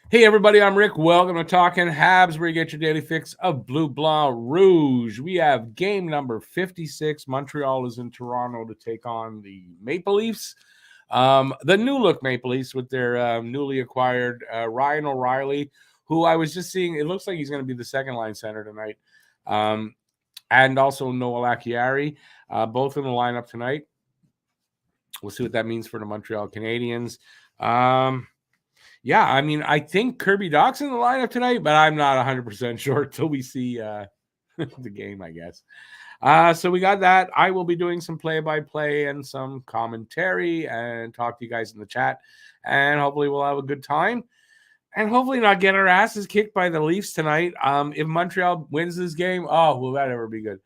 Hey everybody, I'm Rick. Welcome to Talking Habs, where you get your daily fix of Bleu Blanc Rouge. We have game number 56. Montreal is in Toronto to take on the Maple Leafs. The new look Maple Leafs with their newly acquired Ryan O'Reilly, who I was just seeing. It looks like he's going to be the second line center tonight. And also Noel Acciari, both in the lineup tonight. We'll see what that means for the Montreal Canadiens. Yeah, I mean, I think Kirby Dach's in the lineup tonight, but I'm not 100% sure until we see the game, I guess. So we got that. I will be doing some play-by-play and some commentary and talk to you guys in the chat. And hopefully we'll have a good time. And hopefully not get our asses kicked by the Leafs tonight. If Montreal wins this game, oh, will that ever be good?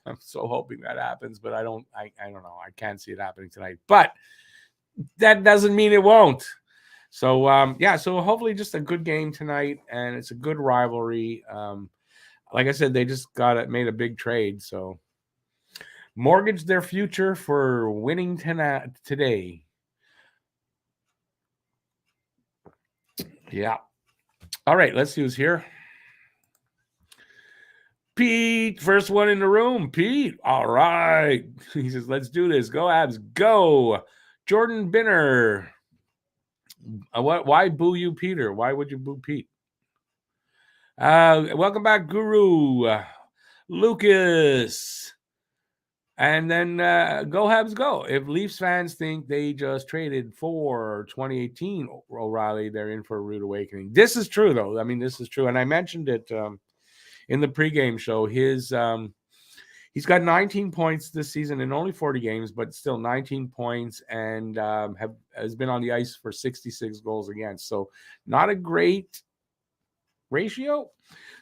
I'm so hoping that happens, but I don't know. I can't see it happening tonight. But that doesn't mean it won't. So, so hopefully just a good game tonight, and it's a good rivalry. Like I said, they just made a big trade, so mortgage their future for winning today. Yeah. All right, let's see who's here. Pete, first one in the room. Pete, all right. He says, let's do this. Go Habs, go. Jordan Binner. Why boo you, Peter? Why would you boo Pete? Welcome back, Guru. Lucas. And then go Habs go. If Leafs fans think they just traded for 2018 O'Reilly, they're in for a rude awakening. This is true, though. I mean, this is true. And I mentioned it in the pregame show. He's got 19 points this season in only 40 games, but still 19 points, and has been on the ice for 66 goals against. So not a great ratio.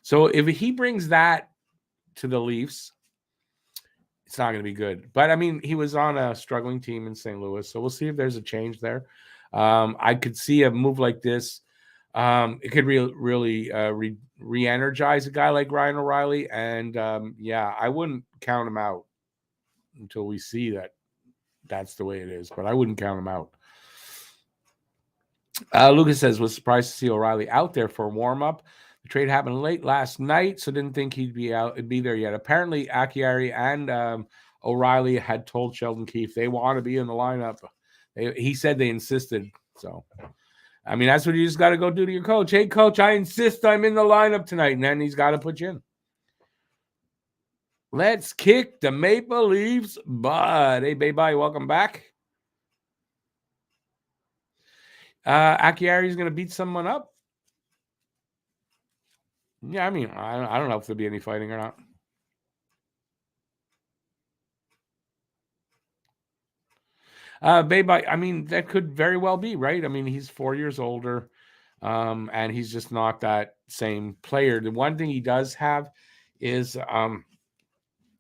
So if he brings that to the Leafs, it's not going to be good. But I mean, he was on a struggling team in St. Louis, so we'll see if there's a change there. I could see a move like this. It could really re-energize a guy like Ryan O'Reilly, and I wouldn't count him out until we see that that's the way it is. But I wouldn't count him out. Lucas says, was surprised to see O'Reilly out there for a warm-up. The trade happened late last night, so didn't think he'd be there yet. Apparently, Acciari and O'Reilly had told Sheldon Keefe they want to be in the lineup. He said they insisted. So, I mean, that's what you just got to go do to your coach. Hey, coach, I insist I'm in the lineup tonight, and then he's got to put you in. Let's kick the Maple Leafs butt. Hey, bye-bye, welcome back. Acciari is going to beat someone up. Yeah, I mean, I don't know if there'll be any fighting or not. I mean, that could very well be, right? I mean, he's 4 years older, and he's just not that same player. The one thing he does have is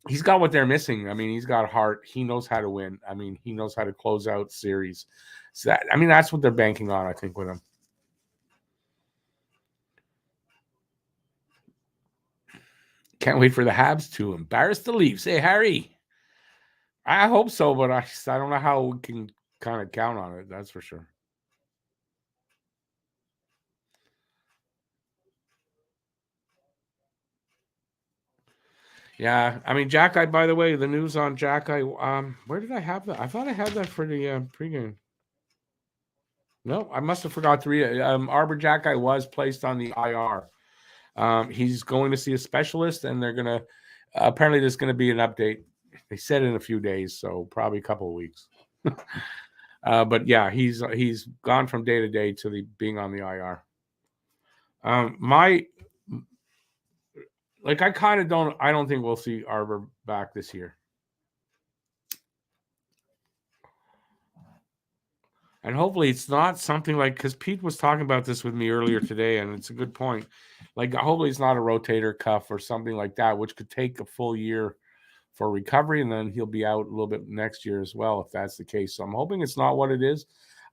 he's got what they're missing. I mean, he's got heart. He knows how to win. I mean, he knows how to close out series. So that's what they're banking on, I think, with him. Can't wait for the Habs to embarrass the Leafs. Hey, Harry. I hope so, but I don't know how we can kind of count on it. That's for sure. Yeah, I mean, Jack Eye, by the way, the news on Jack Eye, where did I have that? I thought I had that for the pregame. No, I must have forgot to read it. Arbor Jack Eye was placed on the IR. He's going to see a specialist, and they're going to, apparently there's going to be an update. They said in a few days, so probably a couple of weeks. But yeah, he's gone from day to day to being on the IR. I don't think we'll see Arbor back this year. And hopefully it's not something like, because Pete was talking about this with me earlier today, and it's a good point. Like, hopefully it's not a rotator cuff or something like that, which could take a full year for recovery, and then he'll be out a little bit next year as well, if that's the case. So I'm hoping it's not what it is.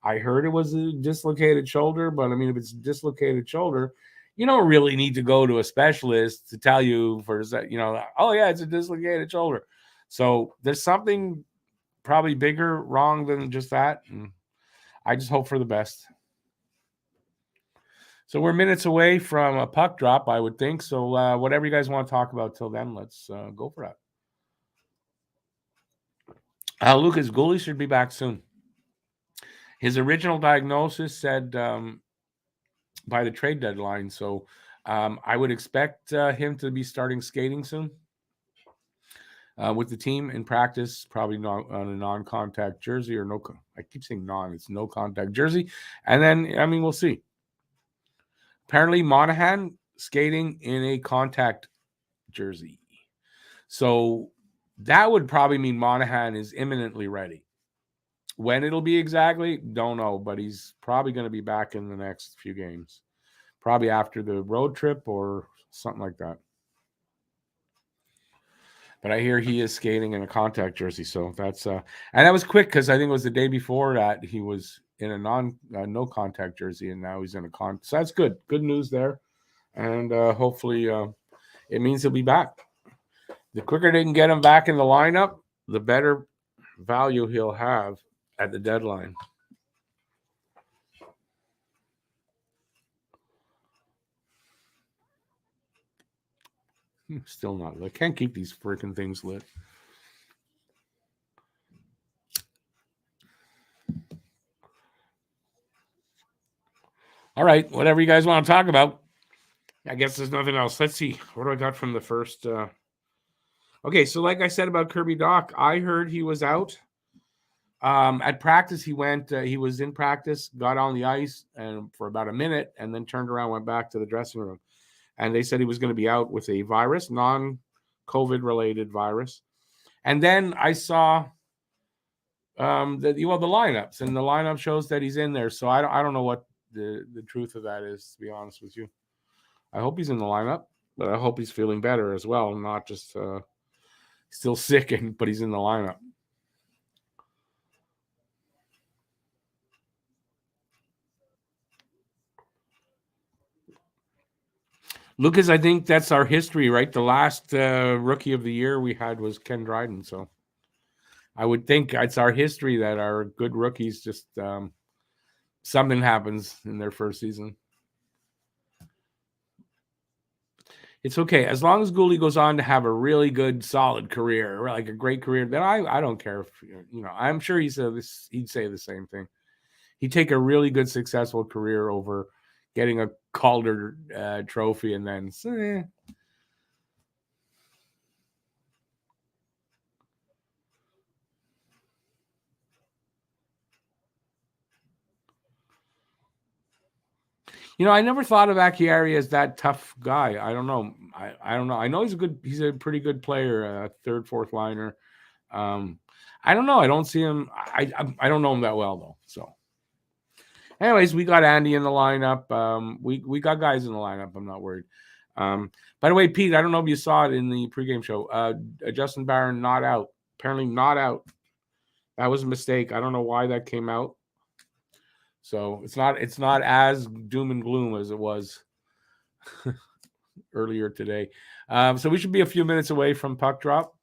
I heard it was a dislocated shoulder, but I mean, if it's a dislocated shoulder, you don't really need to go to a specialist to tell you oh yeah, it's a dislocated shoulder. So there's something probably bigger wrong than just that. And I just hope for the best. So we're minutes away from a puck drop, I would think. So whatever you guys want to talk about till then, let's go for that. Lucas Gooley should be back soon. His original diagnosis said by the trade deadline. So I would expect him to be starting skating soon with the team in practice, probably not on a non-contact jersey or no. I keep saying non, it's no contact jersey. And then, I mean, we'll see. Apparently, Monahan skating in a contact jersey. So that would probably mean Monahan is imminently ready. When it'll be exactly, don't know, but he's probably going to be back in the next few games. Probably after the road trip or something like that. But I hear he is skating in a contact jersey, so that's and that was quick because I think it was the day before that he was in a no contact jersey, and now he's in a so that's good news there, and hopefully it means he'll be back. The quicker they can get him back in the lineup, the better value he'll have at the deadline. Still not lit. Can't keep these freaking things lit. All right, whatever you guys want to talk about. I guess there's nothing else. Let's see. What do I got from the first? Okay, so like I said about Kirby Dach, I heard he was out. At practice, he was in practice, got on the ice and for about a minute, and then turned around, went back to the dressing room. And they said he was going to be out with a virus, non-COVID related virus. And then I saw the lineups, and the lineup shows that he's in there. So I don't know what the truth of that is, to be honest with you. I hope he's in the lineup, but I hope he's feeling better as well, not just still sick, but he's in the lineup. Lucas, I think that's our history, right? The last rookie of the year we had was Ken Dryden. So I would think it's our history that our good rookies just something happens in their first season. It's okay. As long as Gooley goes on to have a really good, solid career, like a great career, then I don't care if, I'm sure he'd say the same thing. He'd take a really good, successful career over getting a Calder trophy and then I never thought of Acciari as that tough guy. I don't know. I don't know. I know he's a pretty good player, third, fourth liner. I don't know. I don't see him. I don't know him that well though. So anyways, we got Andy in the lineup. We got guys in the lineup. I'm not worried. By the way, Pete, I don't know if you saw it in the pregame show. Justin Barron not out. Apparently not out. That was a mistake. I don't know why that came out. So it's not as doom and gloom as it was earlier today. So we should be a few minutes away from puck drop.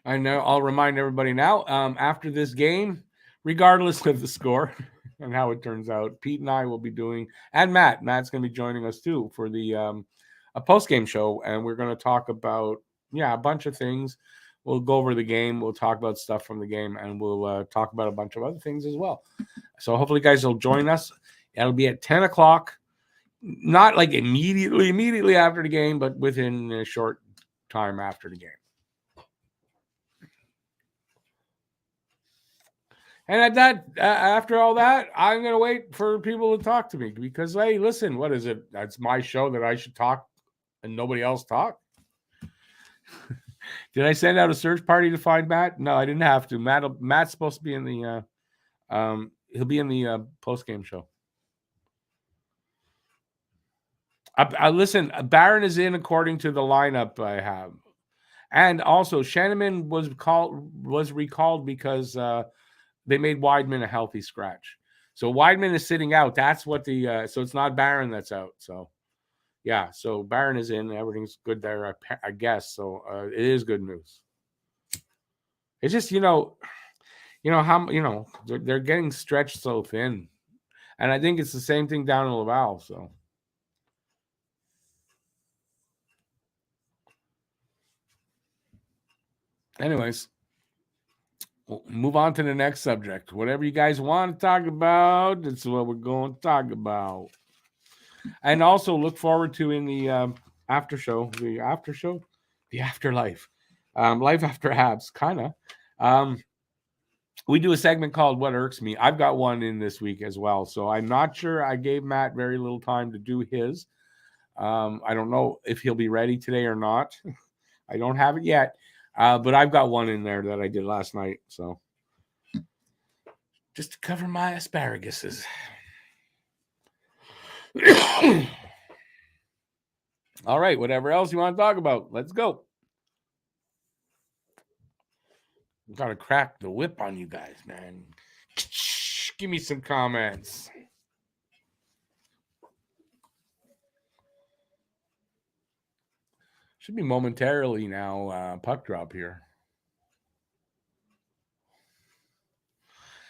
I know. I'll remind everybody now. After this game, regardless of the score and how it turns out, Pete and I will be doing, and Matt's going to be joining us too for the a post-game show, and we're going to talk about a bunch of things. We'll go over the game. We'll talk about stuff from the game, and we'll talk about a bunch of other things as well. So hopefully, guys will join us. It'll be at 10 o'clock, not like immediately after the game, but within a short time after the game. And after all that, I'm going to wait for people to talk to me because, hey, listen, what is it? That's my show that I should talk and nobody else talk. Did I send out a search party to find Matt? No, I didn't have to. Matt's supposed to be in the he'll be in the post-game show. Listen, Barron is in according to the lineup I have. And also Shanneman was recalled because they made Weidman a healthy scratch. So Weidman is sitting out. That's what so it's not Barron that's out. So yeah, so Barron is in. Everything's good there, I guess. So it is good news. It's just how they're getting stretched so thin, And I think it's the same thing down in Laval. So, anyways, we'll move on to the next subject. Whatever you guys want to talk about, that's what we're going to talk about. And also look forward to in the after show, the afterlife, life after Habs, kind of. We do a segment called What Irks Me. I've got one in this week as well. So I'm not sure. I gave Matt very little time to do his. I don't know if he'll be ready today or not. I don't have it yet. But I've got one in there that I did last night. So just to cover my asparaguses. All right. Whatever else you want to talk about, let's go. I'm going to crack the whip on you guys, man. Give me some comments. Should be momentarily now puck drop here.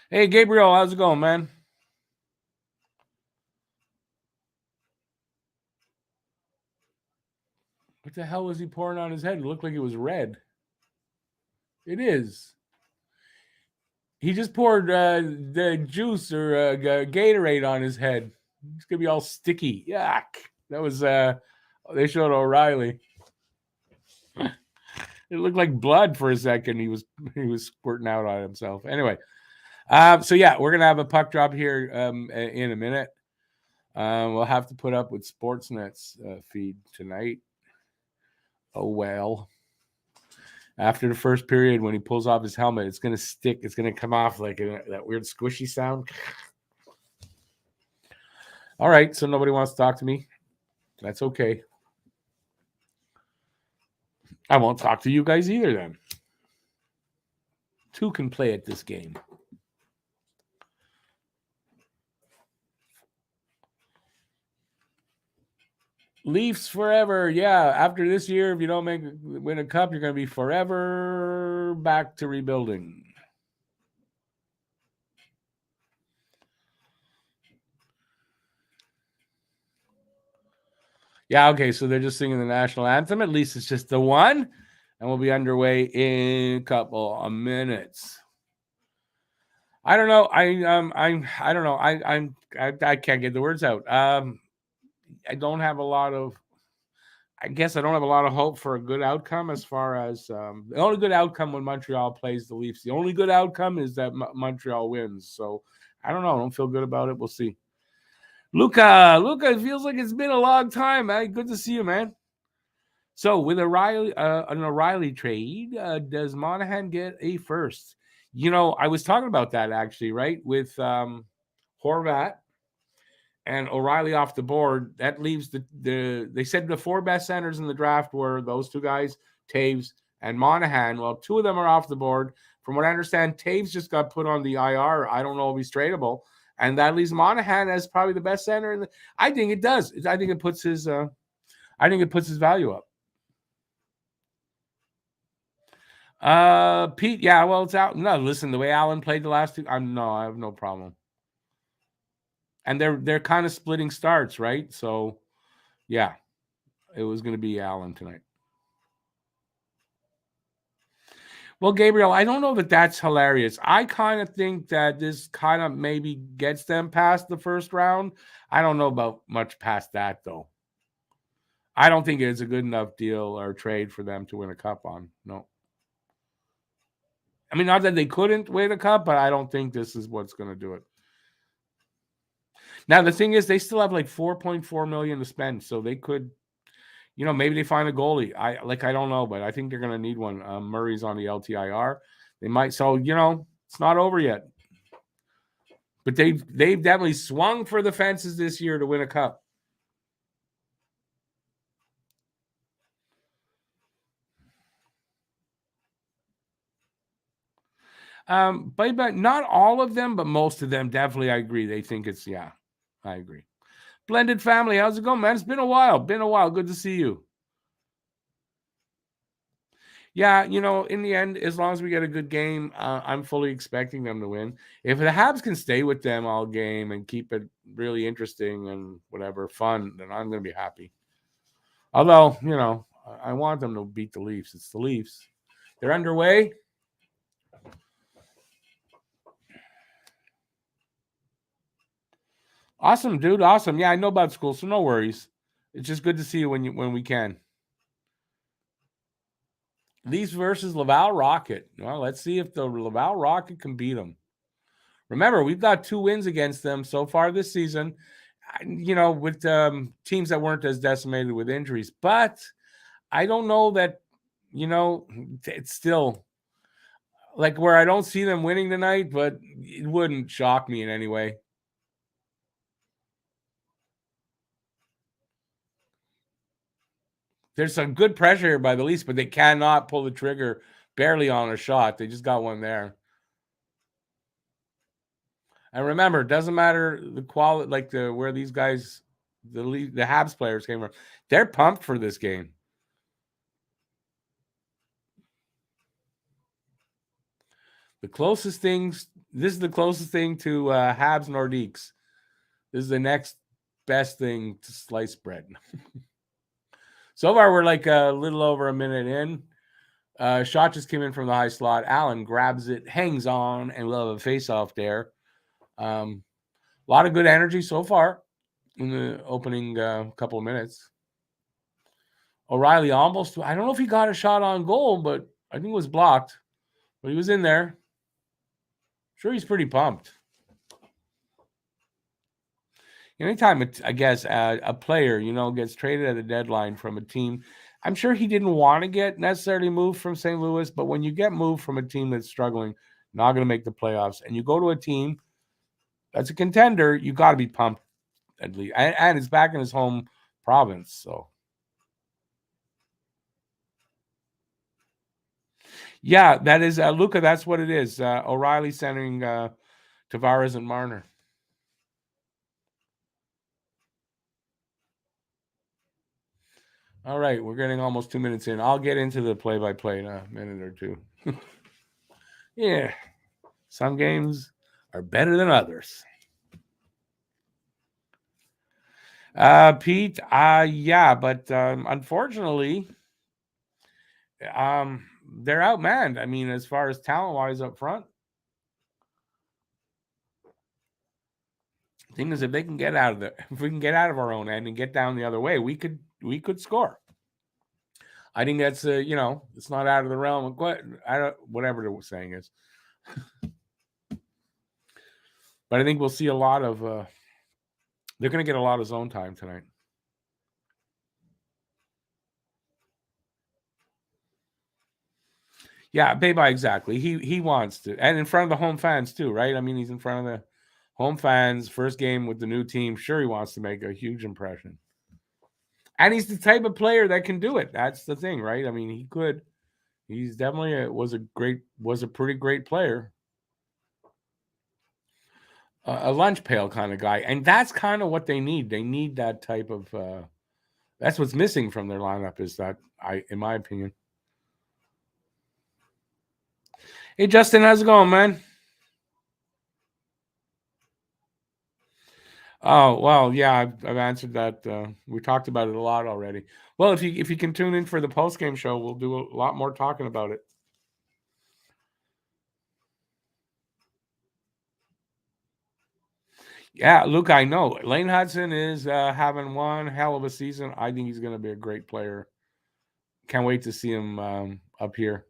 Hey, Gabriel, how's it going, man? What the hell was he pouring on his head? It looked like it was red. It is. He just poured the juice or Gatorade on his head. It's going to be all sticky. Yuck. That was, they showed O'Reilly. It looked like blood for a second. He was squirting out on himself. Anyway, so yeah, we're gonna have a puck drop here in a minute. We'll have to put up with Sportsnet's feed tonight. Oh well. After the first period, when he pulls off his helmet, it's gonna stick. It's gonna come off like that weird squishy sound. All right, so nobody wants to talk to me. That's okay. I won't talk to you guys either then. Two can play at this game. Leafs forever. Yeah, after this year, if you don't win a cup, you're going to be forever back to rebuilding. Yeah, okay, so they're just singing the national anthem. At least it's just the one, and we'll be underway in a couple of minutes. I don't know. I don't know. I can't get the words out. I don't have a lot of. I guess I don't have a lot of hope for a good outcome as far as the only good outcome when Montreal plays the Leafs. The only good outcome is that Montreal wins. So I don't know. I don't feel good about it. We'll see. Luca, it feels like it's been a long time, man. Good to see you, man. So with an O'Reilly trade, does Monahan get a first? You know, I was talking about that actually, right? With Horvat and O'Reilly off the board, that leaves they said the four best centers in the draft were those two guys, Taves and Monahan. Well, two of them are off the board. From what I understand, Taves just got put on the IR. I don't know if he's tradable. And that leaves Monahan as probably the best center. I think it does. I think it puts his value up. Pete, yeah, well, it's out. No, listen, the way Allen played the last two, I have no problem. And they're kind of splitting starts, right? So, yeah, it was going to be Allen tonight. Well, Gabriel, I don't know that that's hilarious. I kind of think that this kind of maybe gets them past the first round. I don't know about much past that, though. I don't think it's a good enough deal or trade for them to win a cup on. No. I mean, not that they couldn't win a cup, but I don't think this is what's going to do it. Now, the thing is, they still have like $4.4 million to spend, so they could, maybe they find a goalie. I don't know, but I think they're going to need one. Murray's on the LTIR. They might, so it's not over yet. But they've definitely swung for the fences this year to win a cup. But not all of them, but most of them definitely. I agree. They think it's I agree. Blended family, how's it going, man? It's been a while. Good to see you. Yeah, in the end, as long as we get a good game, I'm fully expecting them to win. If the Habs can stay with them all game and keep it really interesting and whatever fun, then I'm going to be happy. Although, I want them to beat the Leafs. It's the Leafs. They're underway. Awesome, dude. Awesome. Yeah, I know about school, so no worries. It's just good to see you when we can. Leafs versus Laval Rocket. Well, let's see if the Laval Rocket can beat them. Remember, we've got 2 wins against them so far this season, with teams that weren't as decimated with injuries. But I don't know that, it's still like where I don't see them winning tonight, but it wouldn't shock me in any way. There's some good pressure here by the Leafs, but they cannot pull the trigger barely on a shot. They just got one there. And remember, it doesn't matter the quality, like where these guys, the Habs players came from. They're pumped for this game. This is the closest thing to Habs Nordiques. This is the next best thing to sliced bread. So far, we're like a little over a minute in. Shot just came in from the high slot. Allen grabs it, hangs on, and we'll have a face-off there. A lot of good energy so far in the opening couple of minutes. O'Reilly almost, I don't know if he got a shot on goal, but I think it was blocked. But he was in there. Sure, he's pretty pumped. Anytime, I guess, a player, gets traded at the deadline from a team, I'm sure he didn't want to get necessarily moved from St. Louis, but when you get moved from a team that's struggling, not going to make the playoffs, and you go to a team that's a contender, you got to be pumped at least. And it's back in his home province, so. Yeah, that is, Luca, that's what it is. O'Reilly centering Tavares and Marner. All right, we're getting almost 2 minutes in. I'll get into the play-by-play in a minute or two. Yeah, some games are better than others. Pete, yeah, but unfortunately, they're outmanned. I mean, as far as talent-wise up front. The thing is, if we can get out of our own end and get down the other way, we could score. I think that's it's not out of the realm of whatever the saying is. But I think we'll see a lot of. They're going to get a lot of zone time tonight. Yeah, Beba, exactly. He wants to, and in front of the home fans too, right? I mean, he's in front of the home fans. First game with the new team. Sure, he wants to make a huge impression. And he's the type of player that can do it. That's the thing, right? I mean, he could. He's definitely was a pretty great player. A lunch pail kind of guy. And that's kind of what they need. They need that type of that's what's missing from their lineup is that in my opinion. Hey Justin, how's it going, man? Oh, well, yeah, I've answered that. We talked about it a lot already. Well, if you can tune in for the post-game show, we'll do a lot more talking about it. Yeah, Luke, I know. Lane Hudson is having one hell of a season. I think he's going to be a great player. Can't wait to see him up here.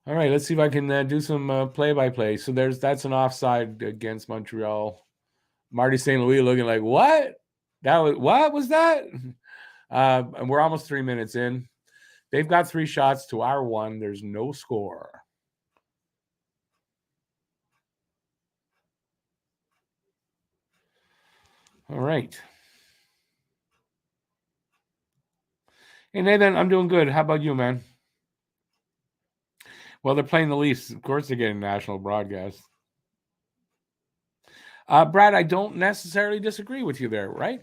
All right, let's see if I can do some play-by-play. So that's an offside against Montreal. Marty St. Louis looking like, what? What was that? And we're almost 3 minutes in. They've got 3 shots to our 1. There's no score. All right. Hey, Nathan, I'm doing good. How about you, man? Well, they're playing the Leafs. Of course, they're getting national broadcast. Brad, I don't necessarily disagree with you there, right?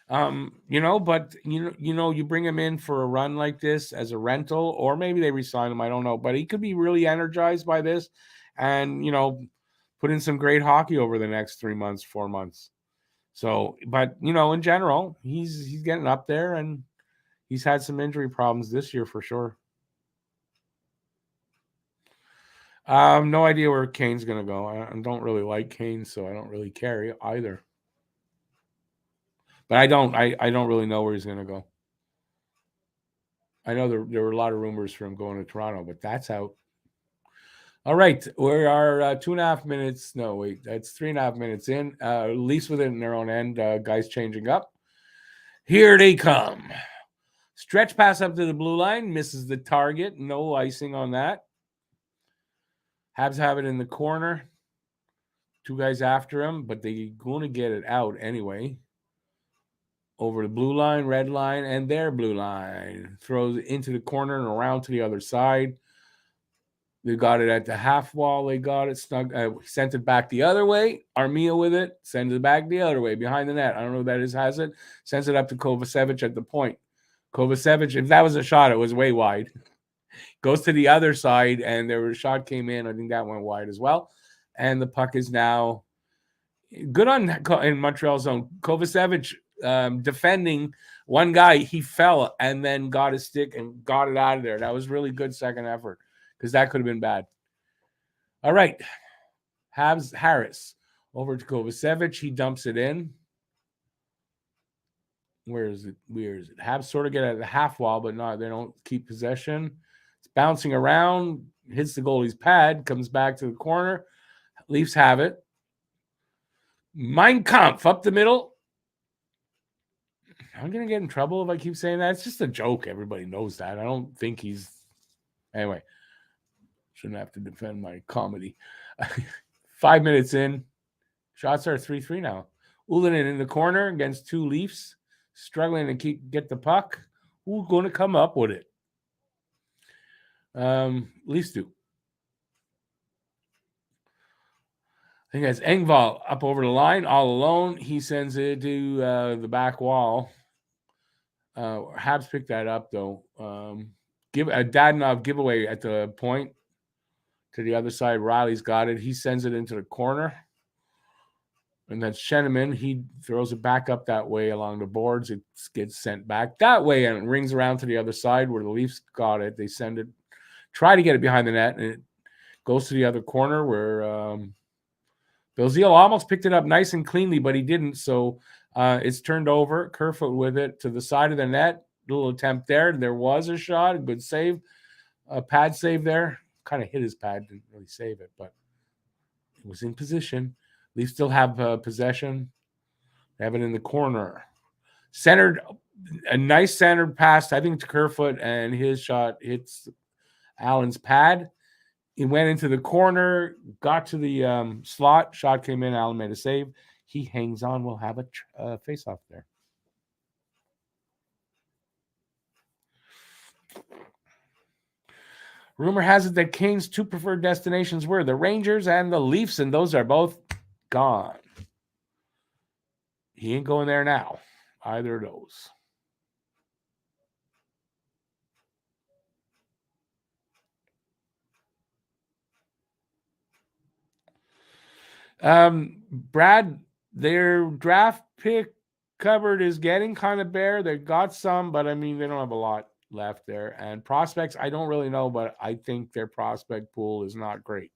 But you bring him in for a run like this as a rental, or maybe they resign him. I don't know, but he could be really energized by this, and put in some great hockey over the next 3 months, 4 months. So, but in general, he's getting up there, and he's had some injury problems this year for sure. No idea where Kane's gonna go. I don't really like Kane, so I don't really care either. But I don't really know where he's gonna go. I know there were a lot of rumors for him going to Toronto, but that's out. All right, we are 2.5 minutes. No, wait, that's 3.5 minutes in. At least within their own end, guys changing up. Here they come. Stretch pass up to the blue line, misses the target. No icing on that. Habs have it in the corner. 2 guys after him, but they're going to get it out anyway. Over the blue line, red line, and their blue line. Throws it into the corner and around to the other side. They got it at the half wall. They got it snug. Sent it back the other way. Armia with it. Sends it back the other way behind the net. I don't know who that is. Has it. Sends it up to Kovacevic at the point. Kovacevic, if that was a shot, it was way wide. Goes to the other side, and a shot came in. I think that went wide as well. And the puck is now good in Montreal zone. Kovacevic defending one guy. He fell and then got his stick and got it out of there. That was really good second effort, because that could have been bad. All right. Habs Harris over to Kovacevic. He dumps it in. Where is it? Habs sort of get at the half wall, but they don't keep possession. It's bouncing around, hits the goalie's pad, comes back to the corner. Leafs have it. Mein Kampf up the middle. I'm going to get in trouble if I keep saying that. It's just a joke. Everybody knows that. I don't think he's... Anyway. Shouldn't have to defend my comedy. 5 minutes in. Shots are 3-3 now. Ullinen in the corner against 2 Leafs. Struggling to get the puck. Who's going to come up with it? Leafs do. I think that's Engvall up over the line all alone. He sends it to the back wall. Habs picked that up, though. Give a Dadonov giveaway at the point. To the other side, Riley's got it. He sends it into the corner. And then Sheneman, he throws it back up that way along the boards. It gets sent back that way, and it rings around to the other side where the Leafs got it. They send it, try to get it behind the net, and it goes to the other corner where Belzile almost picked it up nice and cleanly, but he didn't. So it's turned over. Kerfoot with it to the side of the net. Little attempt there. There was a shot. A good save. A pad save there. Kind of hit his pad. Didn't really save it, but it was in position. Leafs still have possession. They have it in the corner. Centered, a nice centered pass, I think, to Kerfoot, and his shot hits Allen's pad. He went into the corner, got to the slot. Shot came in. Allen made a save. He hangs on. We'll have a face-off there. Rumor has it that Kane's 2 preferred destinations were the Rangers and the Leafs, and those are both gone. He ain't going there now. Either of those. Brad, their draft pick cupboard is getting kind of bare. They got some, but I mean, they don't have a lot left there. And prospects, I don't really know, but I think their prospect pool is not great.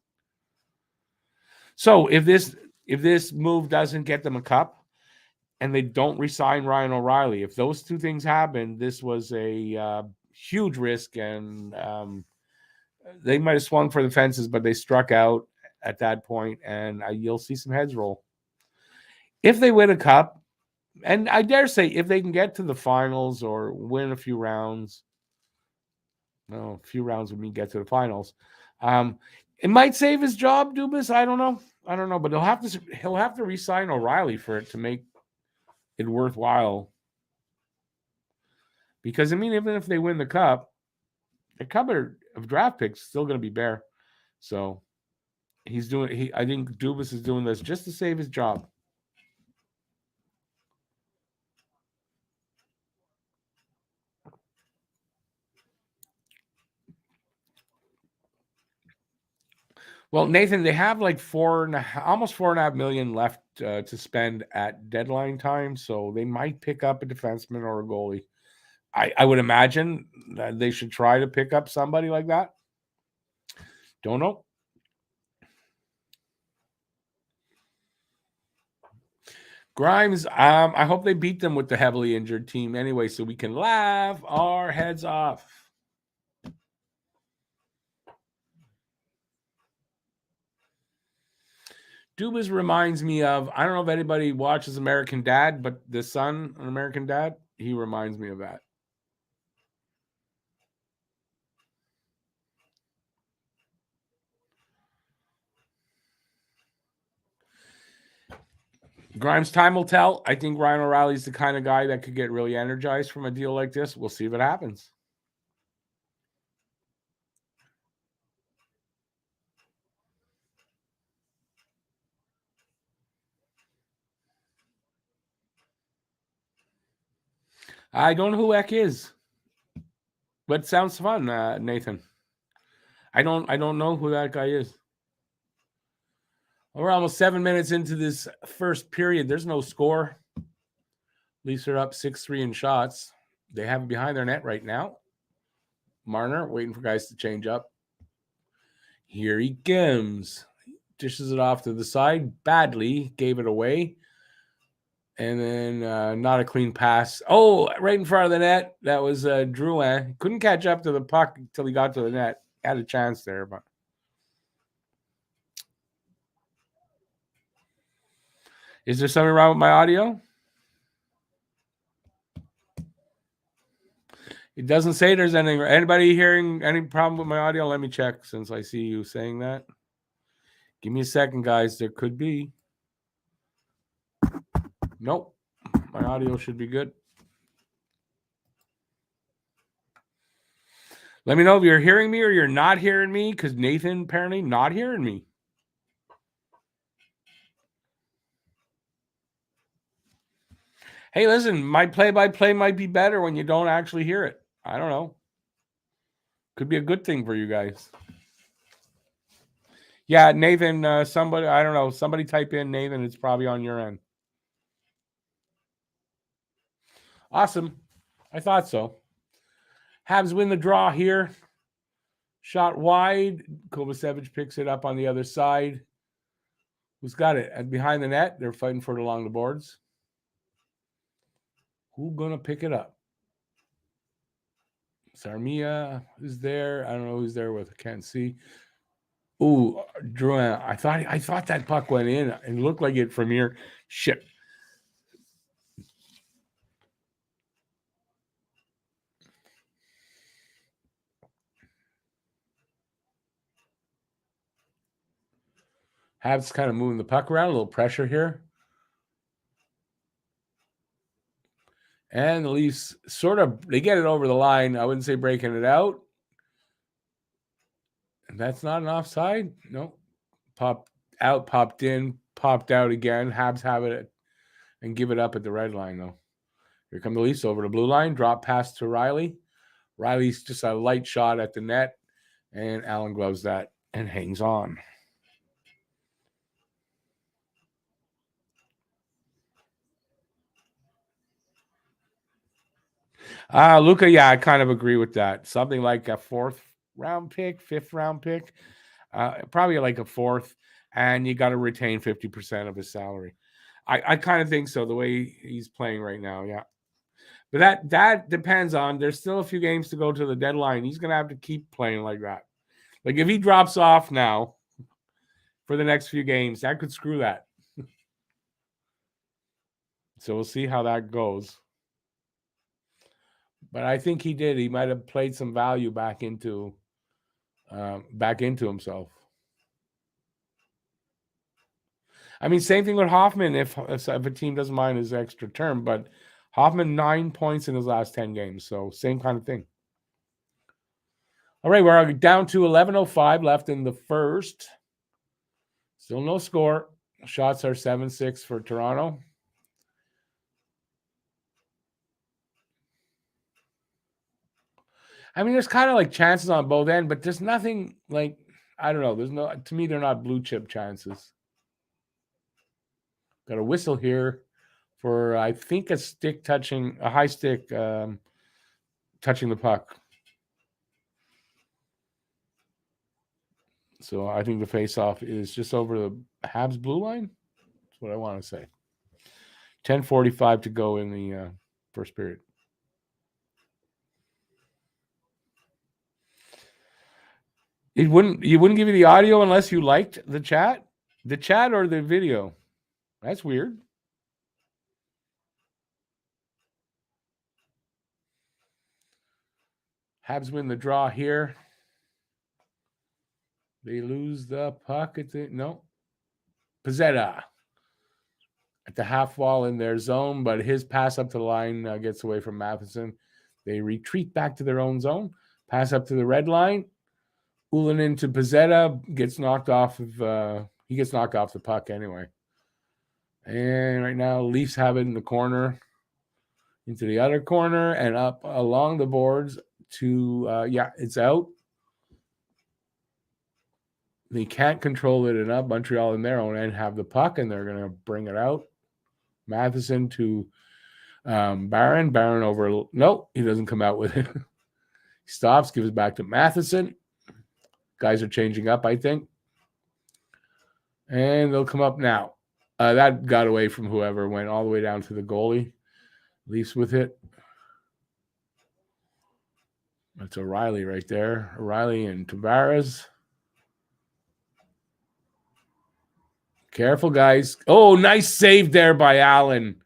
So if this move doesn't get them a cup and they don't re-sign Ryan O'Reilly, if those 2 things happen, this was a huge risk, and they might have swung for the fences, but they struck out at that point, and you'll see some heads roll. If they win a cup, and I dare say if they can get to the finals or win a few rounds, a few rounds would mean get to the finals. It might save his job, Dubas. I don't know, but he'll have to re-sign O'Reilly for it to make it worthwhile. Because I mean, even if they win the cup, the cupboard of draft picks is still going to be bare. So I think Dubas is doing this just to save his job. Well, Nathan, they have like almost 4.5 million left to spend at deadline time, so they might pick up a defenseman or a goalie. I would imagine that they should try to pick up somebody like that. Don't know. Grimes, I hope they beat them with the heavily injured team anyway, so we can laugh our heads off. Dubas reminds me of, I don't know if anybody watches American Dad, but the son on American Dad, he reminds me of that. Grimes, time will tell. I think Ryan O'Reilly's the kind of guy that could get really energized from a deal like this. We'll see if it happens. I don't know who Eck is, but it sounds fun, Nathan. I don't know who that guy is. We're almost 7 minutes into this first period. There's no score. Leafs are up 6-3 in shots. They have it behind their net right now. Marner waiting for guys to change up. Here he comes. Dishes it off to the side. Badly gave it away. And then not a clean pass. Oh, right in front of the net. That was Drouin. Couldn't catch up to the puck until he got to the net. Had a chance there, but is there something wrong with my audio? It doesn't say there's anything. Anybody hearing any problem with my audio? Let me check since I see you saying that. Give me a second, guys. There could be. Nope. My audio should be good. Let me know if you're hearing me or you're not hearing me, because Nathan apparently not hearing me. Hey, listen, my play-by-play might be better when you don't actually hear it. I don't know. Could be a good thing for you guys. Yeah, Nathan, somebody, I don't know, somebody type in Nathan. It's probably on your end. Awesome. I thought so. Habs win the draw here. Shot wide. Kovacevic picks it up on the other side. Who's got it? And behind the net, they're fighting for it along the boards. Who's going to pick it up? Sarmia is there. I don't know who's there with. I can't see. Ooh, Drouin. I thought that puck went in. It looked like it from here. Shit. Habs kind of moving the puck around. A little pressure here. And the Leafs they get it over the line. I wouldn't say breaking it out. And that's not an offside. No. Popped out, popped in, popped out again. Habs have it and give it up at the red line, though. Here come the Leafs over the blue line. Drop pass to Riley. Riley's just a light shot at the net. And Allen gloves that and hangs on. Luka, yeah, I kind of agree with that. Something like a 4th-round pick, 5th-round pick, probably like a 4th, and you got to retain 50% of his salary. I kind of think so, the way he's playing right now, yeah. But that depends on, there's still a few games to go to the deadline. He's going to have to keep playing like that. Like if he drops off now for the next few games, that could screw that. So we'll see how that goes. But I think he did. He might have played some value back into himself. I mean, same thing with Hoffman if a team doesn't mind his extra term. But Hoffman, 9 points in his last 10 games. So same kind of thing. All right, we're down to 11:05 left in the first. Still no score. Shots are 7-6 for Toronto. I mean, there's kind of like chances on both ends, but there's nothing like, I don't know. There's no, to me, they're not blue chip chances. Got a whistle here for, I think, a high stick touching the puck. So I think the face-off is just over the Habs blue line. That's what I want to say. 10:45 to go in the first period. You wouldn't give you the audio unless you liked the chat or the video. That's weird. Habs win the draw here. They lose the puck at the Pizzetta at the half wall in their zone, but his pass up to the line gets away from Matheson. They retreat back to their own zone. Pass up to the red line. Ullinen to Pizzetta gets knocked off of. He gets knocked off the puck anyway. And right now, Leafs have it in the corner, into the other corner, and up along the boards to it's out. They can't control it enough. Montreal in their own end have the puck, and they're going to bring it out. Matheson to Barron. Barron over. No, he doesn't come out with it. He stops, gives it back to Matheson. Guys are changing up, I think. And they'll come up now. That got away from whoever, went all the way down to the goalie. Leafs with it. That's O'Reilly right there. O'Reilly and Tavares. Careful, guys. Oh, nice save there by Allen.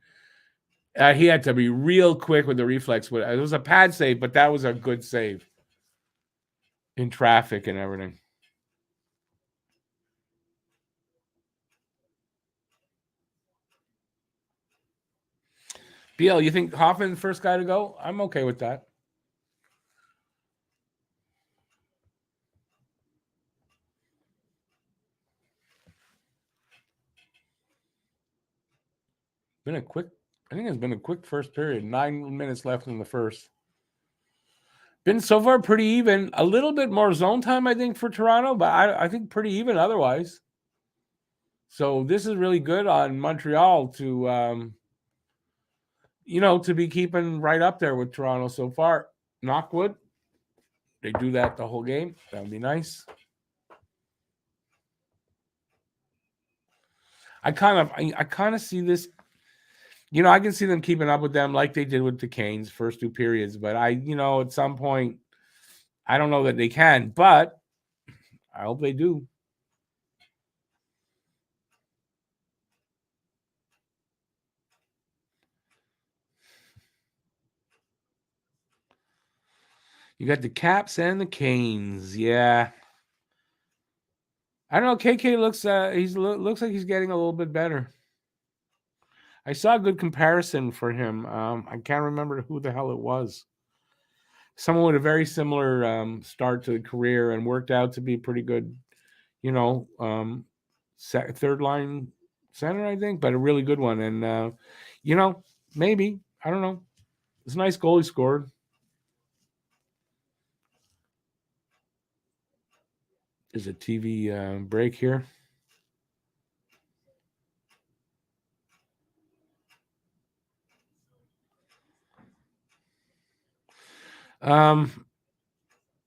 He had to be real quick with the reflex. It was a pad save, but that was a good save in traffic and everything. BL, you think Hoffman's the first guy to go? I'm okay with that. I think it's been a quick first period. 9 minutes left in the first. Been so far pretty even. A little bit more zone time, I think, for Toronto, but I think pretty even otherwise. So this is really good on Montreal to, to be keeping right up there with Toronto so far. Knockwood, they do that the whole game. That would be nice. I kind of see this. I can see them keeping up with them like they did with the Canes first two periods. But at some point, I don't know that they can. But I hope they do. You got the Caps and the Canes. Yeah. I don't know. KK looks like he's getting a little bit better. I saw a good comparison for him. I can't remember who the hell it was. Someone with a very similar start to the career and worked out to be pretty good, third line center, I think, but a really good one. And, maybe, I don't know. It's a nice goal he scored. There's a TV break here.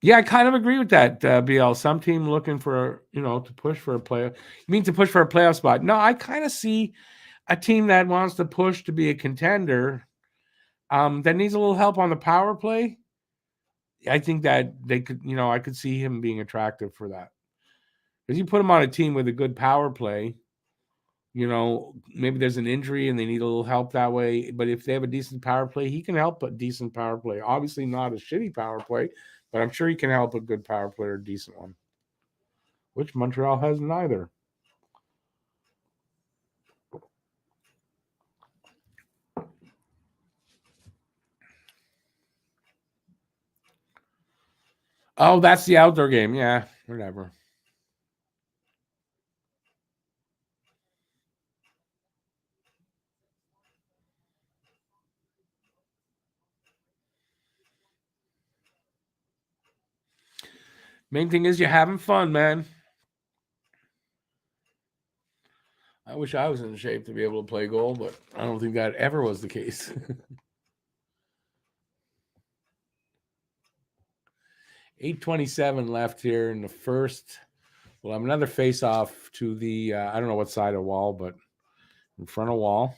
Yeah, I kind of agree with that, BL. Some team looking for, to push for a playoff. You mean to push for a playoff spot? No, I kind of see a team that wants to push to be a contender that needs a little help on the power play. I think that they could, I could see him being attractive for that. Because you put him on a team with a good power play, maybe there's an injury and they need a little help that way. But if they have a decent power play, he can help a decent power play. Obviously not a shitty power play, but I'm sure he can help a good power play or a decent one, which Montreal has neither. Oh, that's the outdoor game. Yeah, whatever. Main thing is you're having fun, man. wish I was in shape to be able to play goal, but I don't think that ever was the case. 8:27 left here in the first. We'll have another face-off to the, I don't know what side of wall, but in front of wall.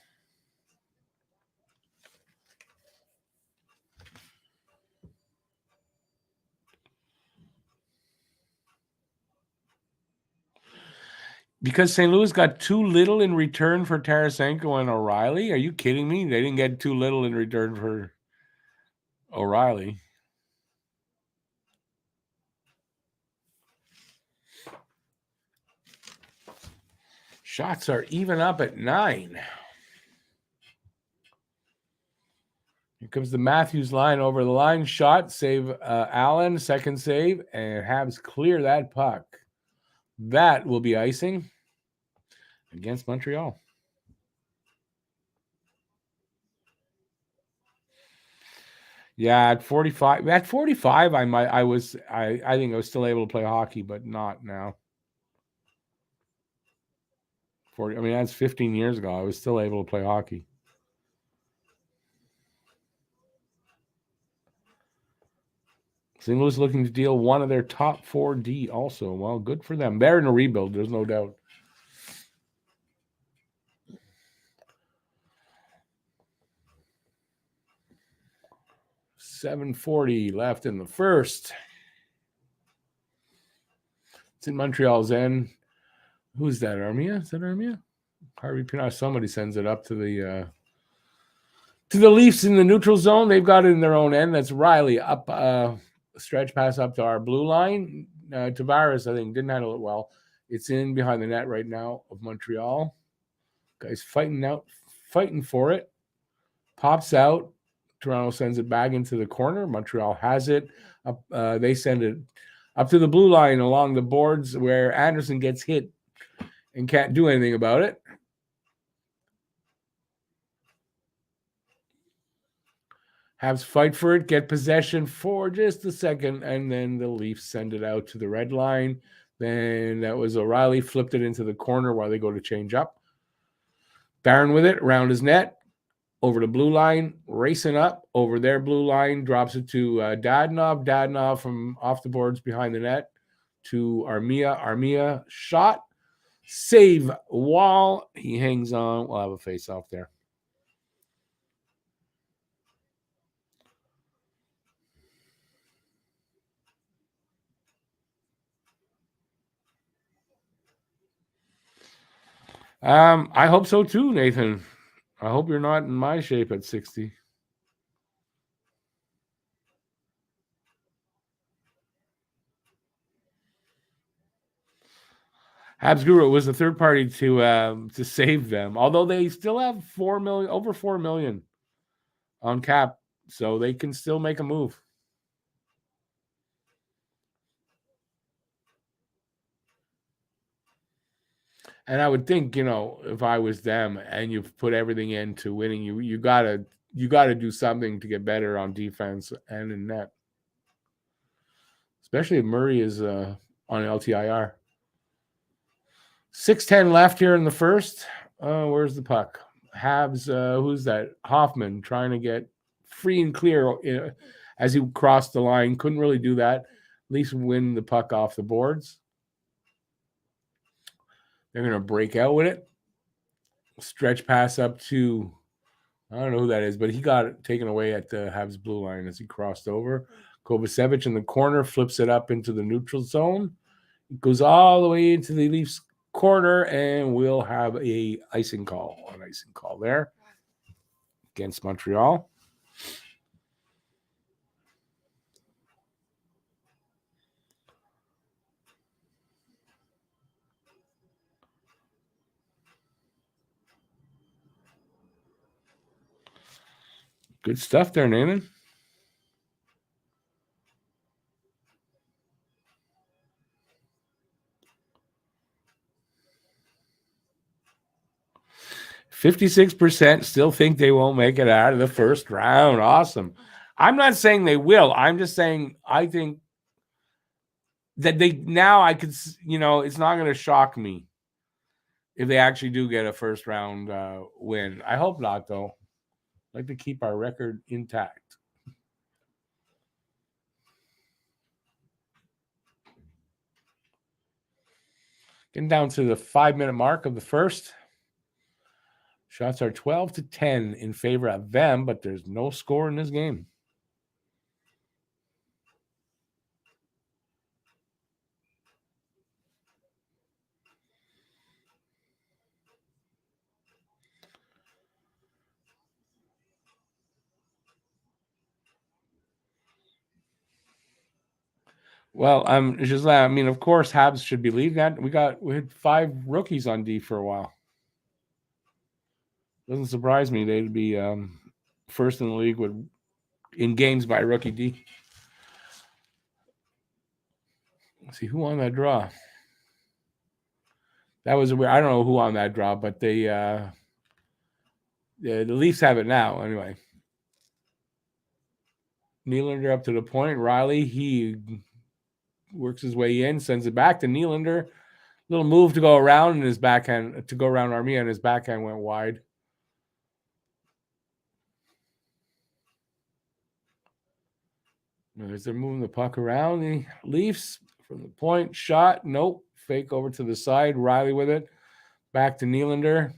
Because St. Louis got too little in return for Tarasenko and O'Reilly? Are you kidding me? They didn't get too little in return for O'Reilly. Shots are even up at 9. Here comes the Matthews line over the line. Shot, save Allen, second save, and Habs clear that puck. That will be icing against Montreal. Yeah, at 45. At 45, I think I was still able to play hockey, but not now. 40. I mean, that's 15 years ago. I was still able to play hockey. St. Louis looking to deal one of their top 4D also. Well, good for them. They're in a rebuild, there's no doubt. $7:40 left in the first. It's in Montreal's end. Who's that? Armia? Is that Armia? Harvey Pinard. Somebody sends it up to the Leafs in the neutral zone. They've got it in their own end. That's Riley up, stretch pass up to our blue line. Tavares, I think, didn't handle it well. It's in behind the net right now of Montreal. Guys fighting for it. Pops out. Toronto sends it back into the corner. Montreal has it. They send it up to the blue line along the boards where Anderson gets hit and can't do anything about it. Habs fight for it, get possession for just a second, and then the Leafs send it out to the red line. Then that was O'Reilly, flipped it into the corner while they go to change up. Barron with it around his net, over the blue line, racing up over their blue line, drops it to Dadonov. Dadonov from off the boards behind the net to Armia. Armia shot, save Wall. He hangs on. We'll have a face-off there. I hope so too, Nathan. I hope you're not in my shape at 60. Habs Guru was the third party to save them, although they still have over 4 million on cap, so they can still make a move. And I would think, if I was them and you've put everything into winning, you gotta do something to get better on defense and in net. Especially if Murray is on LTIR. 6:10 left here in the first. Where's the puck? Habs, who's that? Hoffman trying to get free and clear as he crossed the line. Couldn't really do that. At least win the puck off the boards. They're going to break out with it. Stretch pass up to, I don't know who that is, but he got it taken away at the Habs blue line as he crossed over. Kovacevic in the corner, flips it up into the neutral zone. It goes all the way into the Leafs corner, and we'll have an icing call there against Montreal. Good stuff there, Nathan. %56% still think they won't make it out of the first round. Awesome. I'm not saying they will. I'm just saying I think that I could, it's not going to shock me if they actually do get a first round win. I hope not, though. I'd like to keep our record intact. Getting down to the 5-minute mark of the first. Shots are 12-10 in favor of them, but there's no score in this game. Well, just I mean, of course, Habs should believe that. We had 5 rookies on D for a while. Doesn't surprise me they'd be first in the league in games by rookie D. Let's see who won that draw. That was weird. I don't know who on that draw, but the Leafs have it now anyway. Nylander up to the point. Riley, he works his way in, sends it back to Nylander. Little move to go around, and his backhand to go around Armia, and his backhand went wide. As they're moving the puck around, the Leafs from the point, shot, nope, fake over to the side. Riley with it, back to Nylander.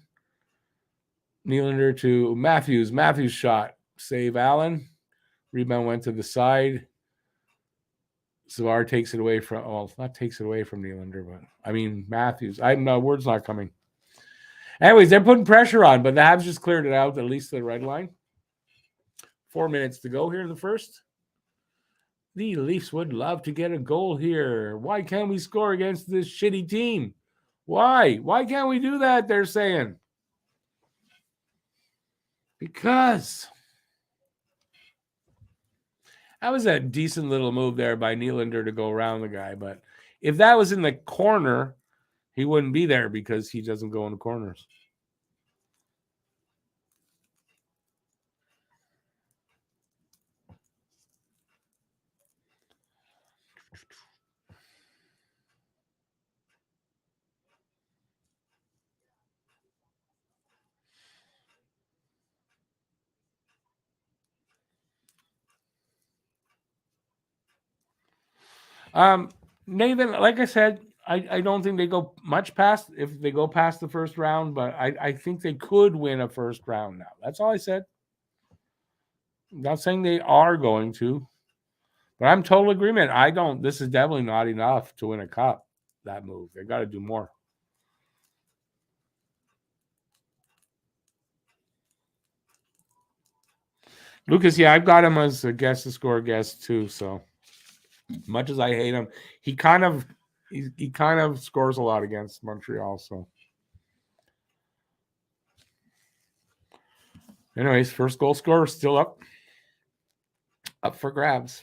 Nylander to Matthews. Matthews shot, save Allen. Rebound went to the side. Savard takes it away from, not takes it away from Nylander, but I mean Matthews. Word's not coming. Anyways, they're putting pressure on, but the Habs just cleared it out, at least to the red line. 4 minutes to go here in the first. The Leafs would love to get a goal here. Why can't we score against this shitty team? Why? Why can't we do that, they're saying? Because that was a decent little move there by Nylander to go around the guy. But if that was in the corner, he wouldn't be there because he doesn't go in the corners. Nathan, like I said, I don't think they go much past if they go past the first round, but I think they could win a first round now. That's all I said. I'm not saying they are going to, but I'm total agreement. This is definitely not enough to win a cup, that move. They got to do more. Lucas, yeah, I've got him as a guest to score guest too, so much as I hate him, he kind of scores a lot against Montreal. So, anyways, first goal scorer still up for grabs.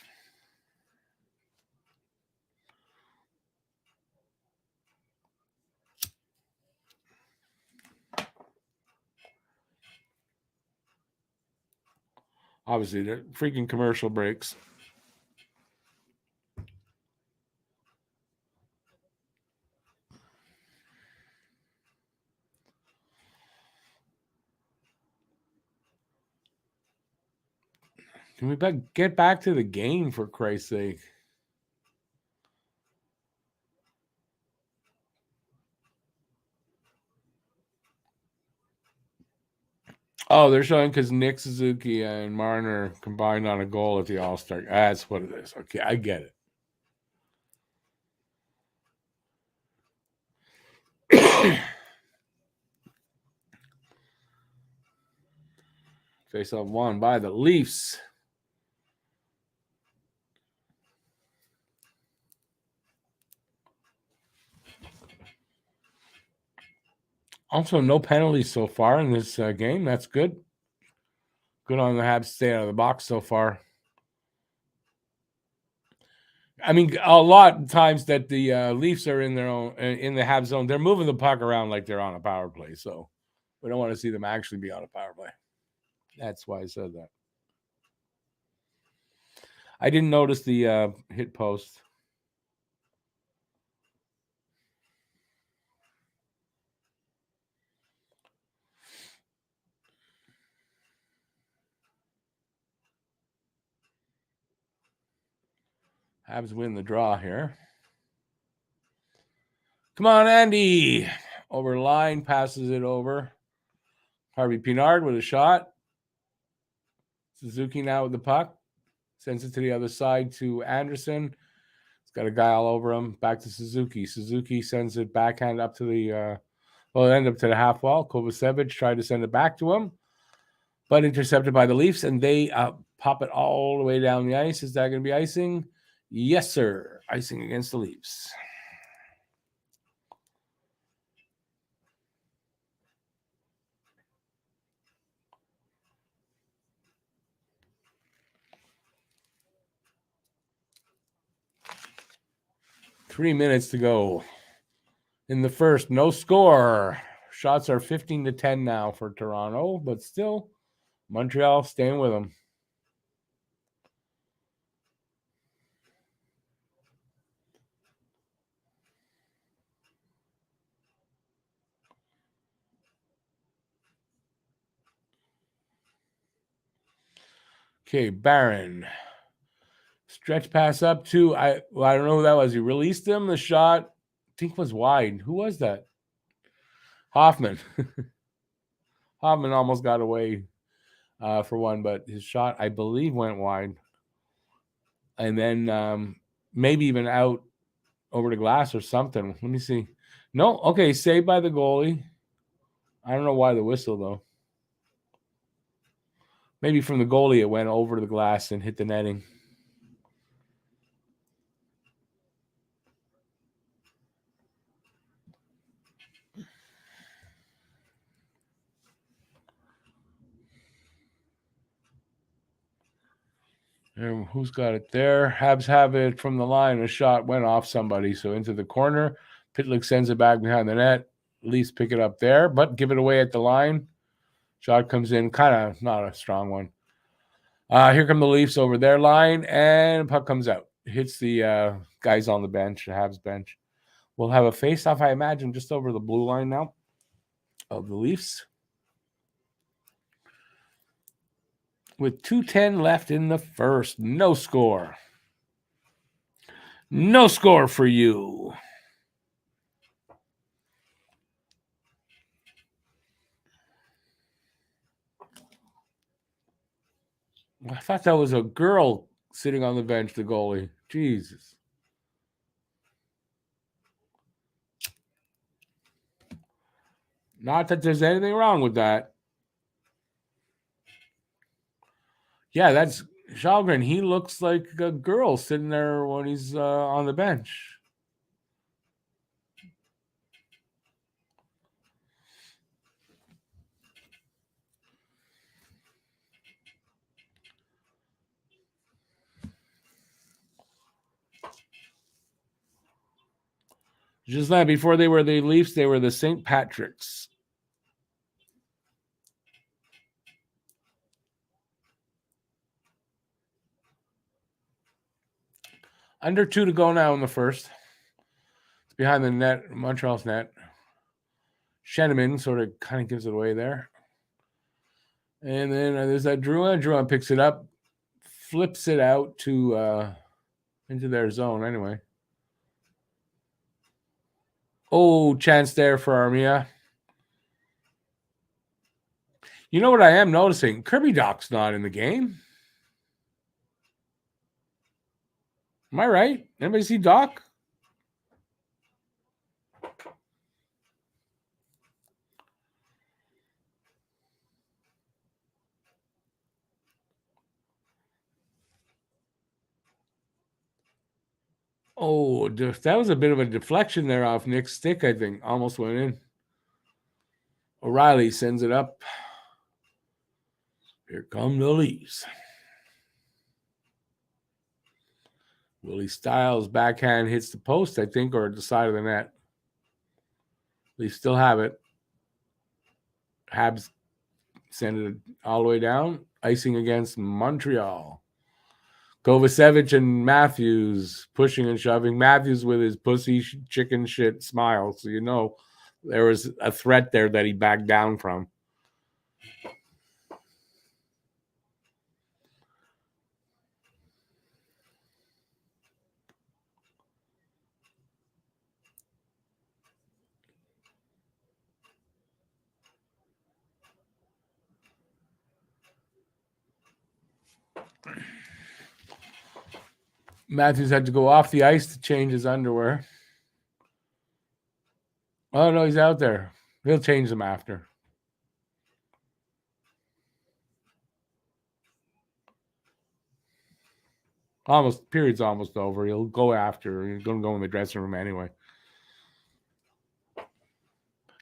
Obviously, they're freaking commercial breaks. Can we get back to the game, for Christ's sake? Oh, they're showing because Nick Suzuki and Marner combined on a goal at the All-Star. That's what it is. Okay, I get it. Face-off won by the Leafs. Also, no penalties so far in this game. That's good. Good on the Habs stay out of the box so far. I mean, a lot of times that the Leafs are in the Habs zone, they're moving the puck around like they're on a power play. So we don't want to see them actually be on a power play. That's why I said that. I didn't notice the hit post. Habs win the draw here. Come on, Andy. Over line, passes it over. Harvey Pinard with a shot. Suzuki now with the puck. Sends it to the other side to Anderson. He's got a guy all over him. Back to Suzuki. Suzuki sends it backhand up to the it ended up to the half wall. Kovacevic tried to send it back to him, but intercepted by the Leafs, and they pop it all the way down the ice. Is that going to be icing? Yes, sir. Icing against the Leafs. Three minutes to go in the first. No score. Shots are 15-10 now for Toronto, but still Montreal staying with them. Okay, Barron. Stretch pass up to, I don't know who that was. He released him. The shot, I think, was wide. Who was that? Hoffman. Hoffman almost got away for one, but his shot, I believe, went wide. And then maybe even out over the glass or something. Let me see. No, okay, saved by the goalie. I don't know why the whistle, though. Maybe from the goalie, it went over the glass and hit the netting. And who's got it there? Habs have it from the line. A shot went off somebody, so into the corner. Pitlick sends it back behind the net. Leafs pick it up there, but give it away at the line. Shot comes in, kind of not a strong one. Here come the Leafs over their line, and puck comes out. Hits the guys on the bench, the Habs bench. We'll have a face-off, I imagine, just over the blue line now of the Leafs. With 2:10 left in the first. No score. No score for you. I thought that was a girl sitting on the bench, the goalie. Jesus. Not that there's anything wrong with that. Yeah, that's Shalgren. He looks like a girl sitting there when he's on the bench. Just that before they were the Leafs, they were the St. Patrick's. Under 2 to go now in the first. It's behind the net, Montreal's net. Sheneman sort of kind of gives it away there. And then there's that Drouin. Drouin picks it up, flips it out to into their zone anyway. Oh, chance there for Armia. You know what I am noticing? Kirby Doc's not in the game. Am I right? Anybody see Doc? Oh, that was a bit of a deflection there off Nick's stick, I think. Almost went in. O'Reilly sends it up. Here come the Leafs. Willie Stiles backhand hits the post, I think, or the side of the net. Leafs still have it. Habs send it all the way down. Icing against Montreal. Kovacevic and Matthews pushing and shoving. Matthews with his pussy chicken shit smile. So you know there was a threat there that he backed down from. Matthews had to go off the ice to change his underwear. Oh, no, he's out there. He'll change them after. Period's almost over. He'll go after. He's going to go in the dressing room anyway.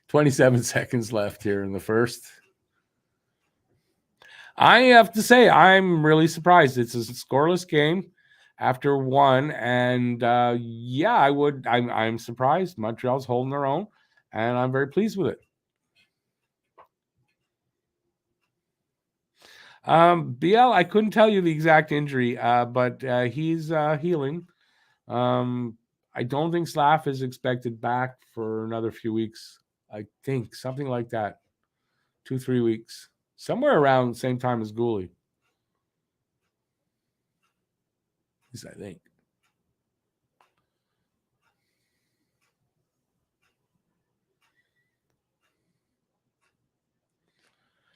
27 seconds left here in the first. I have to say, I'm really surprised. It's a scoreless game after one, and I'm surprised. Montreal's holding their own, and I'm very pleased with it. BL, I couldn't tell you the exact injury, but he's healing. I don't think Slav is expected back for another few weeks. I think something like that, 2-3 weeks, somewhere around the same time as Gooley. At least I think.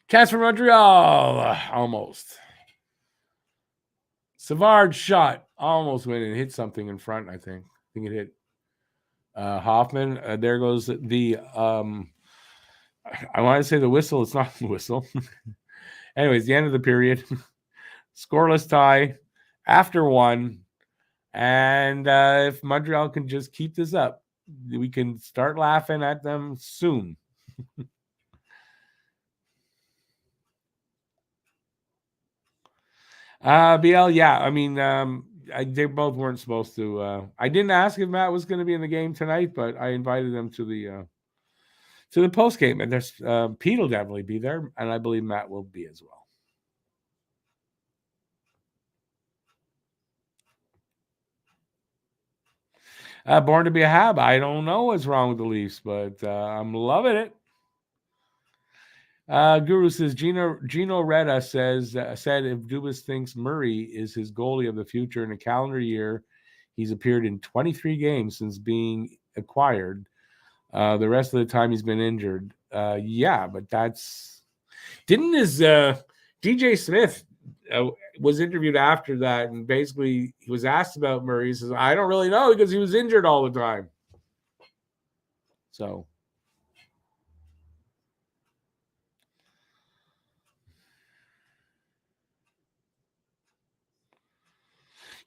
Chance for Montreal, almost. Savard shot, almost went and hit something in front. I think it hit Hoffman. There goes the. I want to say the whistle. It's not the whistle. Anyways, the end of the period. Scoreless tie after one. And if Montreal can just keep this up, we can start laughing at them soon. BL, yeah. I mean, they both weren't supposed to. I didn't ask if Matt was going to be in the game tonight, but I invited them to the post game, and there's Pete will definitely be there, and I believe Matt will be as well. Born to be a Hab. I don't know what's wrong with the Leafs, but I'm loving it. Guru says Gino Retta said if Dubas thinks Murray is his goalie of the future in a calendar year, he's appeared in 23 games since being acquired. The rest of the time he's been injured. But didn't his DJ Smith was interviewed after that, and basically he was asked about Murray. He says, I don't really know because he was injured all the time. So.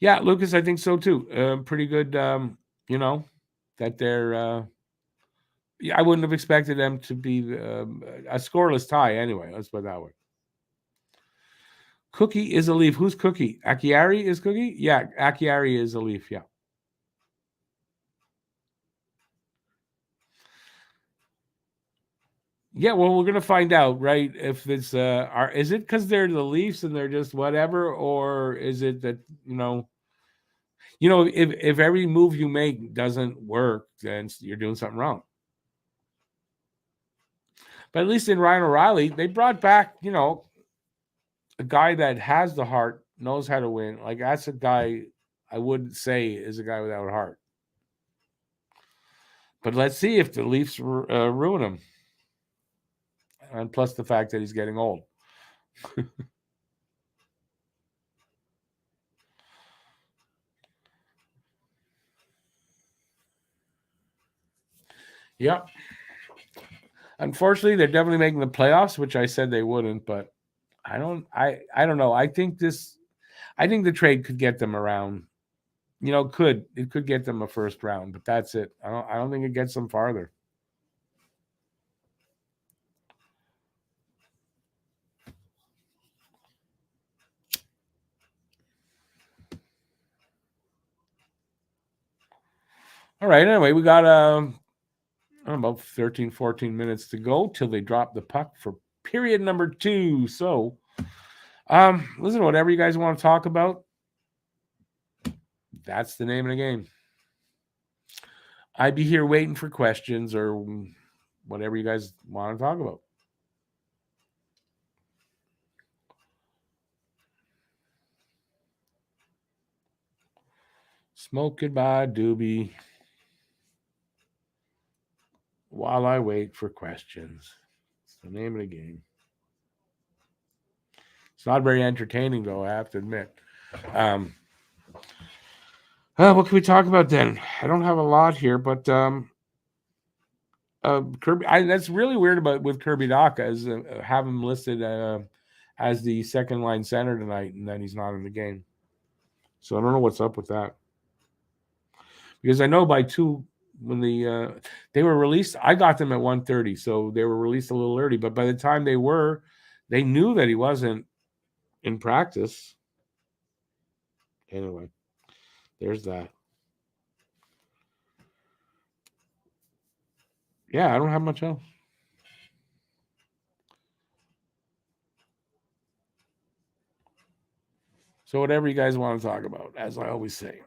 Yeah, Lucas, I think so too. Pretty good, that they're. I wouldn't have expected them to be a scoreless tie anyway. Let's put it that way. Cookie is a Leaf. Who's Cookie? Akiari is Cookie? Yeah, Akiari is a Leaf, yeah. Yeah, well, we're going to find out, right? If it's is it because they're the Leafs and they're just whatever, or is it that if every move you make doesn't work, then you're doing something wrong. But at least in Ryan O'Reilly, they brought back, a guy that has the heart, knows how to win. Like, that's a guy I wouldn't say is a guy without a heart. But let's see if the Leafs ruin him. And plus the fact that he's getting old. Yep. Unfortunately, they're definitely making the playoffs, which I said they wouldn't, but I don't know. I think the trade could get them around. It could get them a first round, but that's it. I don't think it gets them farther. All right. Anyway, we got about 13, 14 minutes to go till they drop the puck for period number 2. So, listen, whatever you guys want to talk about, that's the name of the game. I'd be here waiting for questions or whatever you guys want to talk about. Smoke goodbye, Doobie. While I wait for questions. It's the name of the game. It's not very entertaining, though, I have to admit. What can we talk about then? I don't have a lot here, but Kirby. That's really weird about with Kirby Doc as have him listed as the second line center tonight, and then he's not in the game. So I don't know what's up with that. Because I know by two when they were released, I got them at 1:30, so they were released a little early. But by the time they knew that he wasn't in practice. Anyway, there's that. Yeah, I don't have much else. So whatever you guys want to talk about, as I always say.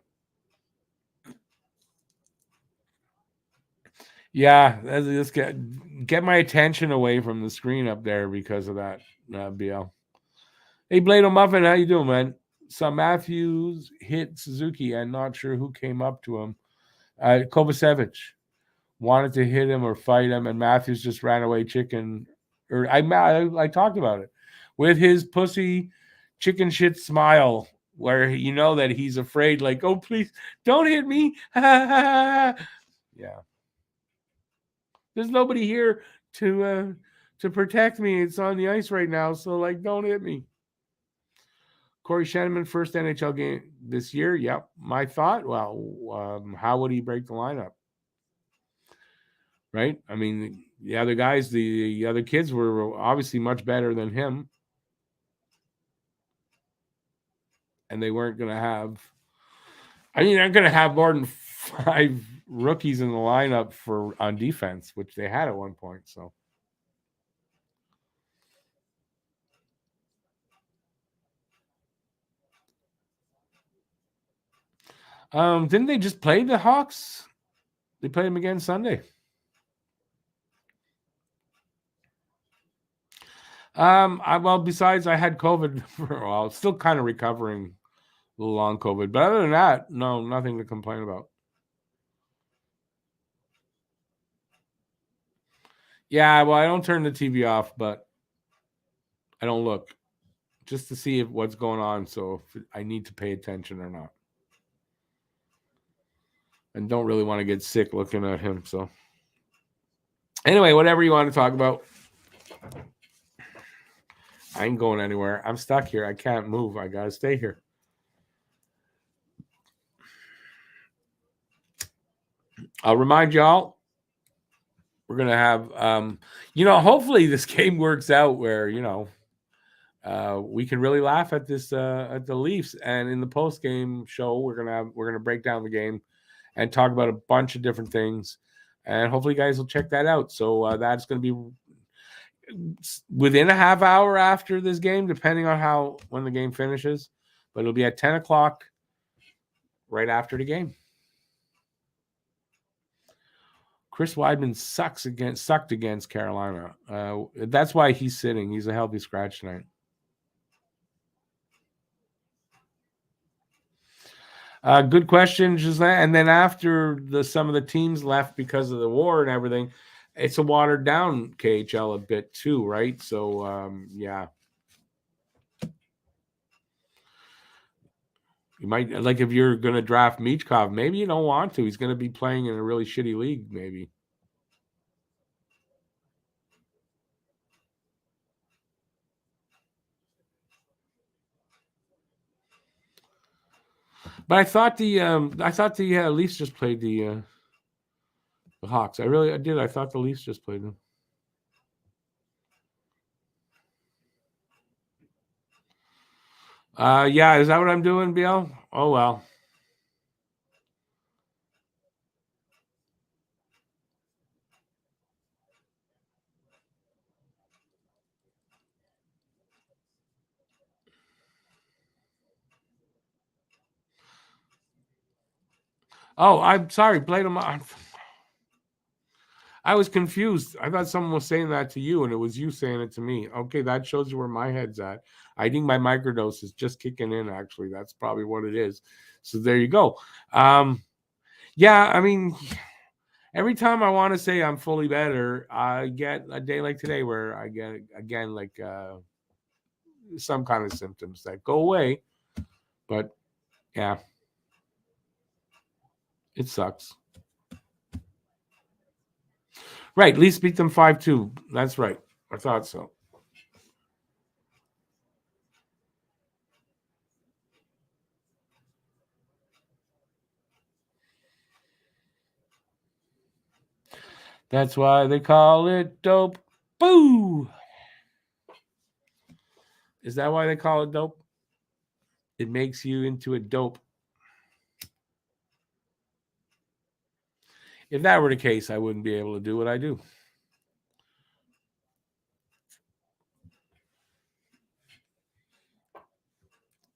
Yeah, let's get my attention away from the screen up there because of that, BL. Hey, Blado Muffin, how you doing, man? So Matthews hit Suzuki. I'm not sure who came up to him. Kovacevic wanted to hit him or fight him, and Matthews just ran away chicken. Or I talked about it with his pussy chicken shit smile, where you know that he's afraid, like, oh please don't hit me. Yeah, there's nobody here to protect me. It's on the ice right now, so like, don't hit me. Corey Shenneman, first NHL game this year. Yep. My thought, well, how would he break the lineup? Right? I mean, the other guys, the other kids were obviously much better than him. And they weren't going to have, they're going to have more than 5 rookies in the lineup on defense, which they had at one point. So. Didn't they just play the Hawks? They played them again Sunday. Besides I had COVID for a while, still kind of recovering a little long COVID. But other than that, no, nothing to complain about. Yeah, well, I don't turn the TV off, but I don't look just to see what's going on. So if I need to pay attention or not. And don't really want to get sick looking at him. So anyway, whatever you want to talk about. I ain't going anywhere. I'm stuck here. I can't move. I got to stay here. I'll remind y'all, we're going to have, hopefully this game works out where, we can really laugh at this, at the Leafs. And in the post game show, we're going to break down the game and talk about a bunch of different things. And hopefully you guys will check that out. So that's going to be within a half hour after this game, depending on when the game finishes. But it'll be at 10 o'clock right after the game. Chris Weidman sucked against Carolina. That's why he's sitting. He's a healthy scratch tonight. Good question, Giselle. And then after some of the teams left because of the war and everything, it's a watered down KHL a bit too, right? So yeah. You might, like, if you're going to draft Michkov, maybe you don't want to. He's going to be playing in a really shitty league, maybe. But I thought the Leafs just played the Hawks. I did. I thought the Leafs just played them. Yeah, is that what I'm doing, BL? Oh well. Oh, I'm sorry, played them. I was confused. I thought someone was saying that to you, and it was you saying it to me. Okay, that shows you where my head's at. I think my microdose is just kicking in. Actually, that's probably what it is. So there you go. Yeah, I mean, every time I want to say I'm fully better, I get a day like today where I get again like some kind of symptoms that go away. But yeah. It sucks. Right, Leafs beat them 5-2. That's right. I thought so. That's why they call it dope. Boo! Is that why they call it dope? It makes you into a dope. If that were the case, I wouldn't be able to do what I do.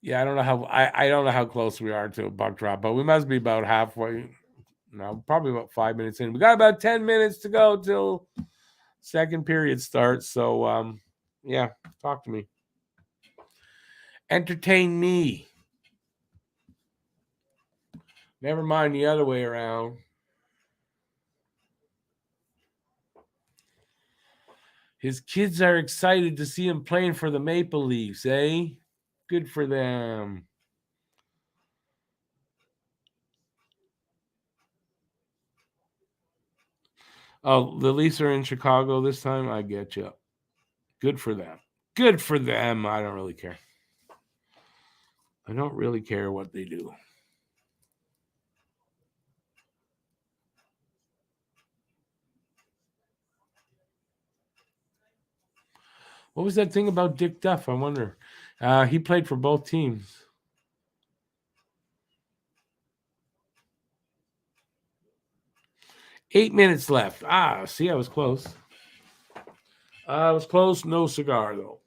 Yeah, I don't know how I don't know how close we are to a buck drop, but we must be about halfway. No, probably about 5 minutes in. We got about 10 minutes to go till second period starts. So yeah, talk to me. Entertain me. Never mind the other way around. His kids are excited to see him playing for the Maple Leafs, eh? Good for them. Oh, the Leafs are in Chicago this time? I get you. Good for them. Good for them. I don't really care. I don't really care what they do. What was that thing about Dick Duff? I wonder. He played for both teams. Eight minutes left. See, I was close. I was close. No cigar, though.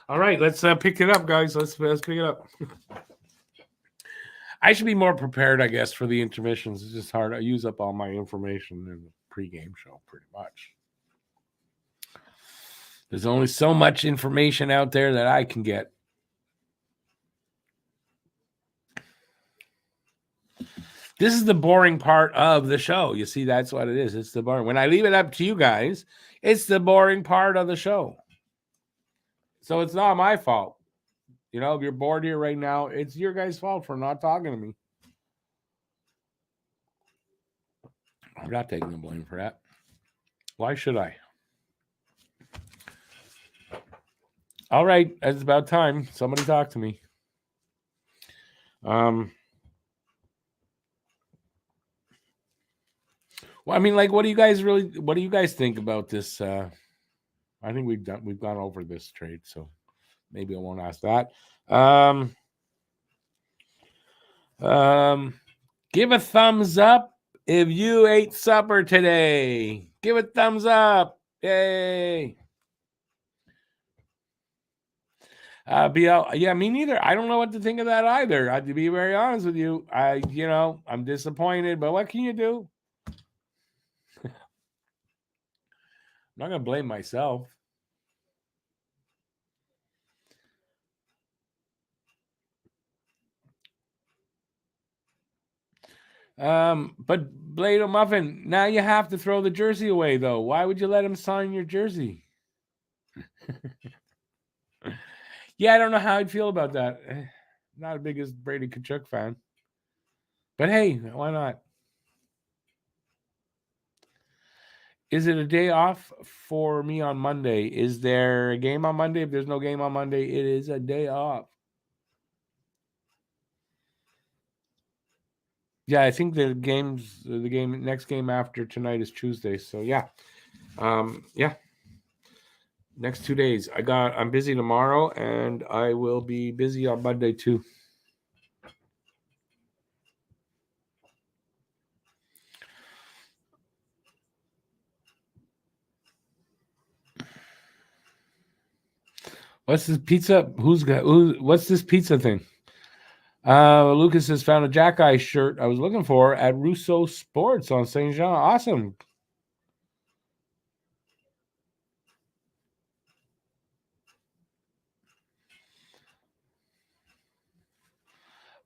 All right, let's pick it up, guys. Let's pick it up. I should be more prepared, I guess, for the intermissions. It's just hard. I use up all my information in the pregame show, pretty much. There's only so much information out there that I can get. This is the boring part of the show. You see, that's what it is. It's the boring. When I leave it up to you guys, it's the boring part of the show. So it's not my fault. You know, if you're bored here right now, it's your guys' fault for not talking to me. I'm not taking the blame for that. Why should I? All right, it's about time. Somebody talk to me. Well, I mean, like, what do you guys think about this? I think we've gone over this trade, so maybe I won't ask that. Give a thumbs up if you ate supper today. Give a thumbs up. Yay. BL, yeah, me neither. I don't know what to think of that either. To be very honest with you, I'm disappointed, but what can you do? I'm not gonna blame myself. But Blade O'Muffin, now you have to throw the jersey away, though. Why would you let him sign your jersey? Yeah, I don't know how I'd feel about that. Not as big as Brady Tkachuk fan. But hey, why not? Is it a day off for me on Monday? Is there a game on Monday? If there's no game on Monday, it is a day off. Yeah, I think the next game after tonight is Tuesday. So yeah. Yeah. Next 2 days. I'm busy tomorrow and I will be busy on Monday too. What's this pizza? What's this pizza thing? Lucas has found a Jack Eye shirt I was looking for at Russo Sports on St. Jean. Awesome.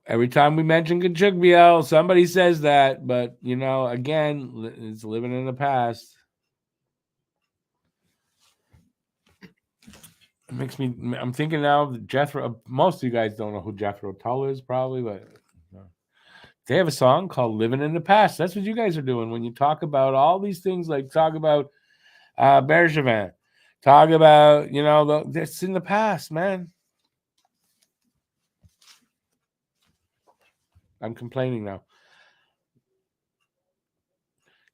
Every time we mention Kachuk BL, somebody says that, but again, it's living in the past. It makes me. I'm thinking now that Jethro. Most of you guys don't know who Jethro Tull is, probably, but they have a song called "Living in the Past." That's what you guys are doing when you talk about all these things. Like talk about Bergevin, talk about that's in the past, man. I'm complaining now.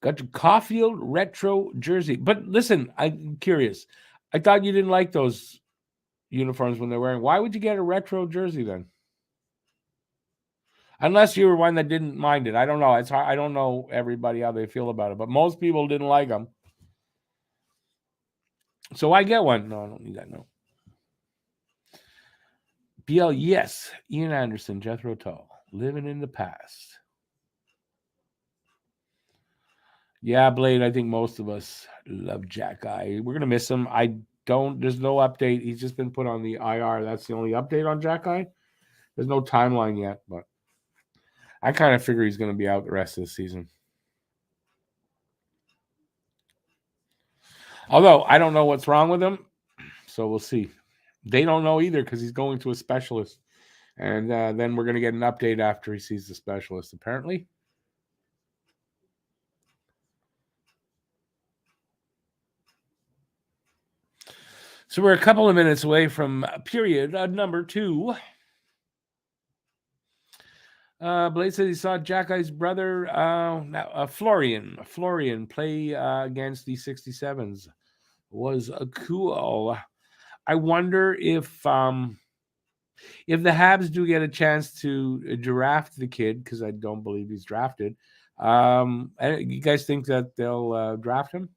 Got your Caulfield retro jersey, but listen, I'm curious. I thought you didn't like those uniforms when they're wearing. Why would you get a retro jersey then? Unless you were one that didn't mind it. I don't know. It's hard. I don't know everybody how they feel about it, but most people didn't like them. So I get one. No, I don't need that. No. BL, yes. Ian Anderson, Jethro Tull, living in the past. Yeah, Blade, I think most of us love Jack Guy. We're going to miss him. There's no update. He's just been put on the IR. That's the only update on Jack Guy. There's no timeline yet, but I kind of figure he's going to be out the rest of the season. Although I don't know what's wrong with him, so we'll see. They don't know either because he's going to a specialist. And then we're going to get an update after he sees the specialist, apparently. So we're a couple of minutes away from period number 2. Blade said he saw Jack Guy's brother, Florian, play against the 67s. Was cool. I wonder if the Habs do get a chance to draft the kid, because I don't believe he's drafted. You guys think that they'll draft him?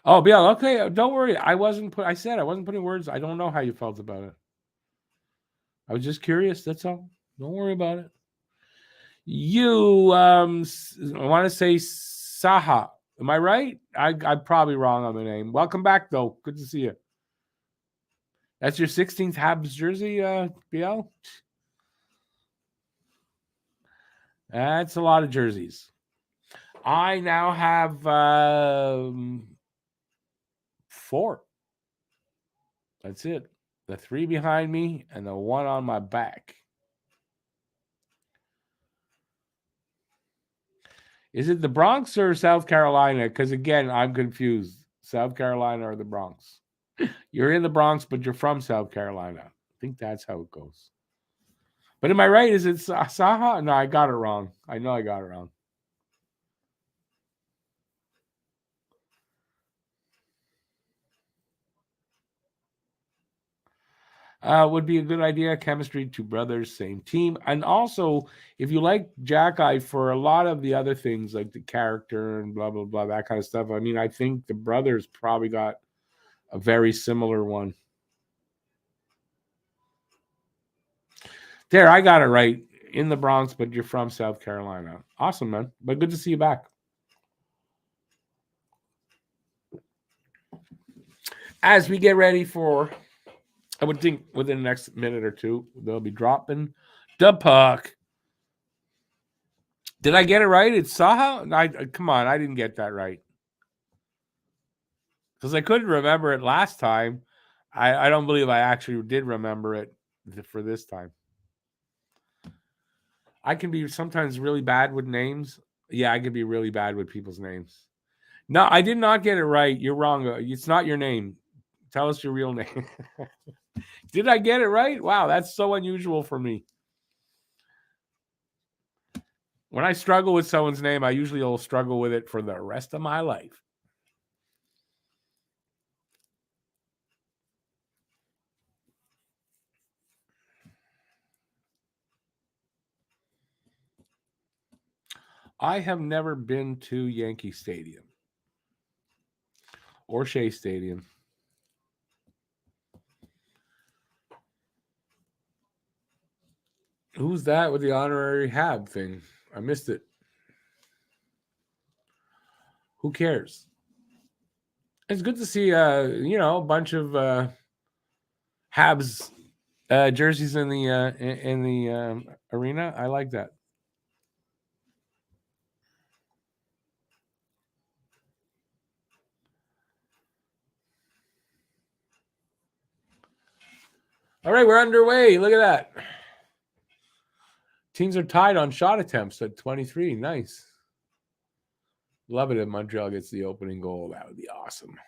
Oh, yeah, okay. Don't worry. I wasn't putting words. I don't know how you felt about it. I was just curious. That's all. Don't worry about it. You I want to say Saha. Am I right? I'm probably wrong on the name. Welcome back, though. Good to see you. That's your 16th Habs jersey, BL? That's a lot of jerseys. I now have 4. That's it. The 3 behind me and the 1 on my back. Is it the Bronx or South Carolina? Because, again, I'm confused. South Carolina or the Bronx? You're in the Bronx, but you're from South Carolina. I think that's how it goes. But am I right? Is it Saha? No, I got it wrong. I know I got it wrong. Would be a good idea. Chemistry, 2 brothers, same team. And also, if you like Jack Eye for a lot of the other things, like the character and blah, blah, blah, that kind of stuff, I mean, I think the brothers probably got a very similar one. There, I got it right. In the Bronx, but you're from South Carolina. Awesome, man. But good to see you back. As we get ready for, I would think within the next minute or two, they'll be dropping the puck. Did I get it right? It's Saha? Come on, I didn't get that right. Because I couldn't remember it last time. I don't believe I actually did remember it for this time. I can be sometimes really bad with names. Yeah, I can be really bad with people's names. No, I did not get it right. You're wrong. It's not your name. Tell us your real name. Did I get it right? Wow, that's so unusual for me. When I struggle with someone's name, I usually will struggle with it for the rest of my life. I have never been to Yankee Stadium or Shea Stadium. Who's that with the honorary Hab thing? I missed it. Who cares? It's good to see, a bunch of Habs jerseys in the arena. I like that. All right, we're underway. Look at that. Teams are tied on shot attempts at 23. Nice. Love it if Montreal gets the opening goal. That would be awesome.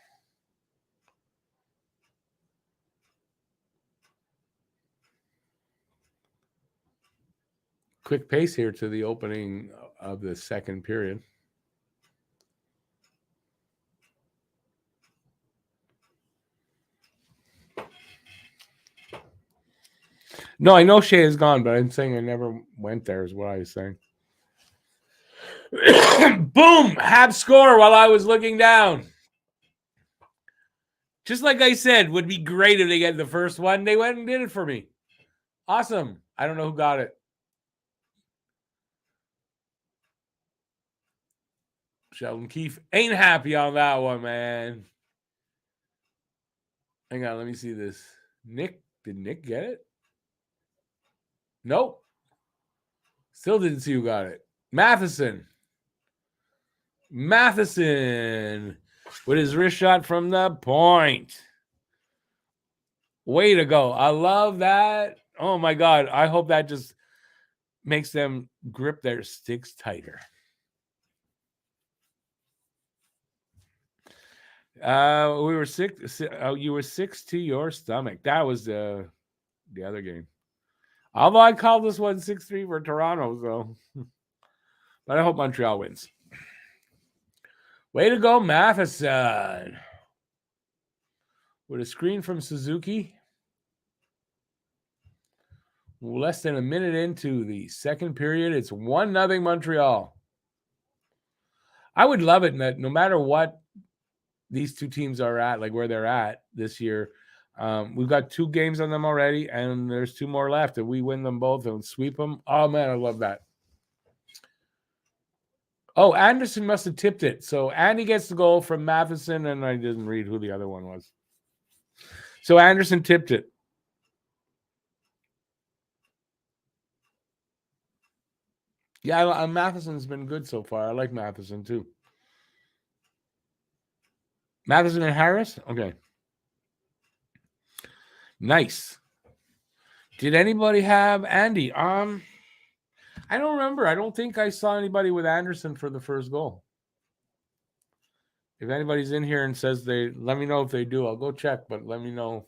Quick pace here to the opening of the second period. No, I know Shea is gone, but I'm saying I never went there is what I was saying. Boom! Habs score while I was looking down. Just like I said, would be great if they get the first one. They went and did it for me. Awesome. I don't know who got it. Sheldon Keefe ain't happy on that one, man. Hang on, let me see this. Nick, did Nick get it? Nope. Still didn't see who got it. Matheson with his wrist shot from the point. Way to go. I love that. Oh, my God. I hope that just makes them grip their sticks tighter. We were six. You were 6 to your stomach. That was the other game. Although I called this one 6-3 for Toronto, so. But I hope Montreal wins. Way to go, Matheson. With a screen from Suzuki. Less than a minute into the second period, it's 1-0 Montreal. I would love it that no matter what these two teams are at, like where they're at this year, we've got 2 games on them already, and there's 2 more left. If we win them both and sweep them, oh, man, I love that. Oh, Anderson must have tipped it. So Andy gets the goal from Matheson, and I didn't read who the other one was. So Anderson tipped it. Yeah, Matheson's been good so far. I like Matheson, too. Matheson and Harris? Okay. Nice. Did anybody have Andy? I don't remember. I don't think I saw anybody with Anderson for the first goal. If anybody's in here and says let me know if they do. I'll go check, but let me know.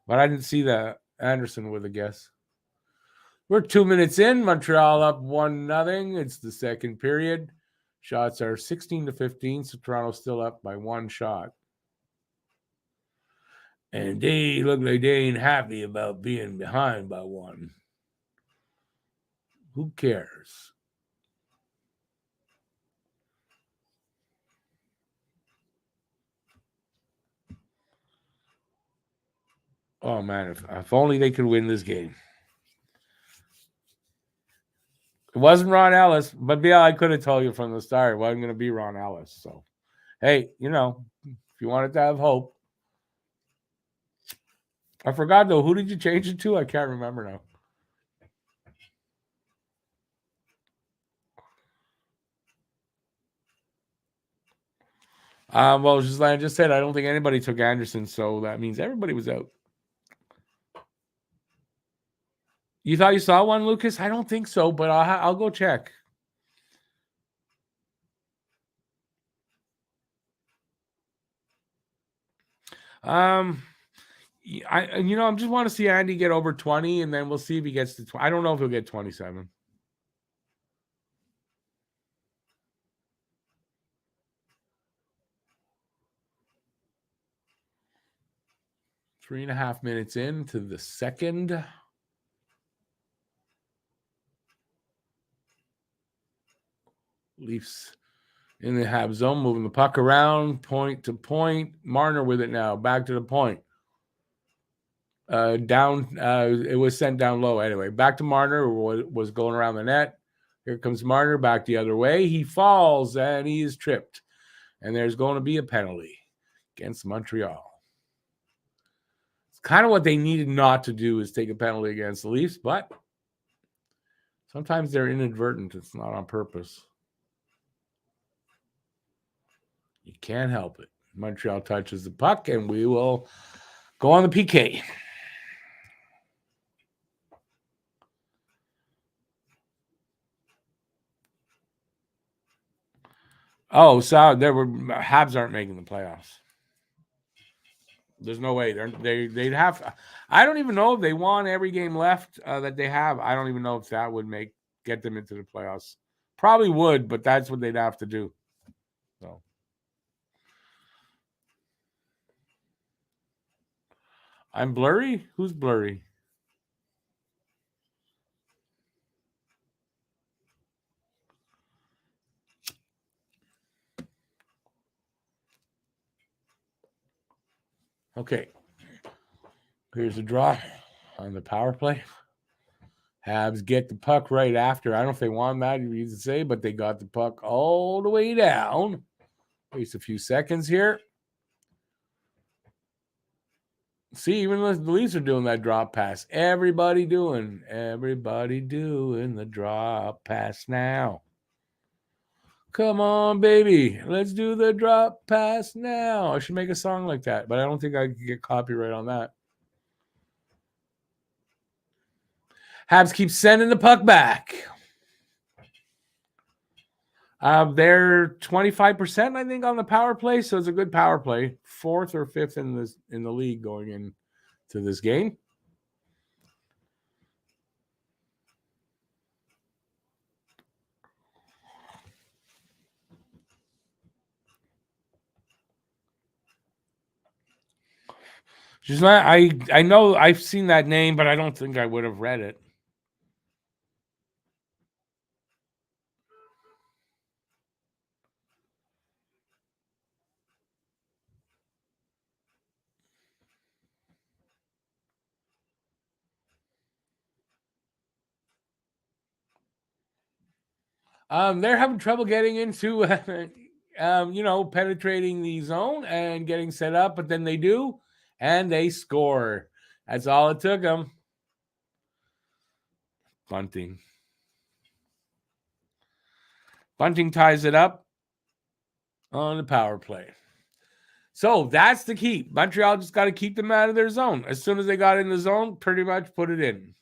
But I didn't see the Anderson with a guess. We're 2 minutes in. Montreal up 1-0. It's the second period. Shots are 16-15, so Toronto's still up by 1 shot. And they look like they ain't happy about being behind by 1. Who cares? Oh, man, if only they could win this game. It wasn't Ron Ellis, but yeah, I could have told you from the start it wasn't going to be Ron Ellis. So, hey, if you wanted to have hope. I forgot, though. Who did you change it to? I can't remember now. Well, just like I just said, I don't think anybody took Anderson, so that means everybody was out. You thought you saw one, Lucas? I don't think so, but I'll go check. I just want to see Andy get over 20, and then we'll see if he gets to 20. I don't know if he'll get 27. Three and a half minutes into the second. Leafs in the Habs zone, moving the puck around, point to point. Marner with it now, back to the point. It was sent down low anyway. Back to Marner, was going around the net. Here comes Marner back the other way. He falls and he is tripped. And there's going to be a penalty against Montreal. It's kind of what they needed not to do is take a penalty against the Leafs, but sometimes they're inadvertent. It's not on purpose. You can't help it. Montreal touches the puck, and we will go on the PK. Oh, so Habs aren't making the playoffs. There's no way they'd have. I don't even know if they won every game left that they have. I don't even know if that would get them into the playoffs. Probably would, but that's what they'd have to do. So I'm blurry. Who's blurry? Okay. Here's a draw on the power play. Habs get the puck right after. I don't know if they won that, you to say, but they got the puck all the way down. Waste a few seconds here. See, even the Leafs are doing that drop pass. Everybody doing the drop pass now. Come on, baby. Let's do the drop pass now. I should make a song like that, but I don't think I could get copyright on that. Habs keep sending the puck back. They're 25%, I think, on the power play, so it's a good power play. 4th or 5th in the league going into this game. She's not. I know I've seen that name, but I don't think I would have read it. They're having trouble getting into, penetrating the zone and getting set up, but then they do, and they score. That's all it took them. Bunting ties it up on the power play. So that's the key. Montreal just got to keep them out of their zone. As soon as they got in the zone, pretty much put it in.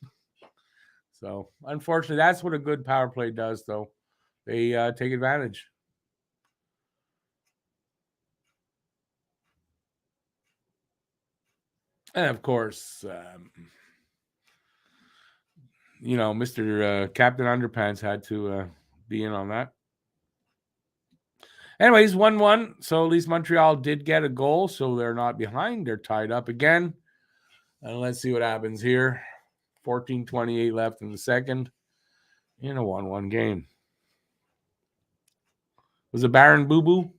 So unfortunately, that's what a good power play does, though. They take advantage. And of course, Mr. Captain Underpants had to be in on that. Anyways, 1-1. So at least Montreal did get a goal, so they're not behind. They're tied up again. And let's see what happens here. 14:28 left in the second in a 1-1 game. Was it Baron Boo Boo?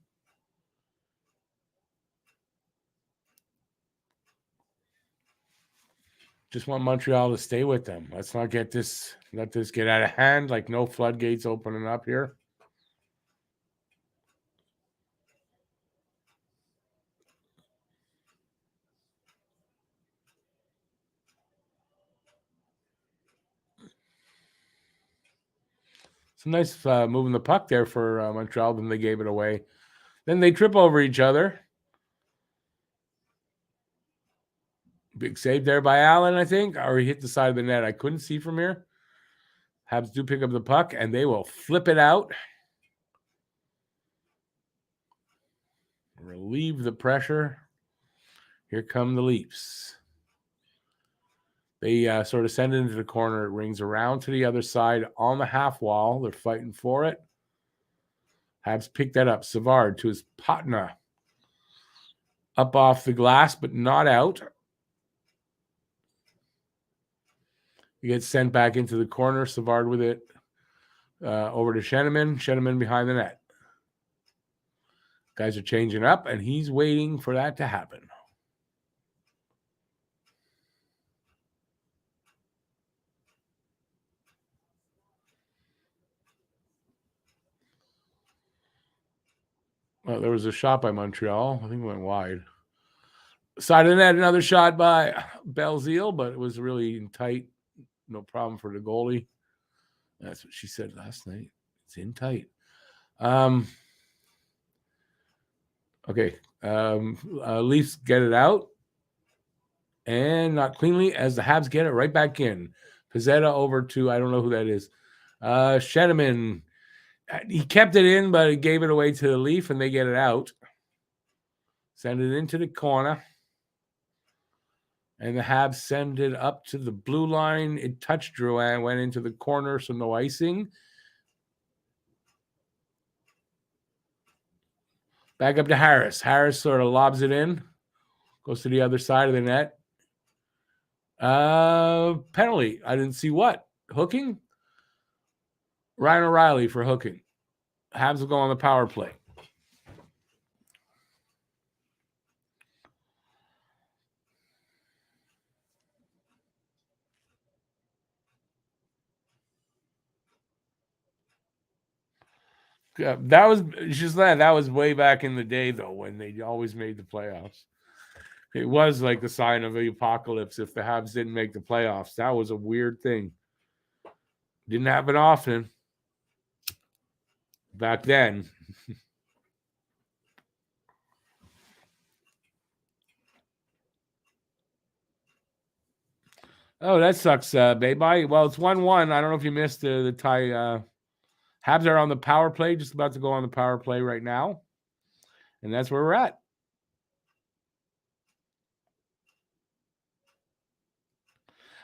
Just want Montreal to stay with them. Let's not let this get out of hand. Like no floodgates opening up here. Some nice moving the puck there for Montreal. Then they gave it away. Then they trip over each other. Big save there by Allen, I think, or he hit the side of the net. I couldn't see from here. Habs do pick up the puck, and they will flip it out. Relieve the pressure. Here come the Leafs. They sort of send it into the corner. It rings around to the other side on the half wall. They're fighting for it. Habs pick that up. Savard to his Patna. Up off the glass, but not out. He gets sent back into the corner. Savard with it over to Sheneman. Sheneman behind the net. Guys are changing up, and he's waiting for that to happen. Well, there was a shot by Montreal. I think it went wide. Side of the net, another shot by Belzile, but it was really tight. No problem for the goalie. That's what she said last night. It's in tight. Okay. Leafs get it out. And not cleanly as the Habs get it right back in. Pizzetta over to, I don't know who that is. Sheneman He kept it in, but he gave it away to the Leaf, and they get it out. Send it into the corner. And the Habs send it up to the blue line. It touched Drouin, went into the corner, so no icing. Back up to Harris. Harris sort of lobs it in. Goes to the other side of the net. Penalty. I didn't see what. Hooking? Ryan O'Reilly for hooking. Habs will go on the power play. That was just that was way back in the day, though, when they always made the playoffs. It was like the sign of the apocalypse if the Habs didn't make the playoffs. That was a weird thing. Didn't happen often back then. Oh, that sucks, babe. Well, it's 1-1. I don't know if you missed the tie. Habs are on the power play, just about to go on the power play right now. And that's where we're at.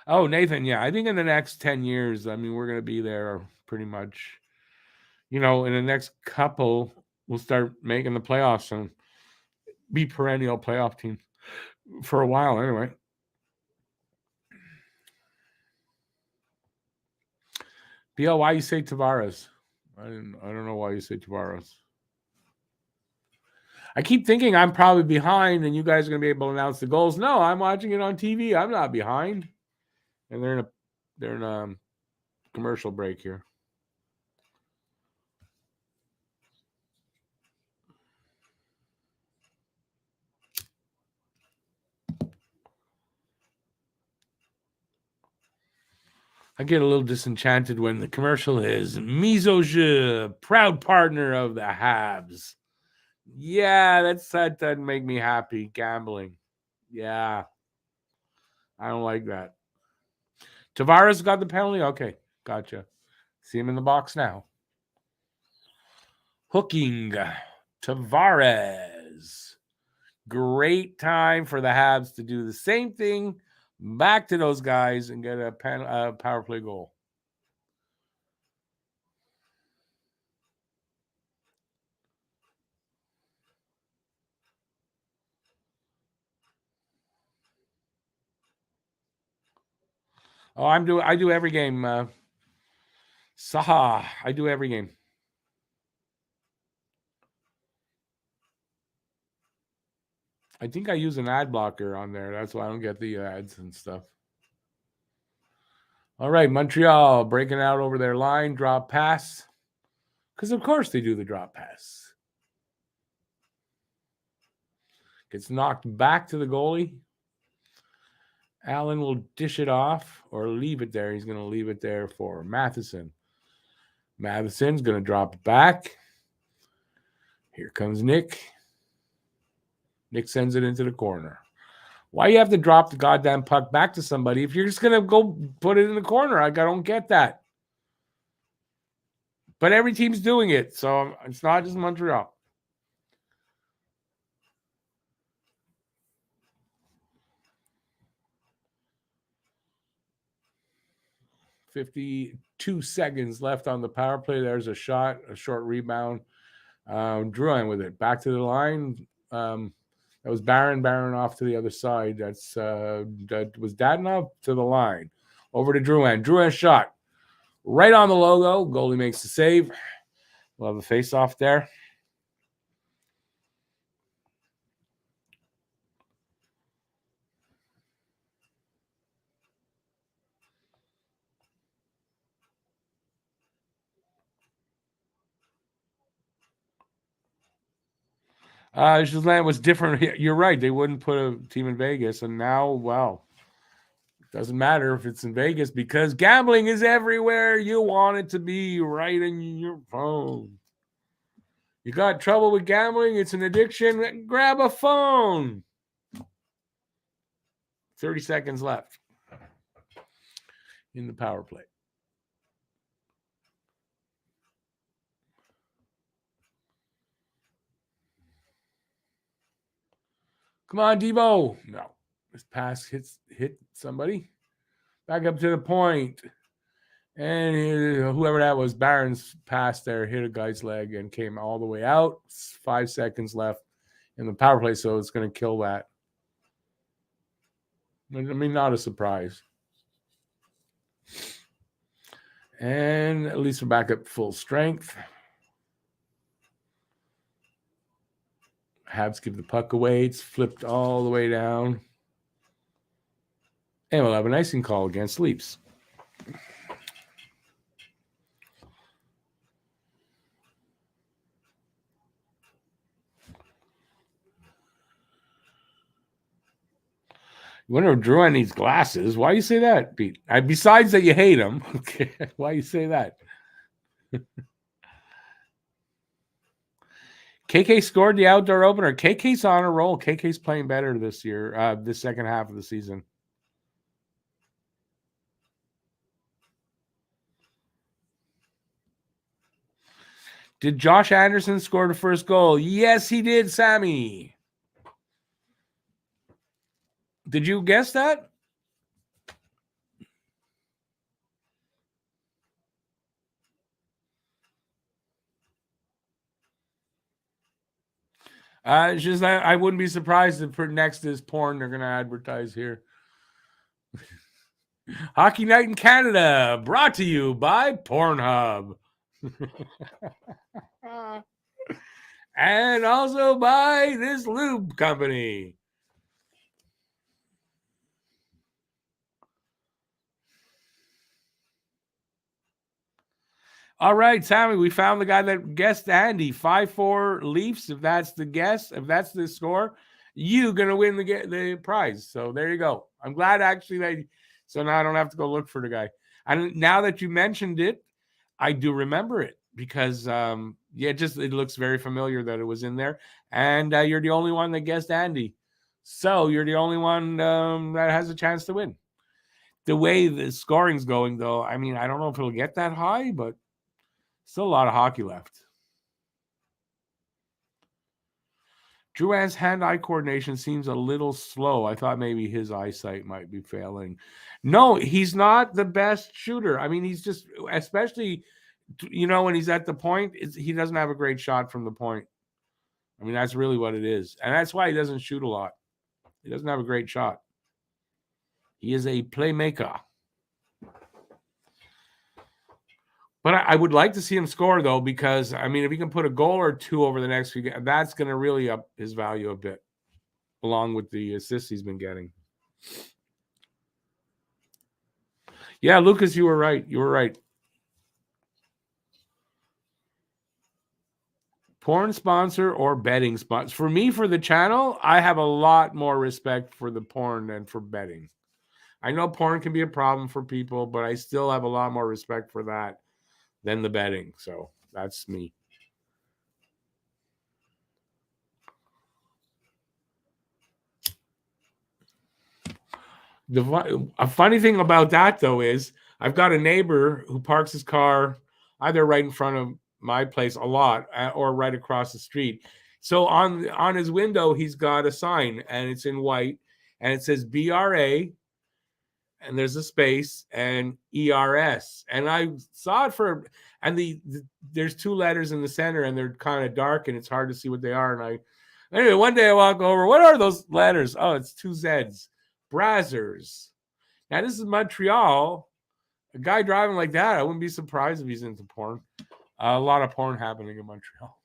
Oh, Nathan, yeah. I think in the next 10 years, I mean, we're going to be there pretty much. In the next couple, we'll start making the playoffs and be perennial playoff team for a while anyway. BL, why you say Tavares? I don't know why you say Tavares. I keep thinking I'm probably behind and you guys are going to be able to announce the goals. No, I'm watching it on TV. I'm not behind. And they're in a commercial break here. I get a little disenchanted when the commercial is Misoje, proud partner of the Habs. Yeah, that doesn't make me happy. Gambling. Yeah. I don't like that. Tavares got the penalty? Okay, gotcha. See him in the box now. Hooking. Tavares. Great time for the Habs to do the same thing back to those guys and get a power play goal. Oh, I do every game. Saha, I do every game. I think I use an ad blocker on there. That's why I don't get the ads and stuff. All right, Montreal breaking out over their line, drop pass. Because of course they do the drop pass. Gets knocked back to the goalie. Allen will dish it off or leave it there. He's going to leave it there for Matheson. Matheson's going to drop it back. Here comes Nick. Nick sends it into the corner. Why you have to drop the goddamn puck back to somebody if you're just going to go put it in the corner? I don't get that. But every team's doing it, so it's not just Montreal. "52 seconds left on the power play. There's a shot, a short rebound. Drouin with it. Back to the line. That was Barron off to the other side. That was Dadonov to the line. Over to Drouin. Drouin shot. Right on the logo. Goalie makes the save. We'll have a face-off there. Gislain was different. You're right. They wouldn't put a team in Vegas. And now, well, it doesn't matter if it's in Vegas because gambling is everywhere. You want it to be right in your phone. You got trouble with gambling? It's an addiction. Grab a phone. 30 seconds left in the power play. Come on, Debo. No. This pass hit somebody. Back up to the point. And whoever that was, Barron's pass there hit a guy's leg and came all the way out. 5 seconds left in the power play, so it's going to kill that. I mean, not a surprise. And at least we're back at full strength. Habs give the puck away. It's flipped all the way down. And we'll have an icing call against Leafs. You wonder if Drouin needs glasses. Why you say that, Pete? Besides that you hate him. Okay. Why you say that? KK scored the outdoor opener. KK's on a roll. KK's playing better this year, this second half of the season. Did Josh Anderson score the first goal? Yes, he did, Sammy. Did you guess that? It's just I wouldn't be surprised if next is porn they're going to advertise here. Hockey Night in Canada, brought to you by Pornhub. And also by this lube company. All right, Sammy, we found the guy that guessed Andy. 5-4 Leafs. If that's the guess, if that's the score, you're going to win the prize. So there you go. I'm glad actually so now I don't have to go look for the guy. And now that you mentioned it, I do remember it because, it looks very familiar that it was in there. And you're the only one that guessed Andy. So you're the only one that has a chance to win. The way the scoring's going, though, I mean, I don't know if it'll get that high, but still a lot of hockey left. Drouin's hand-eye coordination seems a little slow. I thought maybe his eyesight might be failing. No, he's not the best shooter. I mean, he's just, especially, when he's at the point, he doesn't have a great shot from the point. I mean, that's really what it is. And that's why he doesn't shoot a lot. He doesn't have a great shot. He is a playmaker. But I would like to see him score, though, because, I mean, if he can put a goal or two over the next few games, that's going to really up his value a bit, along with the assists he's been getting. Yeah, Lucas, you were right. You were right. Porn sponsor or betting sponsor? For me, for the channel, I have a lot more respect for the porn than for betting. I know porn can be a problem for people, but I still have a lot more respect for that than the betting. So that's me. A funny thing about that, though, is I've got a neighbor who parks his car either right in front of my place a lot or right across the street. So on his window, he's got a sign, and it's in white, and it says BRA, and there's a space, and ERS. And I saw it and there's two letters in the center, and they're kind of dark, and it's hard to see what they are. And anyway, one day I walk over, what are those letters? Oh, it's two Z's. Brazzers. Now, this is Montreal. A guy driving like that, I wouldn't be surprised if he's into porn. A lot of porn happening in Montreal.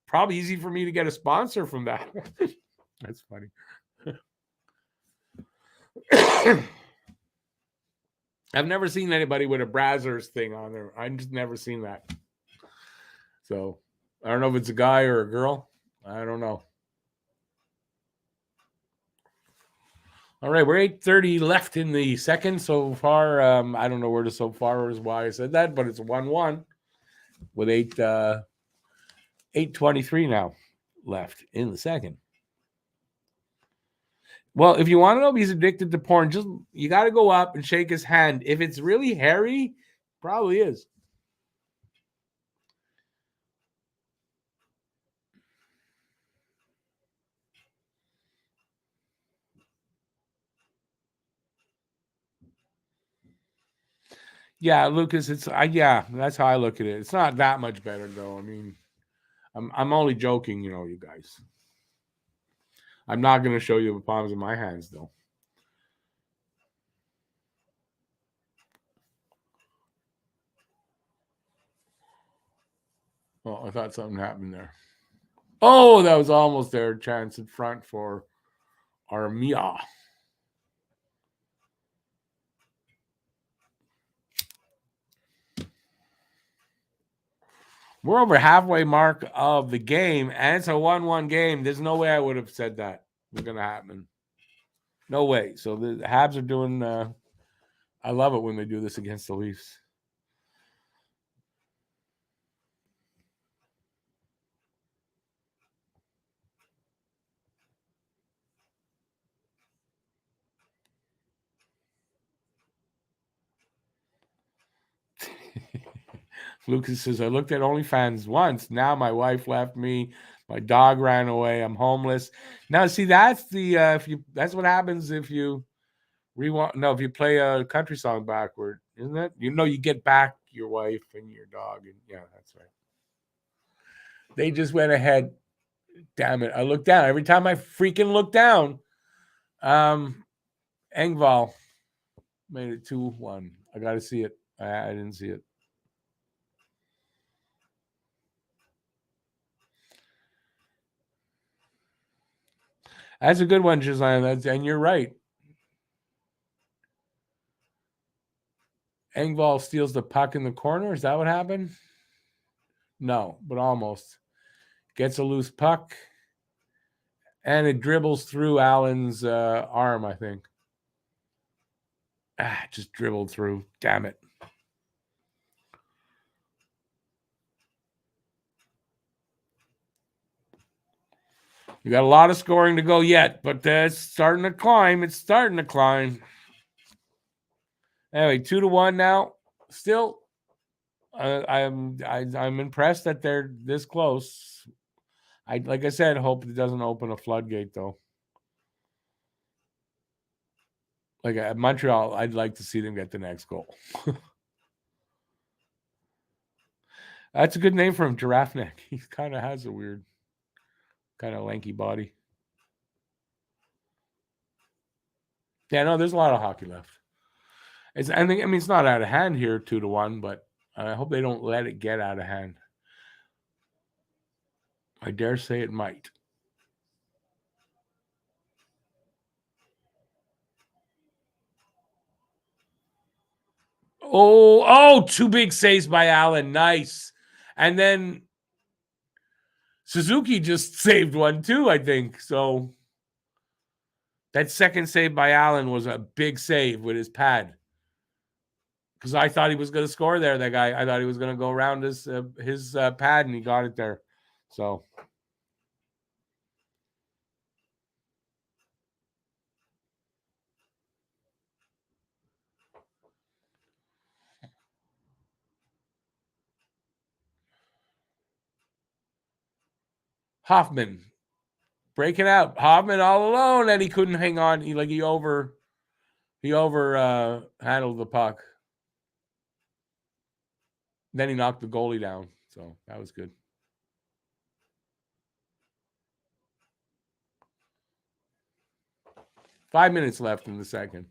Probably easy for me to get a sponsor from that. That's funny. I've never seen anybody with a Brazzers thing on there. I've just never seen that. So I don't know if it's a guy or a girl. I don't know. All right, we're 8:30 left in the second so far. I don't know where the so far is, why I said that, but it's 1-1 with 8:23 now left in the second. Well, if you want to know if he's addicted to porn, you got to go up and shake his hand. If it's really hairy, probably is. Yeah, Lucas, yeah, that's how I look at it. It's not that much better though. I mean, I'm only joking, you guys. I'm not going to show you the palms of my hands though. Oh, I thought something happened there. Oh, that was almost their chance in front for Armia. We're over halfway mark of the game, and it's a 1-1 game. There's no way I would have said that was going to happen. No way. So the Habs are doing. I love it when they do this against the Leafs. Lucas says, I looked at OnlyFans once. Now my wife left me. My dog ran away. I'm homeless. Now, see, that's the that's what happens if you rewind. No, if you play a country song backward, isn't it? You get back your wife and your dog, and yeah, that's right. They just went ahead. Damn it! I looked down every time I freaking look down. Engvall made it 2-1. I got to see it. I didn't see it. That's a good one, Gisline. And you're right. Engvall steals the puck in the corner. Is that what happened? No, but almost. Gets a loose puck, and it dribbles through Allen's arm, I think. Just dribbled through. Damn it. You got a lot of scoring to go yet, but it's starting to climb. It's starting to climb. Anyway, 2-1 now. Still, I'm impressed that they're this close. Like I said, hope it doesn't open a floodgate though. Like at Montreal, I'd like to see them get the next goal. That's a good name for him, Giraffe Neck. He kind of has a weird, kind of lanky body. Yeah, no, there's a lot of hockey left. I mean, it's not out of hand here, 2-1, but I hope they don't let it get out of hand. I dare say it might. Oh, two big saves by Allen. Nice. And then Suzuki just saved one too, I think. So that second save by Allen was a big save with his pad. Because I thought he was going to score there, that guy. I thought he was going to go around his pad, and he got it there. So Hoffman breaking out. Hoffman all alone, and he couldn't hang on. He over handled the puck. Then he knocked the goalie down. So that was good. Five minutes left in the second.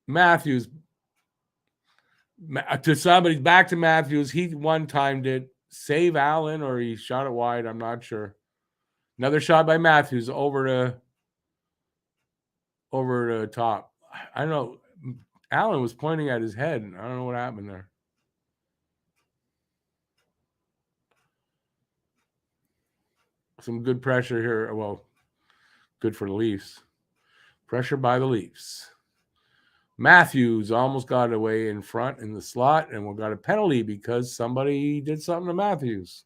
Matthews to somebody back to Matthews. He one-timed it. Save Allen, or he shot it wide. I'm not sure. Another shot by Matthews over to top. I don't know. Allen was pointing at his head. I don't know what happened there. Some good pressure here. Well, good for the Leafs. Pressure by the Leafs. Matthews almost got away in front in the slot, and we got a penalty because somebody did something to Matthews.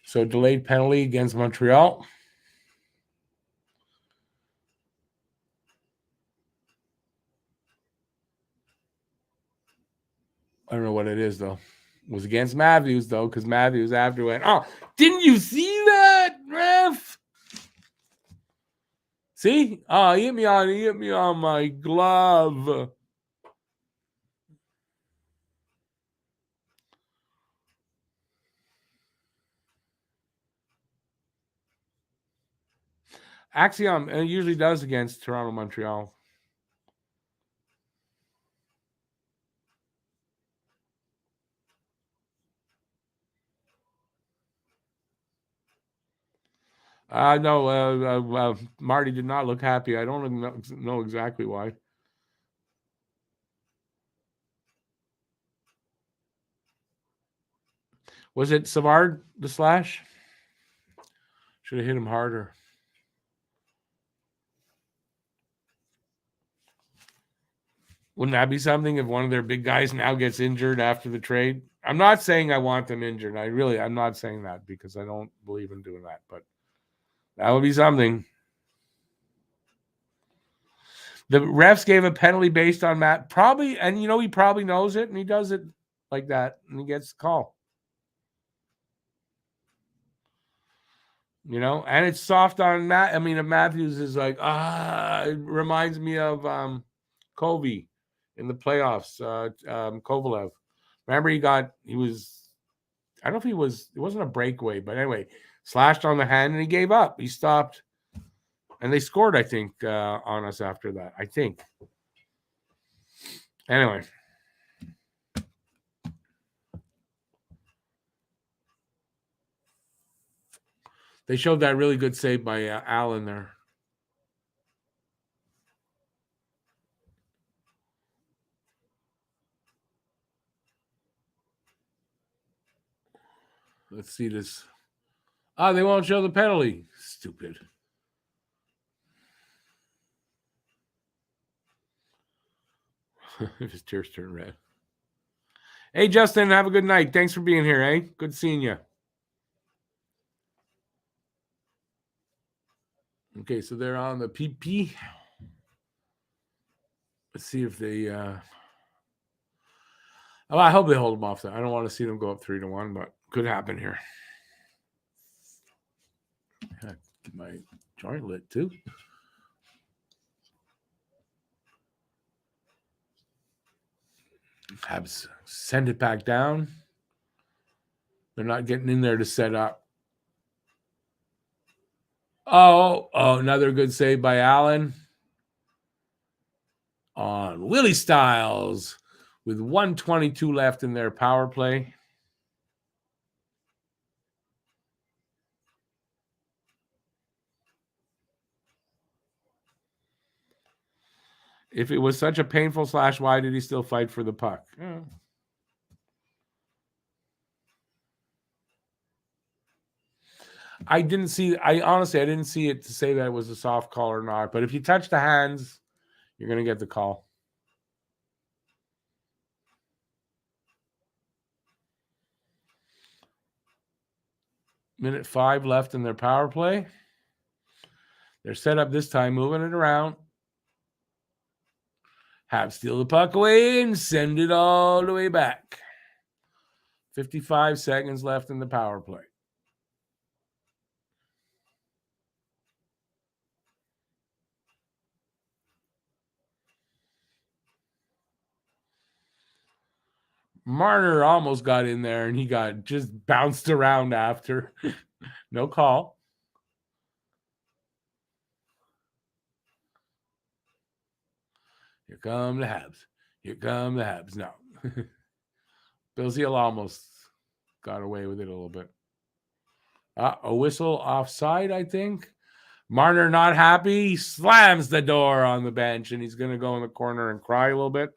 So delayed penalty against Montreal. I don't know what it is, though. It was against Matthews, though, because Matthews after went, oh, didn't you see that, ref? See? Oh, he hit me on my glove. Axiom, it usually does against Toronto, Montreal. No, Marty did not look happy. I don't know exactly why. Was it Savard, the slash? Should have hit him harder. Wouldn't that be something if one of their big guys now gets injured after the trade? I'm not saying I want them injured. I'm not saying that because I don't believe in doing that, but that would be something. The refs gave a penalty based on Matt. Probably, and he probably knows it, and he does it like that, and he gets the call. And it's soft on Matt. I mean, if Matthews is like, it reminds me of Kobe in the playoffs, Kovalev. Remember he was, I don't know if it wasn't a breakaway, but anyway, slashed on the hand and he gave up. He stopped and they scored, I think, on us after that, I think. Anyway. They showed that really good save by Allen there. Let's see this. They won't show the penalty. Stupid. His tears turn red. Hey, Justin, have a good night. Thanks for being here, eh? Good seeing you. Okay, so they're on the PP. Let's see if they... I hope they hold them off there. I don't want to see them go up 3-1, but could happen here. Get my joint lit, too. Habs send it back down. They're not getting in there to set up. Oh, another good save by Allen on Willie Styles with 1:22 left in their power play. If it was such a painful slash, why did he still fight for the puck? Yeah. I honestly didn't see it to say that it was a soft call or not. But if you touch the hands, you're going to get the call. Minute 5 left in their power play. They're set up this time, moving it around. Habs steal the puck away and send it all the way back. 55 seconds left in the power play. Marner almost got in there, and he got just bounced around after. No call. Here come the Habs. Here come the Habs. No. Bill Zeal almost got away with it a little bit. A whistle offside, I think. Marner not happy. He slams the door on the bench, and he's going to go in the corner and cry a little bit.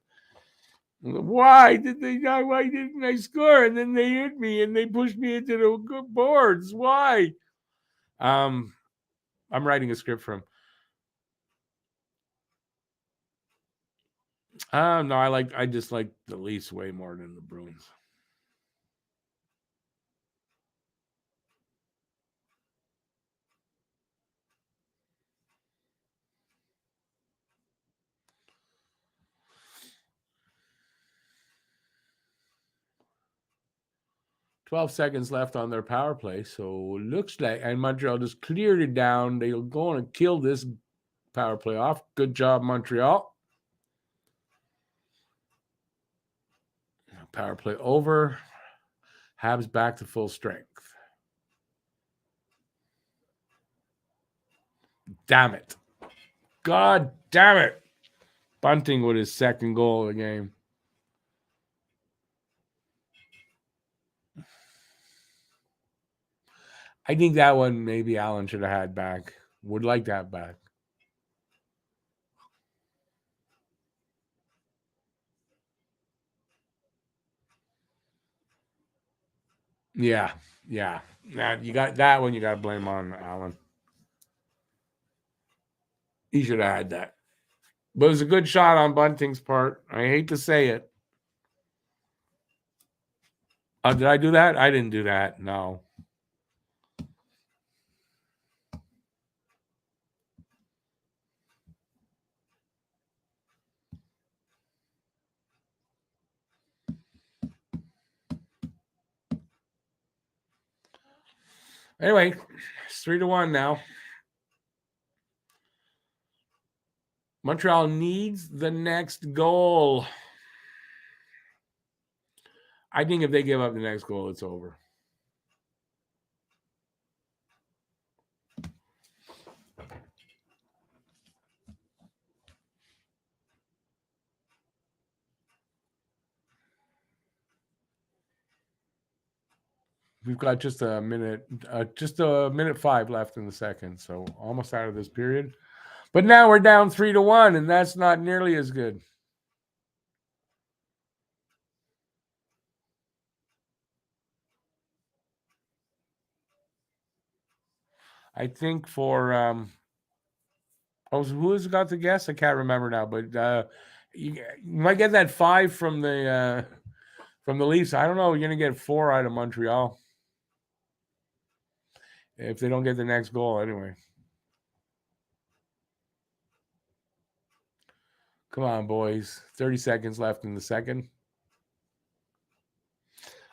Why did they not? Why didn't I score? And then they hit me and they pushed me into the boards. Why? I'm writing a script for him. No, I just like the Leafs way more than the Bruins. 12 seconds left on their power play. So it looks like, and Montreal just cleared it down. They'll go and kill this power play off. Good job, Montreal. Power play over. Habs back to full strength. Damn it. God damn it. Bunting with his second goal of the game. I think that one maybe Allen should have had back. Would like that back. Yeah. Now you got that one. You got to blame on Allen. He should have had that. But it was a good shot on Bunting's part. I hate to say it. Did I do that? I didn't do that. No. Anyway, it's 3-1 now. Montreal needs the next goal. I think if they give up the next goal, it's over. We've got just a minute 5 left in the second, so almost out of this period. But now we're down 3-1, and that's not nearly as good. I think for who has got the guess? I can't remember now, but you might get that 5 from the Leafs. I don't know. You're gonna get 4 out of Montreal if they don't get the next goal anyway. Come on, boys. 30 seconds left in the second.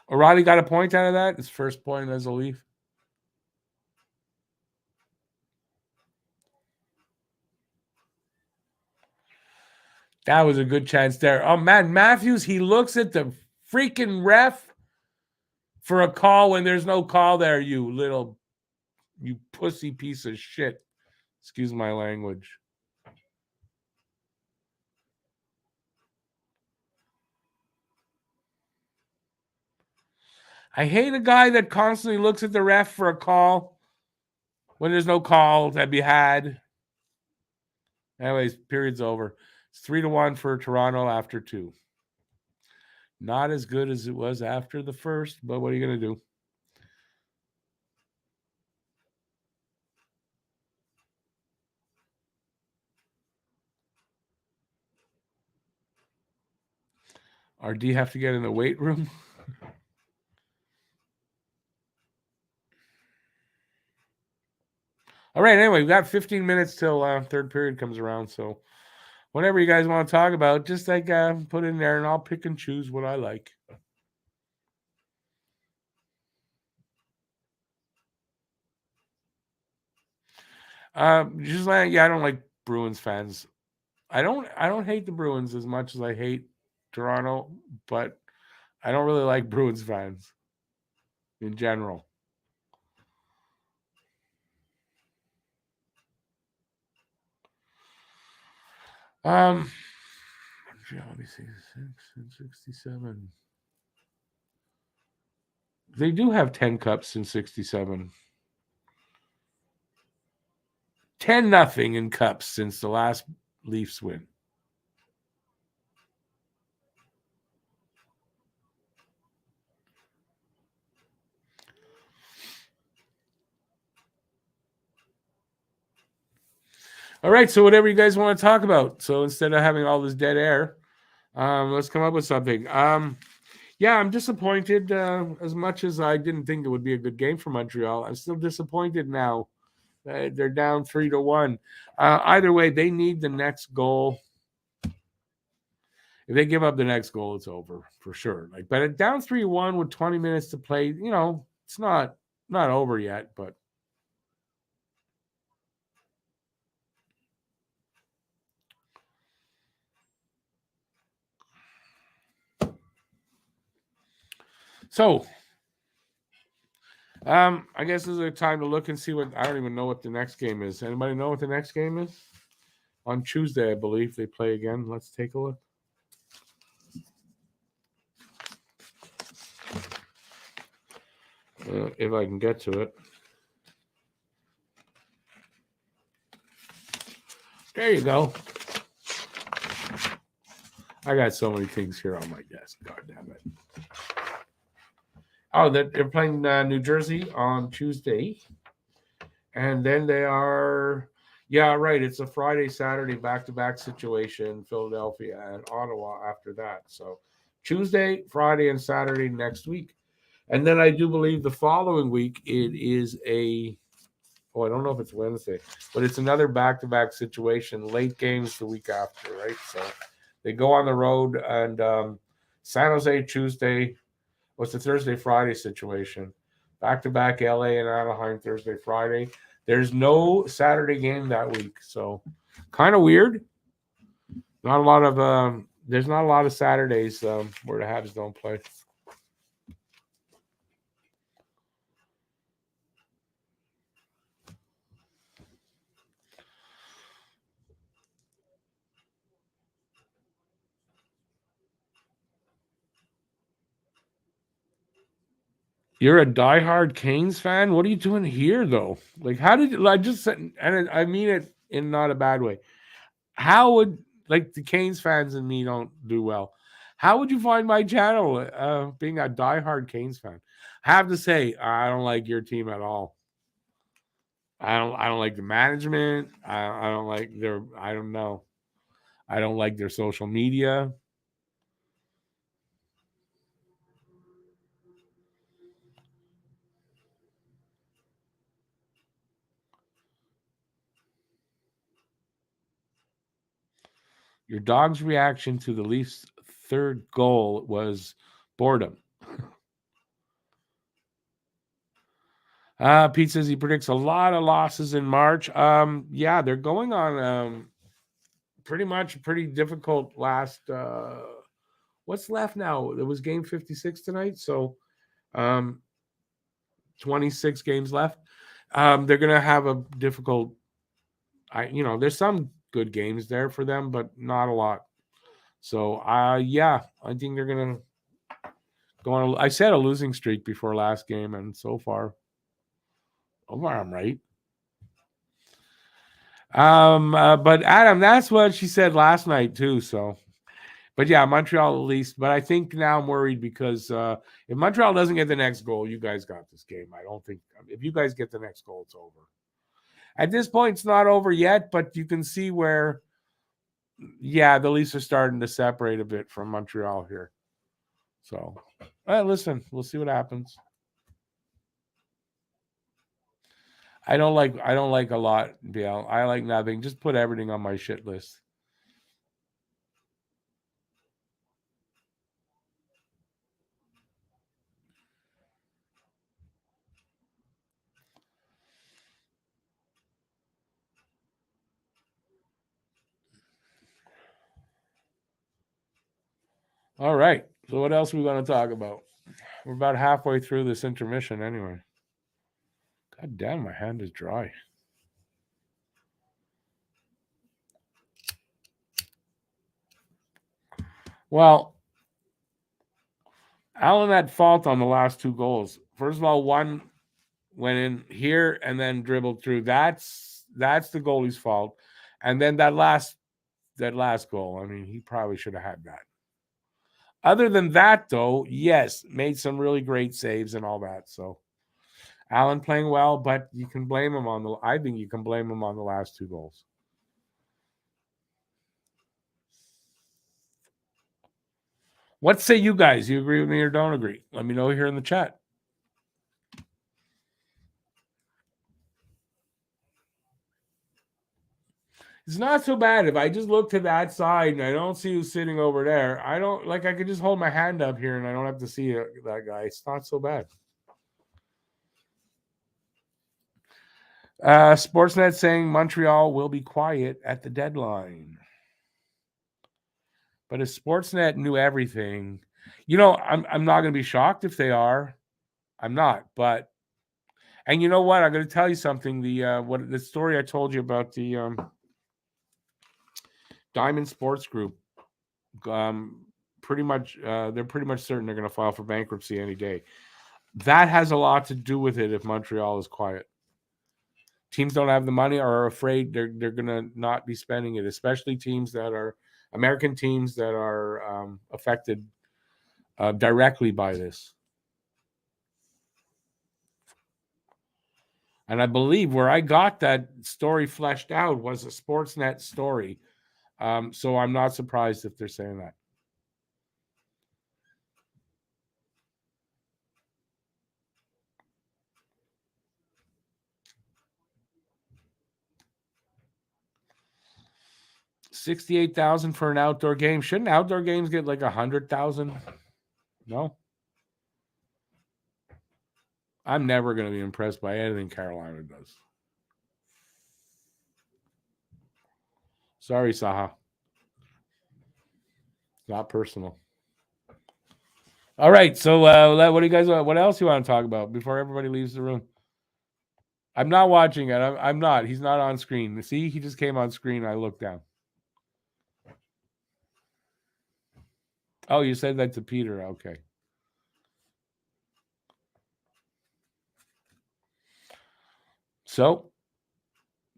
O'Reilly got a point out of that. His first point as a Leaf. That was a good chance there. Oh, man, Matthews, he looks at the freaking ref for a call when there's no call there, you pussy piece of shit. Excuse my language. I hate a guy that constantly looks at the ref for a call when there's no call to be had. Anyways, period's over. It's 3-1 for Toronto after 2. Not as good as it was after the first, but what are you going to do? RD have to get in the weight room? All right, anyway, we've got 15 minutes till third period comes around, so whatever you guys want to talk about, just put in there, and I'll pick and choose what I like. I don't like Bruins fans. I don't hate the Bruins as much as I hate Toronto, but I don't really like Bruins fans in general. Let me see, 6 and 67. They do have 10 cups in 67. 10-0 in cups since the last Leafs win. All right, so whatever you guys want to talk about. So instead of having all this dead air, let's come up with something. Yeah, I'm disappointed. As much as I didn't think it would be a good game for Montreal, I'm still disappointed now. They're down 3-1. Either way, they need the next goal. If they give up the next goal, it's over for sure. Like, but at down 3-1 with 20 minutes to play, it's not over yet, but so I guess this is a time to look and see what I don't even know what the next game is. Anybody know what the next game is? On Tuesday, I believe they play again. Let's take a look. If I can get to it. There you go. I got so many things here on my desk. God damn it. Oh, they're playing New Jersey on Tuesday. And then they are, yeah, right. It's a Friday, Saturday back-to-back situation, Philadelphia and Ottawa after that. So Tuesday, Friday, and Saturday next week. And then I do believe the following week it is I don't know if it's Wednesday, but it's another back-to-back situation, late games the week after, right? So they go on the road and San Jose Tuesday. What's the Thursday, Friday situation? Back-to-back LA and Anaheim Thursday, Friday. There's no Saturday game that week, so kind of weird. Not a lot of there's not a lot of Saturdays where the Habs don't play. You're a diehard Canes fan? What are you doing here, though? Like, how did I just said, and I mean it in not a bad way. How would like the Canes fans and me don't do well? How would you find my channel being a diehard Canes fan? I have to say, I don't like your team at all. I don't like the management. I don't like their. I don't know. I don't like their social media. Your dog's reaction to the Leafs' third goal was boredom. Pete says he predicts a lot of losses in March. Yeah, they're going on pretty much a pretty difficult last. What's left now? It was game 56 tonight, so 26 games left. They're gonna have a difficult. There's some good games there for them, but not a lot. So, yeah, I think they're gonna go on. I said a losing streak before last game, and so far, I'm right. But Adam, that's what she said last night too. So, but yeah, Montreal at least. But I think now I'm worried because if Montreal doesn't get the next goal, you guys got this game. I don't think if you guys get the next goal, it's over. At this point, it's not over yet, but you can see where, yeah, the Leafs are starting to separate a bit from Montreal here. So, listen, we'll see what happens. I don't like a lot, Bill. I like nothing. Just put everything on my shit list. All right. So what else are we going to talk about? We're about halfway through this intermission anyway. God damn, my hand is dry. Well, Allen had fault on the last two goals. First of all, one went in here and then dribbled through. That's the goalie's fault. And then that last goal, I mean, he probably should have had that. Other than that, though, yes, made some really great saves and all that. So Allen playing well, but you can blame him I think you can blame him on the last two goals. What say you guys? You agree with me or don't agree? Let me know here in the chat. It's not so bad. If I just look to that side and I don't see who's sitting over there, I don't like. I could just hold my hand up here and I don't have to see that guy. It's not so bad. Sportsnet saying Montreal will be quiet at the deadline. But if Sportsnet knew everything, I'm not going to be shocked if they are. I'm not. But and you know what? I'm going to tell you something. The story I told you about the Diamond Sports Group. Pretty much, they're pretty much certain they're going to file for bankruptcy any day. That has a lot to do with it. If Montreal is quiet, teams don't have the money or are afraid they're going to not be spending it, especially teams that are American teams that are affected directly by this. And I believe where I got that story fleshed out was a Sportsnet story. So I'm not surprised if they're saying that. $68,000 for an outdoor game. Shouldn't outdoor games get like 100,000? No. I'm never going to be impressed by anything Carolina does. Sorry, Saha. Not personal. All right. So, what do you guys? What else you want to talk about before everybody leaves the room? I'm not watching it. I'm not. He's not on screen. See, he just came on screen. I looked down. Oh, you said that to Peter. Okay. So,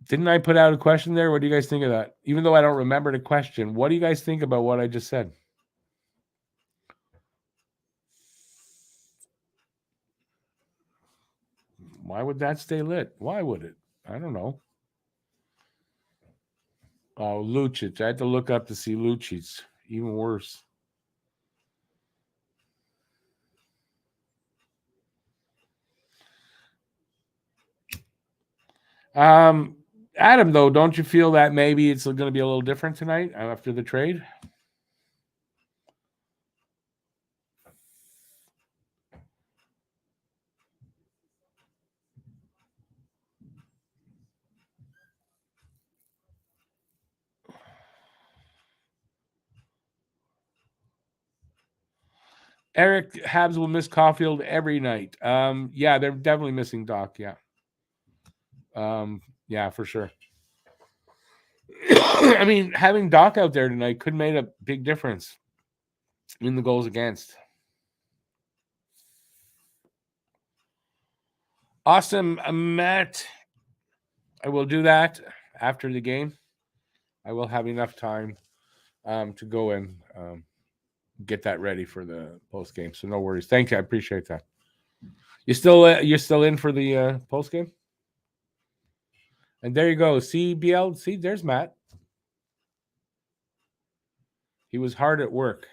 didn't I put out a question there? What do you guys think of that? Even though I don't remember the question, what do you guys think about what I just said? Why would that stay lit? Why would it? I don't know. Oh, Lucic. I had to look up to see Lucic. Even worse. Adam, though, don't you feel that maybe it's going to be a little different tonight after the trade? Eric, Habs will miss Caulfield every night. Yeah, they're definitely missing Doc. Yeah. Yeah, for sure. I mean, having Doc out there tonight could make a big difference in the goals against. Awesome, Matt. I will do that after the game. I will have enough time to go and get that ready for the post game. So no worries. Thank you. I appreciate that. You're still in for the post game? And there you go. See, BL. See, there's Matt. He was hard at work.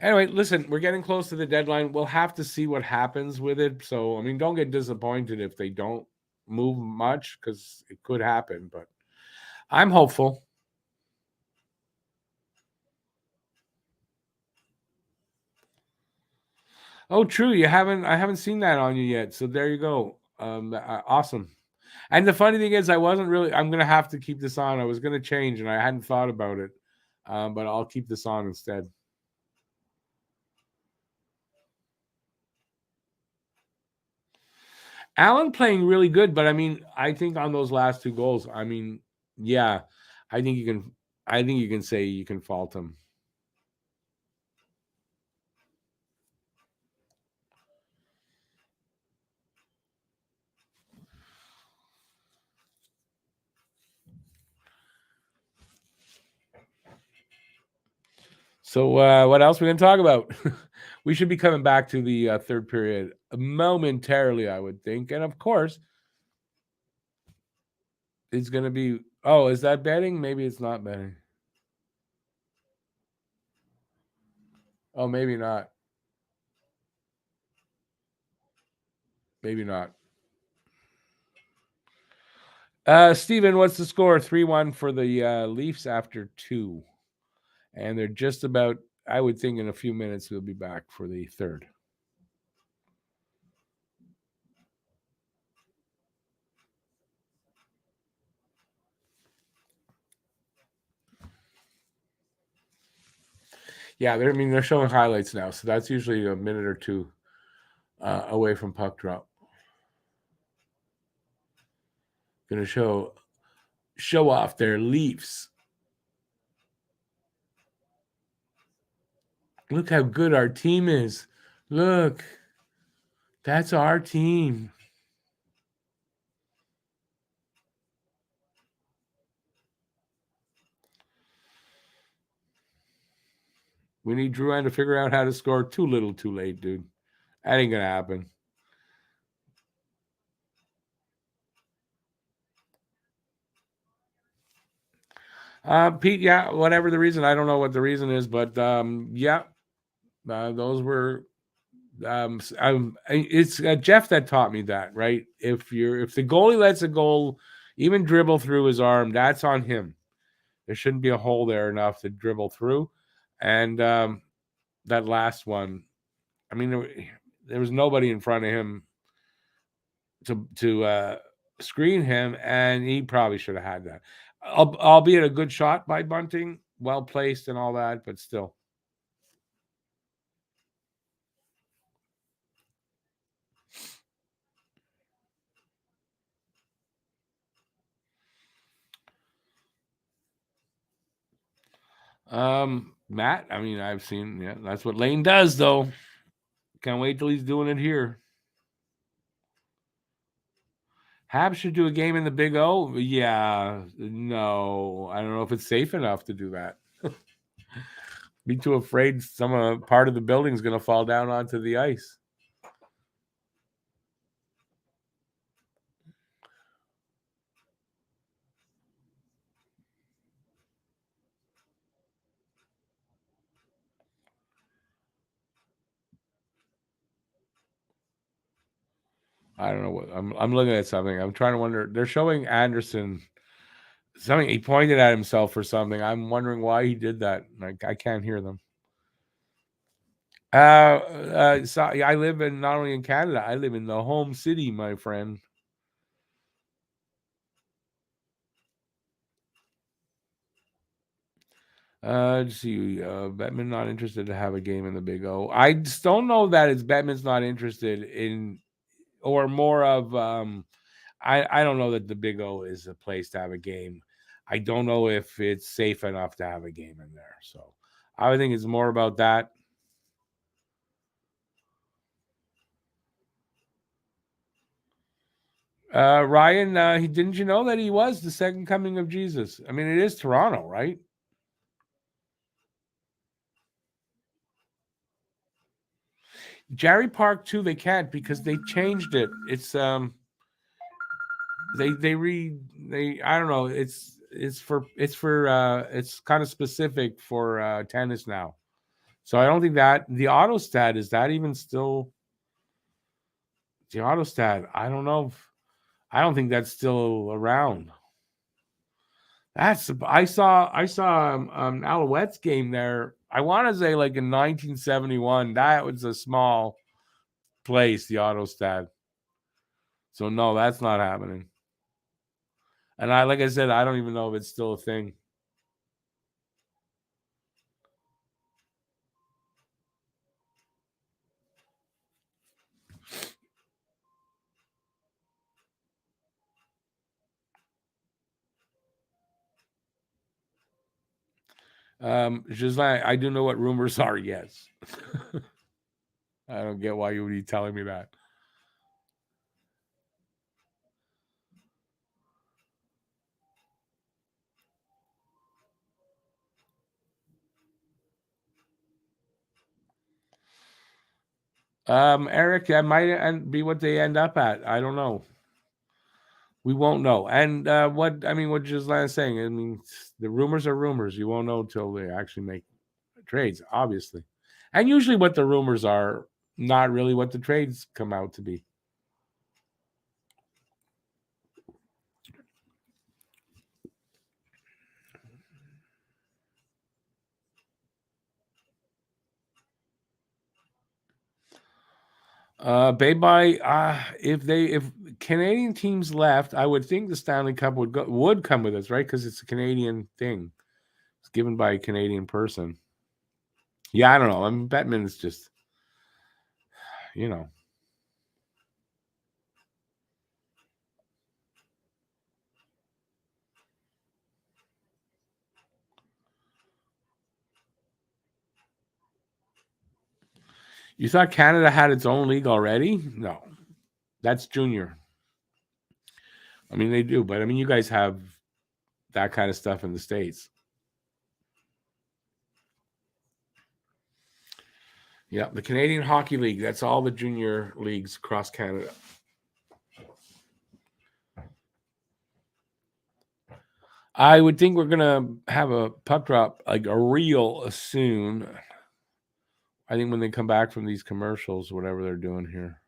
Anyway, listen, we're getting close to the deadline. We'll have to see what happens with it. So, I mean, don't get disappointed if they don't move much because it could happen. But I'm hopeful. Oh, true. I haven't seen that on you yet. So there you go. Awesome. And the funny thing is, I'm going to have to keep this on. I was going to change and I hadn't thought about it. But I'll keep this on instead. Allen playing really good, but I mean, I think on those last two goals, I mean, yeah, I think you can say you can fault him. So what else are we going to talk about? We should be coming back to the third period momentarily, I would think. And of course, it's going to be, oh, is that betting? Maybe it's not betting. Oh, maybe not. Maybe not. Steven, what's the score? 3-1 for the Leafs after 2. And they're just about, I would think in a few minutes we'll be back for the third. Yeah, they're showing highlights now, so that's usually a minute or two away from puck drop. Going to show off their Leafs. Look how good our team is. Look, that's our team. We need Drouin to figure out how to score too little, too late, dude. That ain't gonna happen. Pete, yeah, whatever the reason, I don't know what the reason is, but yeah, those were. It's Jeff that taught me that, right? If the goalie lets a goal even dribble through his arm, that's on him. There shouldn't be a hole there enough to dribble through. And that last one, I mean, there was nobody in front of him to screen him, and he probably should have had that. Albeit a good shot by Bunting, well placed and all that, but still. Matt, I mean, I've seen, yeah, that's what Lane does, though. Can't wait till he's doing it here. Habs should do a game in the Big O. Yeah, no, I don't know if it's safe enough to do that. Be too afraid some part of the building is going to fall down onto the ice. I don't know what I'm looking at something. I'm trying to wonder. They're showing Anderson something. He pointed at himself for something. I'm wondering why he did that. I can't hear them. So I live not only in Canada. I live in the home city, my friend. Let's see. Bettman not interested to have a game in the Big O. I just don't know that it's Bettman's not interested in, or more of. I don't know that the Big O is a place to have a game. I don't know if it's safe enough to have a game in there. So I would think it's more about that. Ryan, didn't you know that he was the second coming of Jesus? I mean, it is Toronto, right? Jerry Park too. They can't because they changed it. It's they I don't know. It's kind of specific for tennis now. So I don't think that the autostat is that even still the autostat. I don't know. I don't think that's still around. I saw Alouettes game there. I want to say like in 1971. That was a small place, the autostat. So no, that's not happening. And like I said, I don't even know if it's still a thing. Gislain, I do know what rumors are. Yes, I don't get why you would be telling me that. Eric, that might be what they end up at. I don't know. We won't know. And what Gislain is saying, I mean, the rumors are rumors. You won't know until they actually make trades, obviously. And usually what the rumors are, not really what the trades come out to be. If Canadian teams left, I would think the Stanley Cup would come with us, right? Because it's a Canadian thing. It's given by a Canadian person. Yeah, I don't know. I mean, Bettman is just, you know. You thought Canada had its own league already? No, that's junior. I mean, they do, but I mean, you guys have that kind of stuff in the States. Yeah, the Canadian Hockey League. That's all the junior leagues across Canada. I would think we're gonna have a puck drop, like a reel, soon. I think when they come back from these commercials, whatever they're doing here,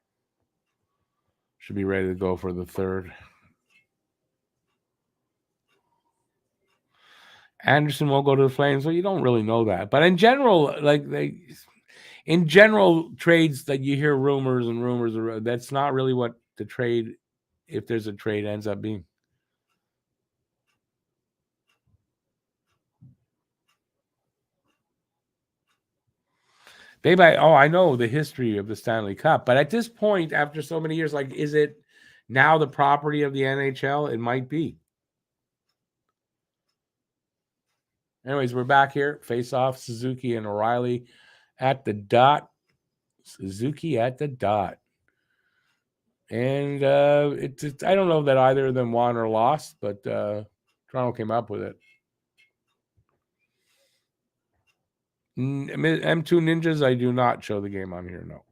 should be ready to go for the third. Anderson won't go to the Flames. Well, you don't really know that, but in general, in general trades that you hear rumors and rumors, that's not really what the trade, if there's a trade, ends up being. I know the history of the Stanley Cup, but at this point, after so many years, like, is it now the property of the NHL? It might be. Anyways, we're back here. Face off, Suzuki and O'Reilly at the dot. Suzuki at the dot. And I don't know that either of them won or lost, but Toronto came up with it. M2 Ninjas, I do not show the game on here, no.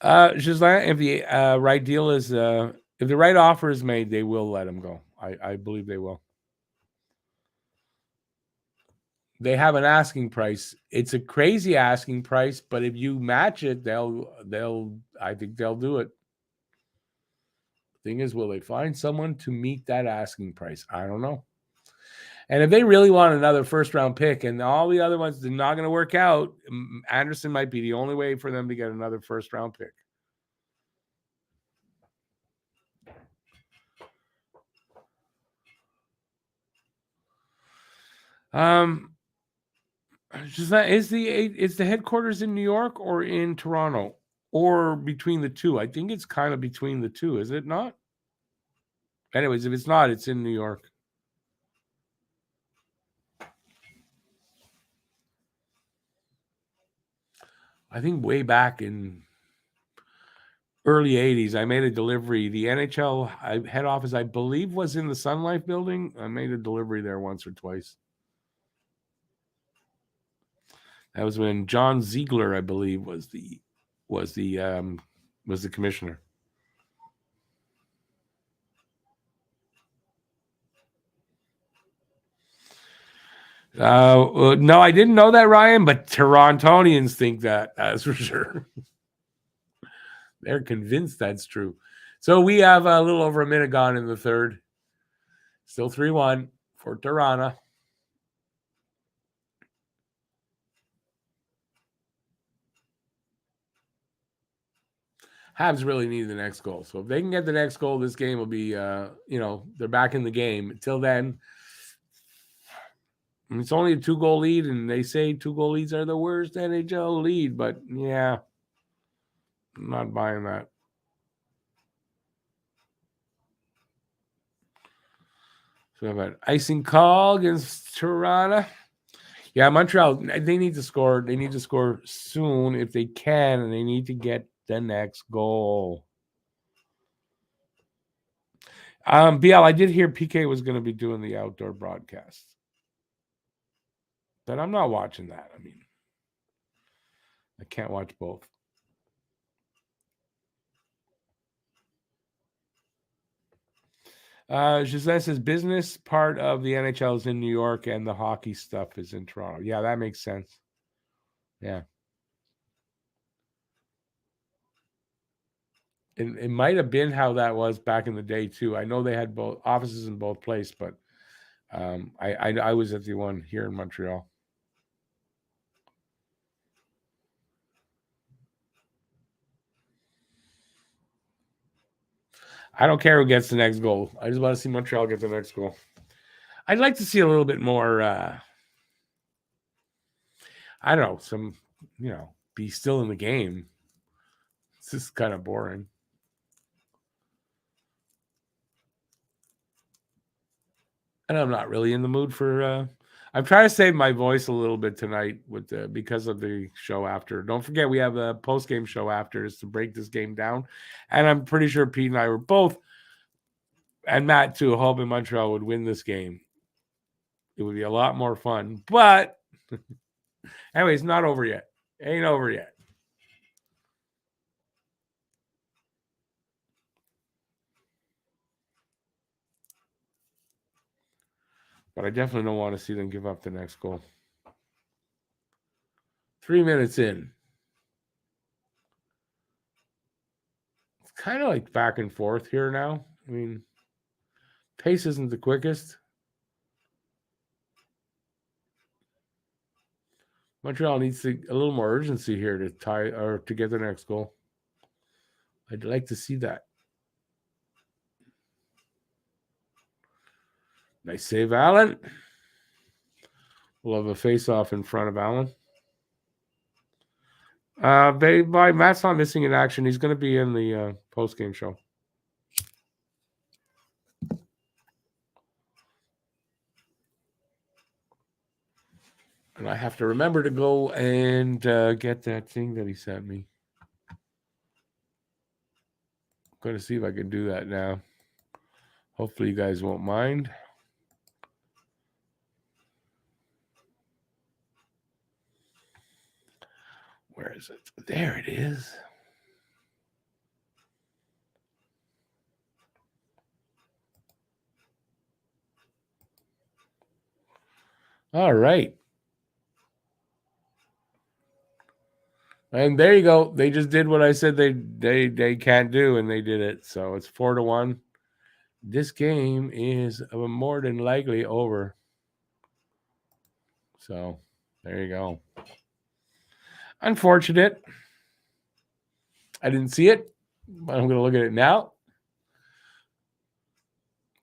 Gislain, if the right deal is, if the right offer is made, they will let him go. I believe they will. They have an asking price. It's a crazy asking price, but if you match it, I think they'll do it. Thing is, will they find someone to meet that asking price? I don't know. And if they really want another first round pick and all the other ones are not going to work out, Anderson might be the only way for them to get another first round pick. Is the headquarters in New York or in Toronto or between the two? I think it's kind of between the two, is it not? Anyways, if it's not, it's in New York. I think way back in early 80s, I made a delivery. The NHL head office, I believe, was in the Sun Life building. I made a delivery there once or twice. That was when John Ziegler, I believe, was the commissioner. No, I didn't know that, Ryan, but Torontonians think that, that's for sure. They're convinced that's true. So we have a little over a minute gone in the third. Still 3-1 for Toronto. Habs really need the next goal. So if they can get the next goal, this game will be, they're back in the game. Until then, it's only a 2-goal lead, and they say 2-goal leads are the worst NHL lead. But yeah, I'm not buying that. So we have an icing call against Toronto. Yeah, Montreal, they need to score. They need to score soon if they can, and they need to get the next goal. BL, I did hear PK was going to be doing the outdoor broadcast, but I'm not watching that. I mean, I can't watch both. Giselle says business part of the NHL is in New York and the hockey stuff is in Toronto. Yeah, that makes sense. Yeah. It might have been how that was back in the day too. I know they had both offices in both places, but I was at the one here in Montreal. I don't care who gets the next goal. I just want to see Montreal get the next goal. I'd like to see a little bit more. I don't know, some be still in the game. It's just kind of boring. And I'm not really in the mood for. I'm trying to save my voice a little bit tonight because of the show after. Don't forget we have a post game show after is to break this game down, and I'm pretty sure Pete and I were both, and Matt too, hoping Montreal would win this game. It would be a lot more fun, but anyway, it's not over yet. Ain't over yet. But I definitely don't want to see them give up the next goal. 3 minutes in. It's kind of like back and forth here now. I mean, pace isn't the quickest. Montreal needs a little more urgency here to tie or to get the next goal. I'd like to see that. Nice save, Allen. We'll have a face-off in front of Allen. By Matt's not missing in action. He's going to be in the post-game show. And I have to remember to go and get that thing that he sent me. I'm going to see if I can do that now. Hopefully you guys won't mind. Where is it? There it is. All right. And there you go. They just did what I said they can't do, and they did it. So it's 4-1. This game is more than likely over. So there you go. Unfortunate. I didn't see it, but I'm going to look at it now.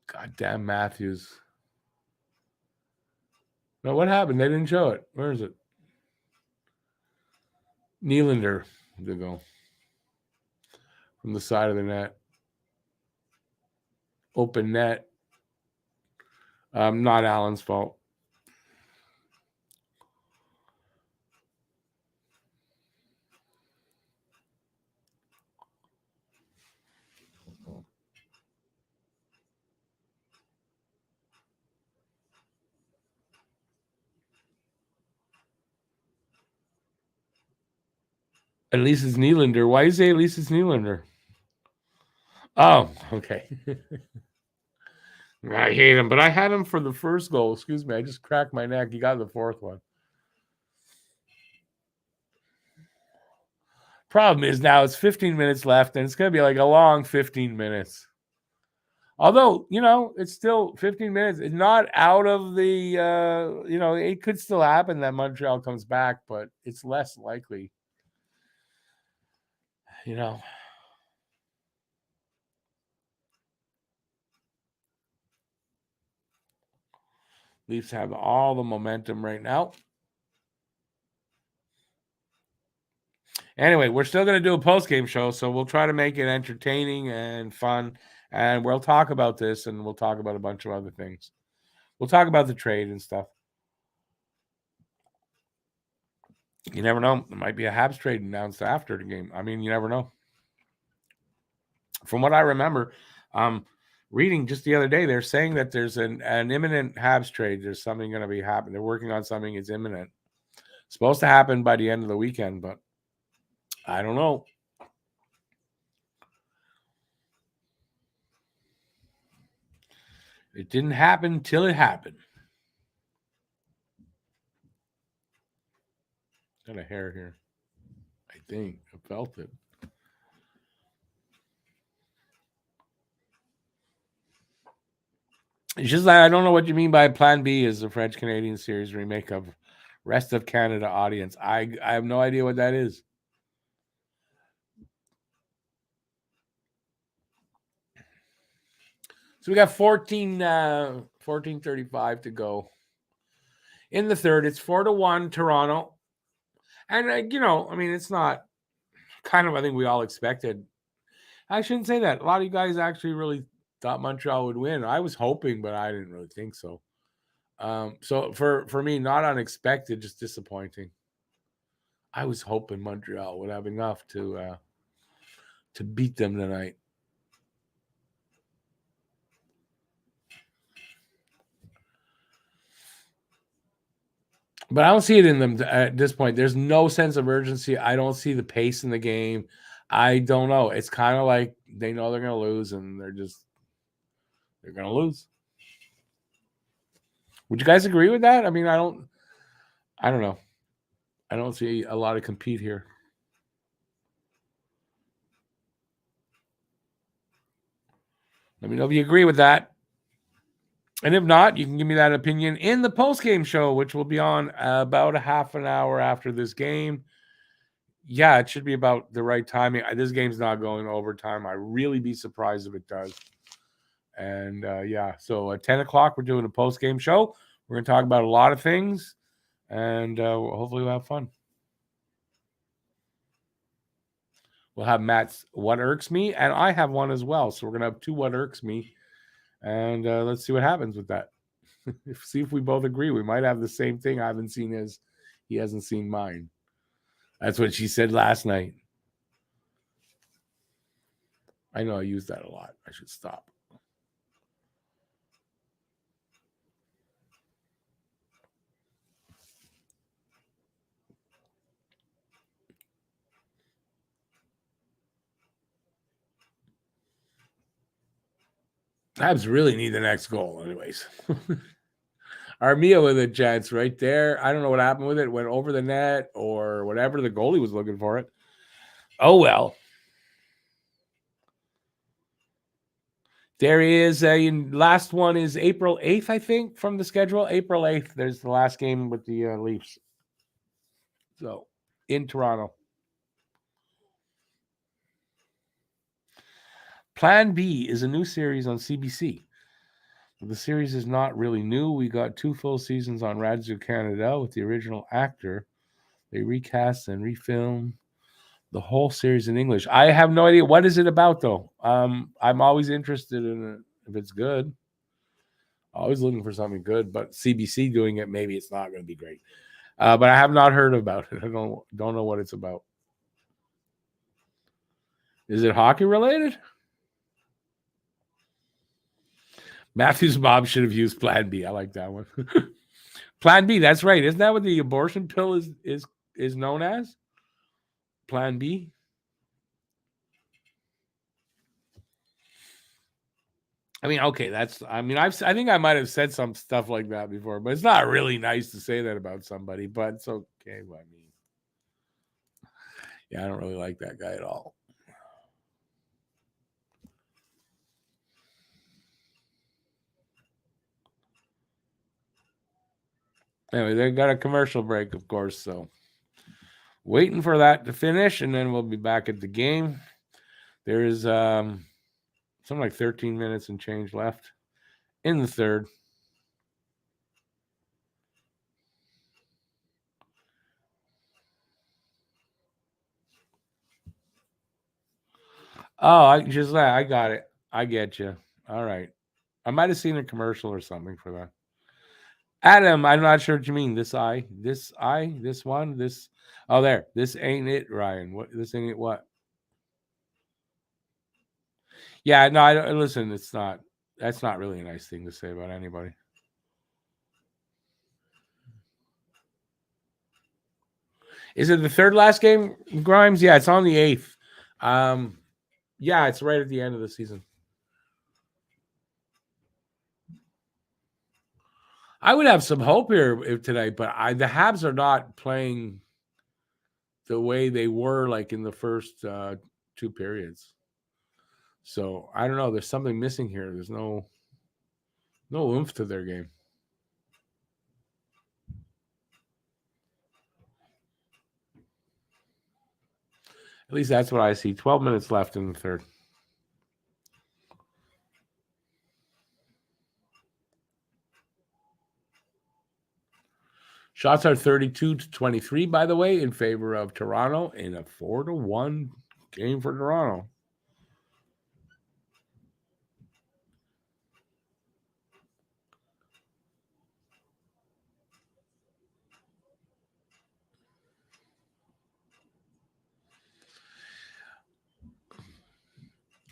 Goddamn Matthews. No, what happened? They didn't show it. Where is it? Nylander to go from the side of the net. Open net. Not Allen's fault. At least it's Nylander. Why is it at least it's Nylander? Oh, okay. I hate him, but I had him for the first goal. Excuse me. I just cracked my neck. He got the fourth one. Problem is now it's 15 minutes left, and it's going to be like a long 15 minutes. Although, it's still 15 minutes. It's not out of the, it could still happen that Montreal comes back, but it's less likely. Leafs have all the momentum right now. Anyway, we're still going to do a post-game show, so we'll try to make it entertaining and fun, and we'll talk about this, and we'll talk about a bunch of other things. We'll talk about the trade and stuff. You never know. There might be a Habs trade announced after the game. I mean, you never know. From what I remember, reading just the other day, they're saying that there's an imminent Habs trade. There's something going to be happening. They're working on something. It's imminent. It's supposed to happen by the end of the weekend, but I don't know. It didn't happen till it happened. Got a hair here. I think I felt it. It's just that I don't know what you mean by Plan B is the French Canadian series remake of Rest of Canada audience. I have no idea what that is. So we got 14:35 to go. In the third, it's 4-1 Toronto. And, it's not kind of, I think we all expected. I shouldn't say that. A lot of you guys actually really thought Montreal would win. I was hoping, but I didn't really think so. So for me, not unexpected, just disappointing. I was hoping Montreal would have enough to beat them tonight. But I don't see it in them at this point. There's no sense of urgency. I don't see the pace in the game. I don't know. It's kind of like they know they're going to lose, and they're going to lose. Would you guys agree with that? I mean, I don't know. I don't see a lot of compete here. Let me know if you agree with that. And if not, you can give me that opinion in the post-game show, which will be on about a half an hour after this game. Yeah, it should be about the right timing. This game's not going overtime. I'd really be surprised if it does. And so at 10 o'clock, we're doing a post-game show. We're going to talk about a lot of things, and hopefully we'll have fun. We'll have Matt's What Irks Me, and I have one as well. So we're going to have two What Irks Me, and let's see what happens with that. See if we both agree. We might have the same thing. I haven't seen his. He hasn't seen mine. That's what she said last night. I know I use that a lot. I should stop. Habs really need the next goal, anyways. Armia with a chance right there. I don't know what happened with it. Went over the net or whatever. The goalie was looking for it. Oh, well. There is a last one is April 8th, I think, from the schedule. April 8th, there's the last game with the Leafs. So, in Toronto. Plan B is a new series on CBC. The series is not really new. We got 2 full seasons on Radio Canada with the original actor. They recast and refilm the whole series in English. I have no idea. What is it about, though? I'm always interested in it if it's good. Always looking for something good, but CBC doing it, maybe it's not going to be great. But I have not heard about it. I don't know what it's about. Is it hockey related? Matthew's mom should have used Plan B. I like that one. Plan B, that's right. Isn't that what the abortion pill is known as? Plan B? I mean, okay, I think I might have said some stuff like that before, but it's not really nice to say that about somebody, but it's okay. I mean, yeah, I don't really like that guy at all. Anyway, they got a commercial break, of course, so waiting for that to finish, and then we'll be back at the game. There is something like 13 minutes and change left in the third. Oh, I got it. I get you. All right. I might have seen a commercial or something for that. Adam, I'm not sure what you mean. This one, this. Oh, there. This ain't it, Ryan. What? This ain't it. What? Yeah, no. I don't listen. It's not. That's not really a nice thing to say about anybody. Is it the third last game, Grimes? Yeah, it's on the 8th. Yeah, it's right at the end of the season. I would have some hope here today, but the Habs are not playing the way they were like in the first two periods. So I don't know. There's something missing here. There's no oomph to their game. At least that's what I see. 12 minutes left in the third. Shots are 32-23, by the way, in favor of Toronto in a 4-1 game for Toronto.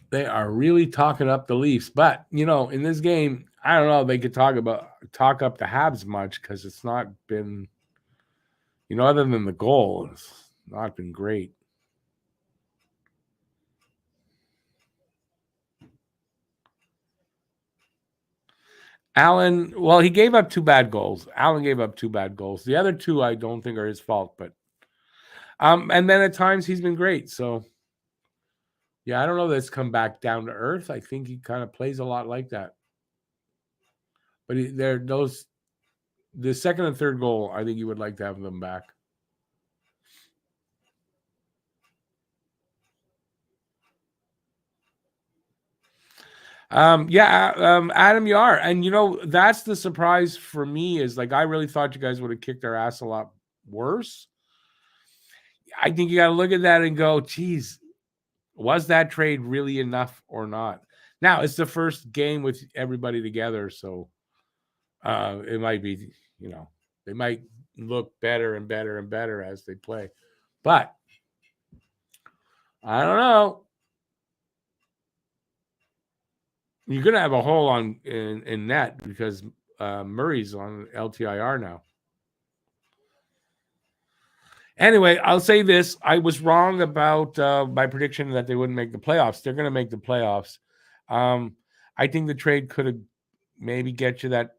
They are really talking up the Leafs, but in this game, I don't know if they could talk up the Habs much because it's not been, other than the goal, it's not been great. Allen, well, he gave up 2 bad goals. Allen gave up 2 bad goals. The other 2 I don't think are his fault, but and then at times he's been great. So yeah, I don't know that it's come back down to earth. I think he kind of plays a lot like that. But the second and third goal, I think you would like to have them back. Adam, you are. And that's the surprise for me is like, I really thought you guys would have kicked our ass a lot worse. I think you got to look at that and go, geez, was that trade really enough or not? Now it's the first game with everybody together. So it might be, they might look better and better and better as they play, but I don't know. You're going to have a hole in net because Murray's on LTIR now. Anyway, I'll say this. I was wrong about my prediction that they wouldn't make the playoffs. They're going to make the playoffs. I think the trade could have maybe get you that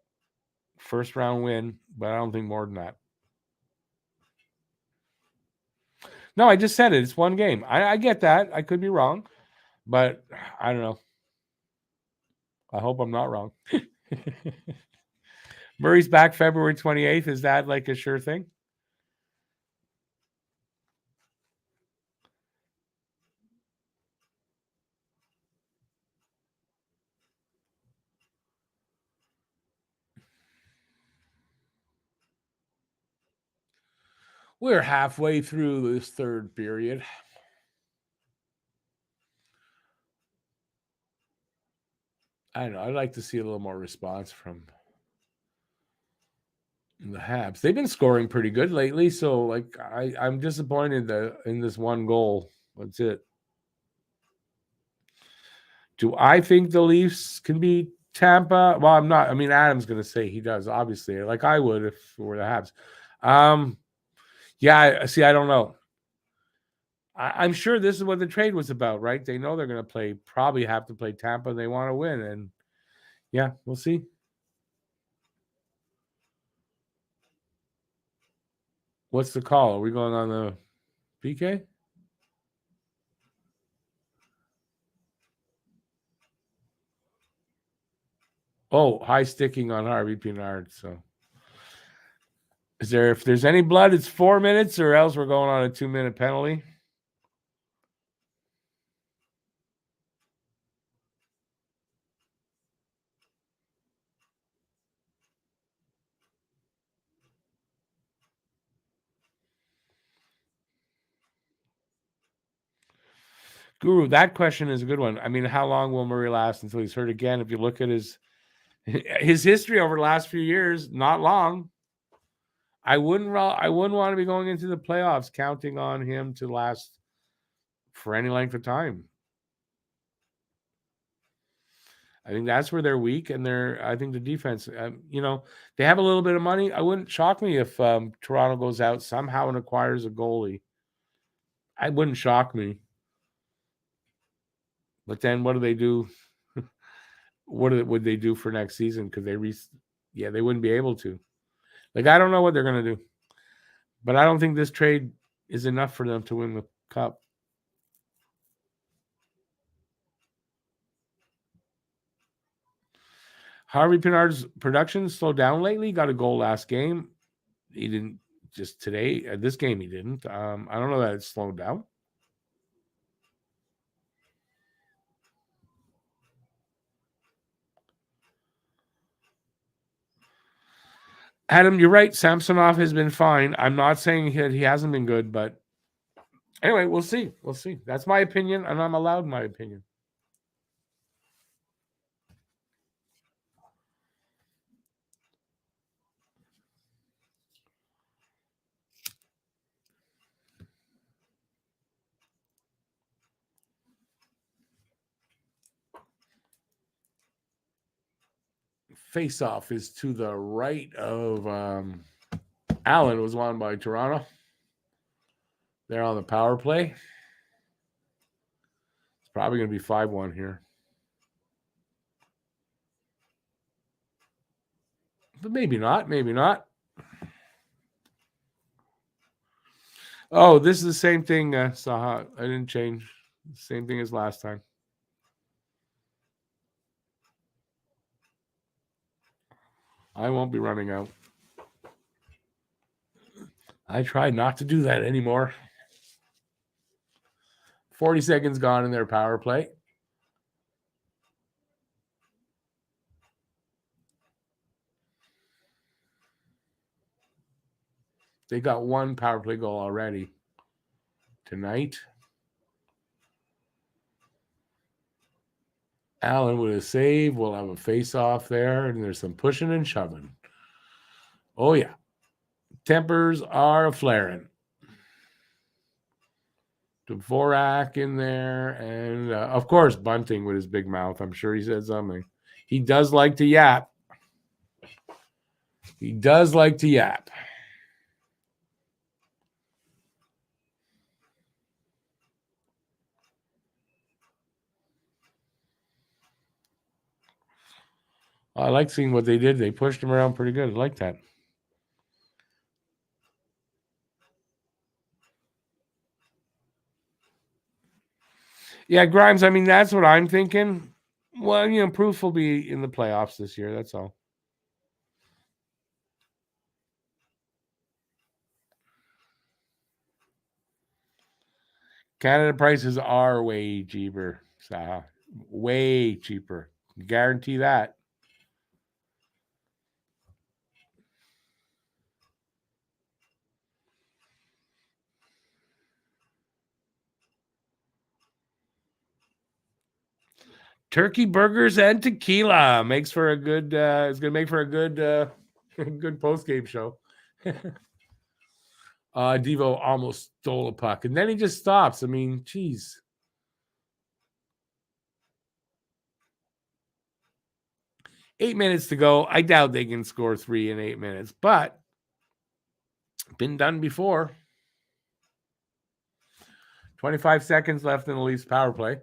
first round win, but I don't think more than that. No, I just said it. It's one game. I get that. I could be wrong, but I don't know. I hope I'm not wrong. Murray's back February 28th. Is that like a sure thing? We're halfway through this third period. I don't know. I'd like to see a little more response from the Habs. They've been scoring pretty good lately, so like I'm disappointed in this one goal. That's it. Do I think the Leafs can beat Tampa? Well, I'm not. I mean, Adam's going to say he does, obviously, like I would if it were the Habs. Yeah, see, I don't know. I'm sure this is what the trade was about, right? They know they're going to probably have to play Tampa. And they want to win, and yeah, we'll see. What's the call? Are we going on the PK? Oh, high sticking on Harvey Pinard. So, if there's any blood, it's 4 minutes, or else we're going on a 2-minute penalty. Guru, that question is a good one. I mean, how long will Murray last until he's hurt again? If you look at his history over the last few years, not long. I wouldn't want to be going into the playoffs counting on him to last for any length of time. I think that's where they're weak, and I think the defense, they have a little bit of money. I wouldn't shock me if Toronto goes out somehow and acquires a goalie. I wouldn't shock me. But then what do they do? What would they do for next season? Could they Yeah, they wouldn't be able to. Like, I don't know what they're going to do. But I don't think this trade is enough for them to win the cup. Harvey Pinard's production slowed down lately. Got a goal last game. He didn't just today. This game he didn't. I don't know that it's slowed down. Adam, you're right. Samsonov has been fine. I'm not saying he hasn't been good, but anyway, we'll see. We'll see. That's my opinion, and I'm allowed my opinion. Face-off is to the right of Allen. Was won by Toronto. They're on the power play. It's probably going to be 5-1 here. But maybe not. Maybe not. Oh, this is the same thing, Saha. I didn't change. Same thing as last time. I won't be running out. I try not to do that anymore. 40 seconds gone in their power play. They got one power play goal already tonight. Allen with a save. We'll have a face-off there, and there's some pushing and shoving. Oh, yeah. Tempers are flaring. Dvorak in there, and of course, Bunting with his big mouth. I'm sure he said something. He does like to yap. He does like to yap. I like seeing what they did. They pushed him around pretty good. I like that. Yeah, Grimes, I mean, that's what I'm thinking. Well, proof will be in the playoffs this year. That's all. Canada prices are way cheaper. Way cheaper. Guarantee that. Turkey burgers and tequila makes for a good. It's gonna make for a good, good post game show. Devo almost stole a puck, and then he just stops. I mean, geez. Eight minutes to go. I doubt they can score 3 in 8 minutes, but been done before. 25 seconds left in the Leafs power play.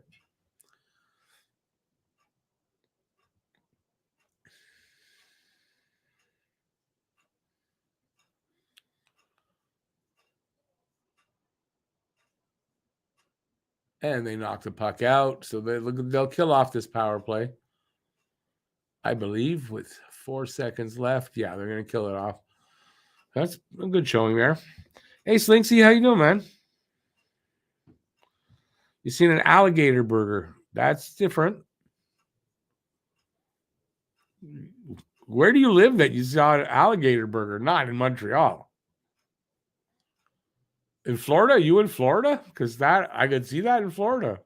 And they knock the puck out. So they'll kill off this power play. I believe with 4 seconds left. Yeah, they're going to kill it off. That's a good showing there. Hey, Slinksy, how you doing, man? You seen an alligator burger? That's different. Where do you live that you saw an alligator burger? Not in Montreal. In Florida? You in Florida? Because that I could see that in Florida.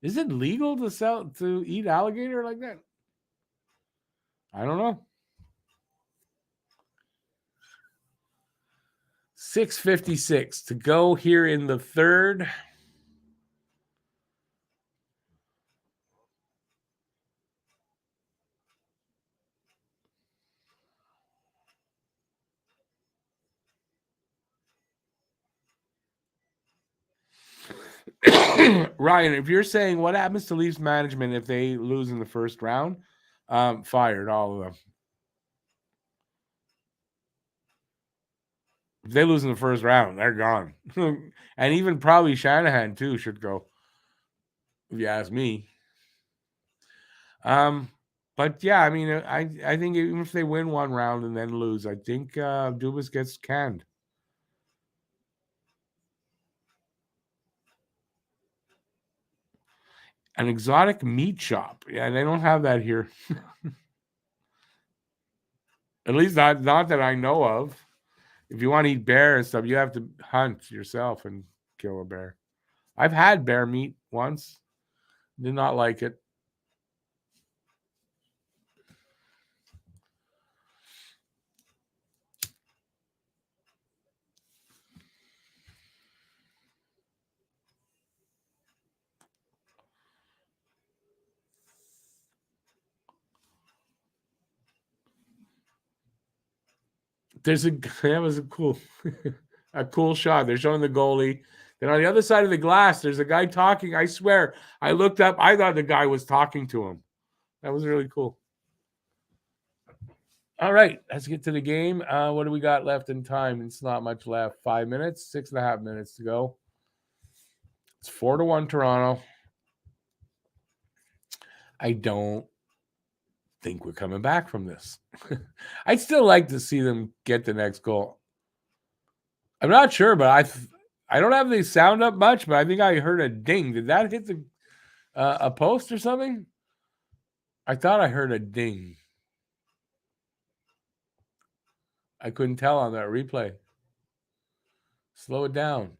Is it legal to eat alligator like that? I don't know. 6:56 to go here in the third. Ryan, if you're saying what happens to Leafs management if they lose in the first round, fired all of them. If they lose in the first round, they're gone. And even probably Shanahan too should go, if you ask me. But yeah, I mean, I think even if they win one round and then lose, I think Dubas gets canned. An exotic meat shop. Yeah, they don't have that here. At least not that I know of. If you want to eat bear and stuff, you have to hunt yourself and kill a bear. I've had bear meat once. Did not like it. That was a cool a cool shot. They're showing the goalie. Then on the other side of the glass, there's a guy talking. I swear, I looked up. I thought the guy was talking to him. That was really cool. All right, let's get to the game. What do we got left in time? It's not much left. 5 minutes, 6.5 minutes to go. It's 4-1 Toronto. I don't think we're coming back from this. I'd still like to see them get the next goal. I'm not sure, but I don't have the sound up much, but I think I heard a ding. Did that hit a post or something? I thought I heard a ding. I couldn't tell on that replay. Slow it down.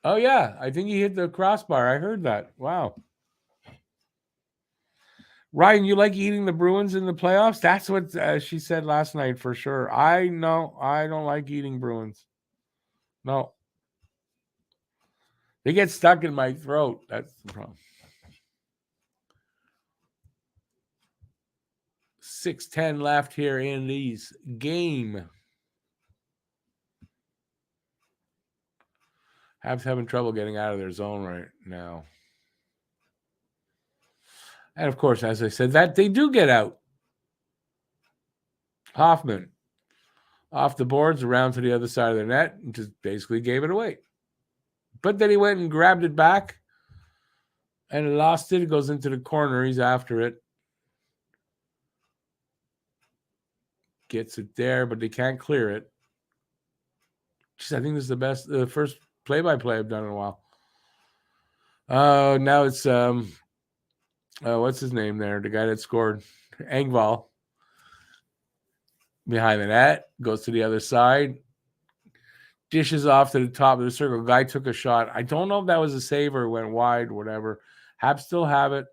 Oh, yeah. I think he hit the crossbar. I heard that. Wow. Ryan, you like eating the Bruins in the playoffs? That's what she said last night for sure. I know. I don't like eating Bruins. No. They get stuck in my throat. That's the problem. 6:10 left here in these game. Habs having trouble getting out of their zone right now. And of course, as I said, that they do get out. Hoffman off the boards around to the other side of the net and just basically gave it away. But then he went and grabbed it back and lost it. It goes into the corner. He's after it. Gets it there, but they can't clear it. Jeez, I think this is the first play-by-play I've done in a while. Now it's what's his name there? The guy that scored, Engvall. Behind the net, goes to the other side, dishes off to the top of the circle. Guy took a shot. I don't know if that was a save or went wide or whatever. Habs still have it.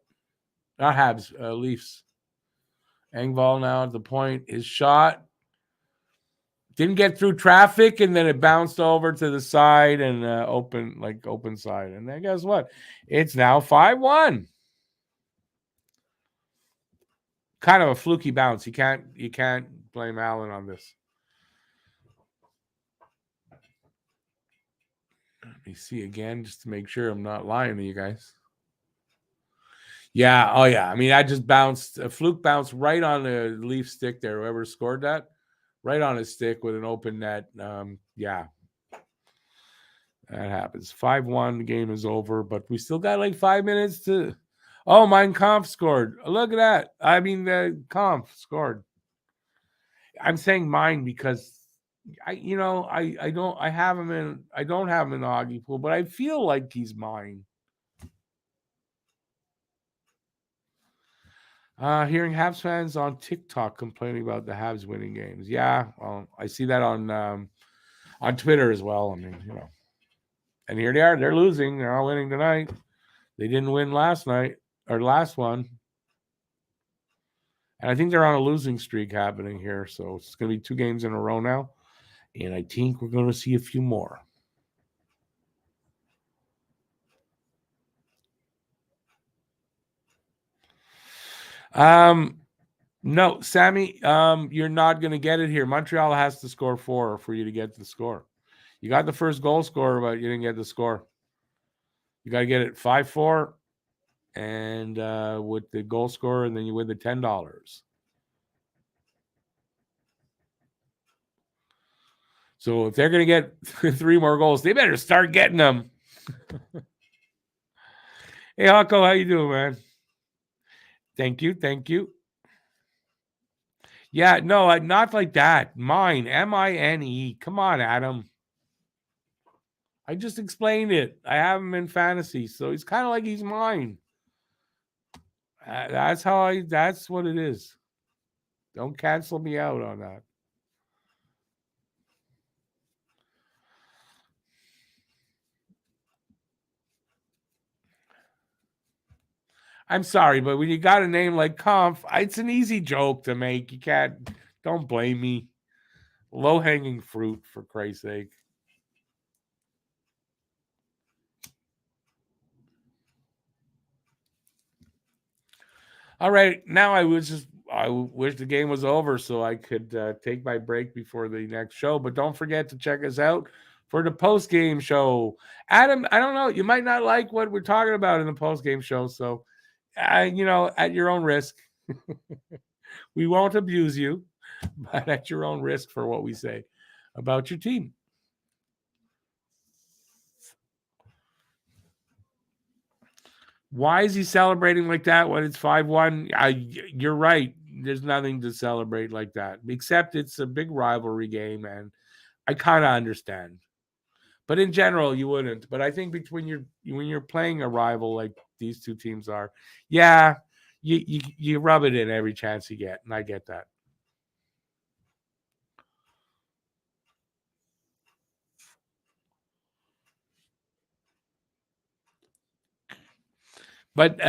Not Habs, Leafs. Engvall now at the point. His shot didn't get through traffic, and then it bounced over to the side and open side. And then guess what? It's now 5-1. Kind of a fluky bounce. You can't blame Allen on this. Let me see again just to make sure I'm not lying to you guys. Yeah. Oh, yeah. I mean, I just bounced. A fluke bounce right on the Leaf stick there. Whoever scored that, right on his stick with an open net. Yeah. That happens. 5-1. The game is over, but we still got like 5 minutes to. Oh, Mein Kampf scored. Look at that. I mean, the Kampf scored. I'm saying mine because I don't have him in the hockey pool, but I feel like he's mine. Hearing Habs fans on TikTok complaining about the Habs winning games. Yeah, well, I see that on Twitter as well. I mean, and here they are. They're losing. They're all winning tonight. They didn't win last night or last one. And I think they're on a losing streak happening here. So it's going to be 2 games in a row now. And I think we're going to see a few more. No, Sammy, you're not going to get it here. Montreal has to score 4 for you to get the score. You got the first goal scorer, but you didn't get the score. You got to get it 5-4 and with the goal scorer, and then you win the $10. So if they're going to get 3 more goals, they better start getting them. Hey, Hawko, how you doing, man? Thank you. Yeah, no, not like that. Mine, Mine. Come on, Adam. I just explained it. I have him in fantasy, so he's kind of like he's mine. That's what it is. Don't cancel me out on that. I'm sorry, but when you got a name like Conf, it's an easy joke to make. Don't blame me. Low hanging fruit, for Christ's sake. All right, now I wish the game was over so I could take my break before the next show. But don't forget to check us out for the post game show. Adam, I don't know, you might not like what we're talking about in the post game show, so at your own risk. We won't abuse you, but at your own risk for what we say about your team. Why is he celebrating like that when it's 5-1? You're right. There's nothing to celebrate like that, except it's a big rivalry game, and I kind of understand. But in general, you wouldn't. But I think when you're playing a rival like these two teams are, yeah, you rub it in every chance you get, and I get that. But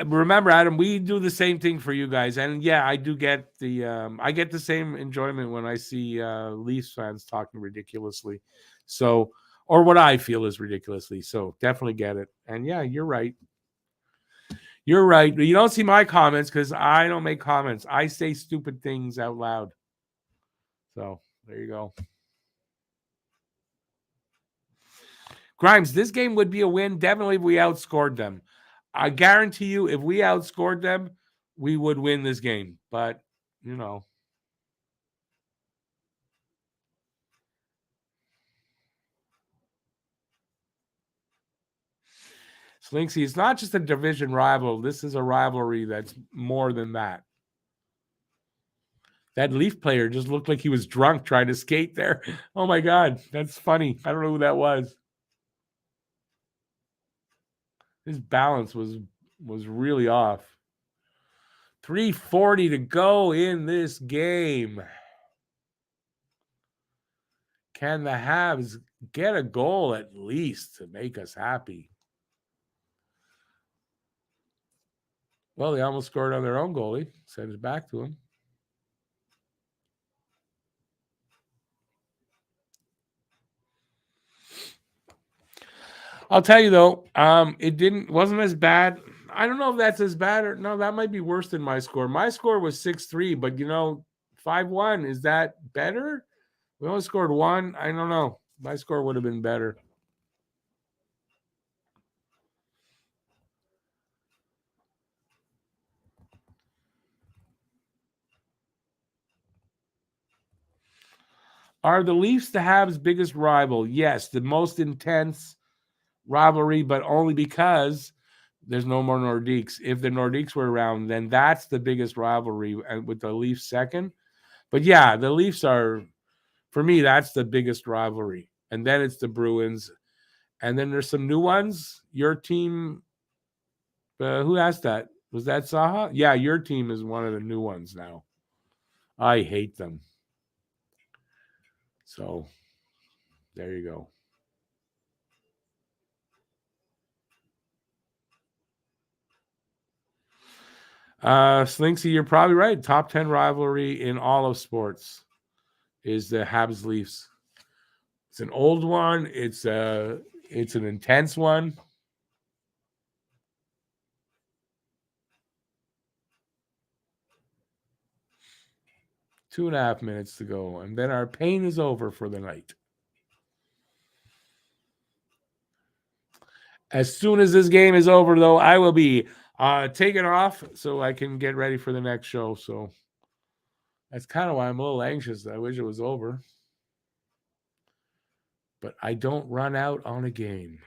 remember, Adam, we do the same thing for you guys, and yeah, I do get I get the same enjoyment when I see Leafs fans talking ridiculously, so or what I feel is ridiculously. So definitely get it, and yeah, you're right. You're right. You don't see my comments because I don't make comments. I say stupid things out loud. So there you go. Grimes, this game would be a win. Definitely if we outscored them. I guarantee you, if we outscored them, we would win this game. But, you know. Slinksy, it's not just a division rival. This is a rivalry that's more than that. That Leaf player just looked like he was drunk trying to skate there. Oh my God, that's funny. I don't know who that was. His balance was really off. 3:40 to go in this game. Can the Habs get a goal at least to make us happy? Well, they almost scored on their own goalie. Send it back to him. I'll tell you though, it wasn't as bad. I don't know if that's as bad or no, that might be worse than my score. My score was 6-3, but 5-1. Is that better? We only scored one. I don't know. My score would have been better. Are the Leafs the Habs' biggest rival? Yes, the most intense rivalry, but only because there's no more Nordiques. If the Nordiques were around, then that's the biggest rivalry, and with the Leafs second. But yeah, the Leafs are, for me, that's the biggest rivalry. And then it's the Bruins. And then there's some new ones. Your team, who asked that? Was that Saha? Yeah, your team is one of the new ones now. I hate them. So there you go. Slinksy, you're probably right. Top 10 rivalry in all of sports is the Habs Leafs. It's an old one. It's an intense one. Two and a half minutes to go, and then our pain is over for the night. As soon as this game is over, though, I will be taking off so I can get ready for the next show. So that's kind of why I'm a little anxious. I wish it was over. But I don't run out on a game.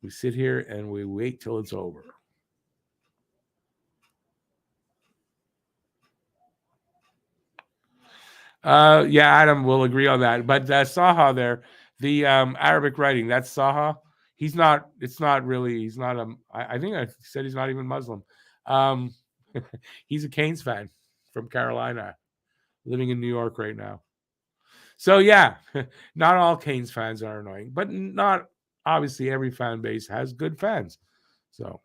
We sit here and we wait till it's over. Yeah, Adam will agree on that. But Saha there, the Arabic writing, that's Saha. He's not, it's not really, he's not I think I said he's not even Muslim. He's a Canes fan from Carolina, living in New York right now. So yeah, not all Canes fans are annoying, but not obviously every fan base has good fans. So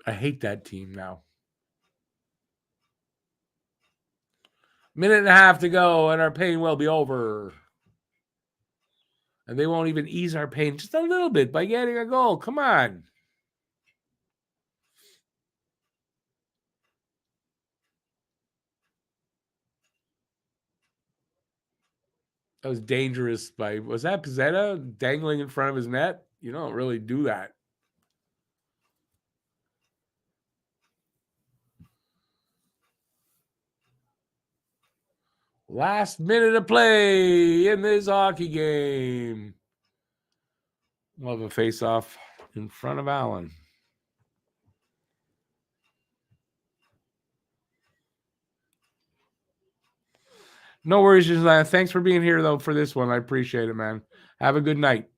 I hate that team now. Minute and a half to go, and our pain will be over. And they won't even ease our pain just a little bit by getting a goal. Come on. That was dangerous was that Pizzetta dangling in front of his net? You don't really do that. Last minute of play in this hockey game. We'll have a face-off in front of Allen. No worries, Gisela. Thanks for being here, though, for this one. I appreciate it, man. Have a good night.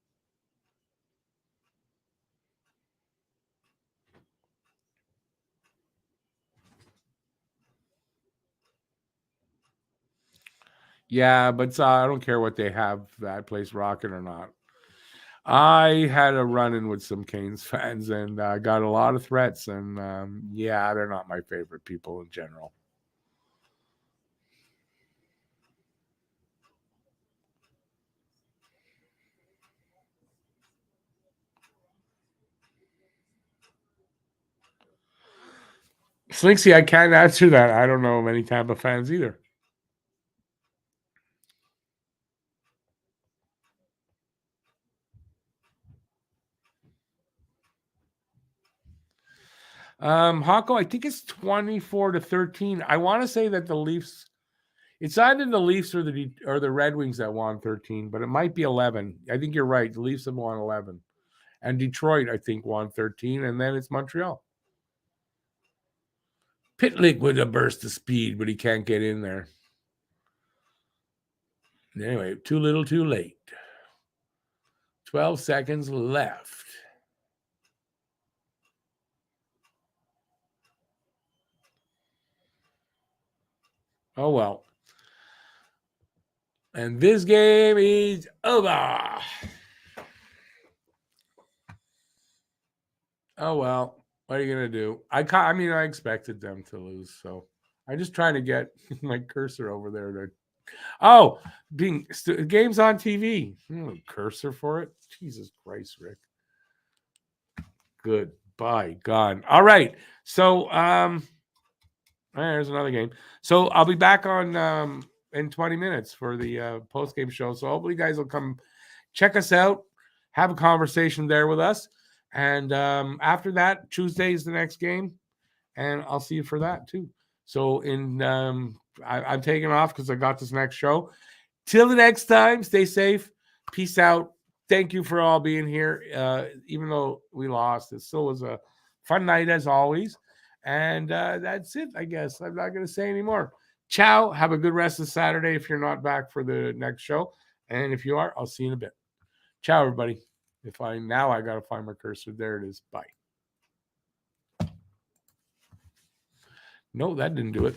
Yeah, but I don't care what they have that place rocking or not. I had a run-in with some Canes fans and got a lot of threats. And yeah, they're not my favorite people in general. Slinksy, I can't answer that. I don't know many Tampa fans either. Hawko, I think it's 24-13. I want to say that the Leafs, it's either the Leafs or the Red Wings that won 13, but it might be 11. I think you're right. The Leafs have won 11. And Detroit, I think, won 13, and then it's Montreal. Pitlick with a burst of speed, but he can't get in there. Anyway, too little, too late. 12 seconds left. Oh, well. And this game is over. Oh, well. What are you going to do? I mean, I expected them to lose, so I'm just trying to get my cursor over there. Oh, games on TV. Cursor for it? Jesus Christ, Rick. Goodbye, gone. All right. So, there's another game. So I'll be back on in 20 minutes for the post-game show. So hopefully you guys will come check us out, have a conversation there with us. And after that, Tuesday is the next game. And I'll see you for that too. So I'm taking off because I got this next show. Till the next time, stay safe. Peace out. Thank you for all being here. Even though we lost, it still was a fun night as always. And that's it, I guess. I'm not going to say anymore. Ciao. Have a good rest of Saturday if you're not back for the next show. And if you are, I'll see you in a bit. Ciao, everybody. I got to find my cursor. There it is. Bye. No, that didn't do it.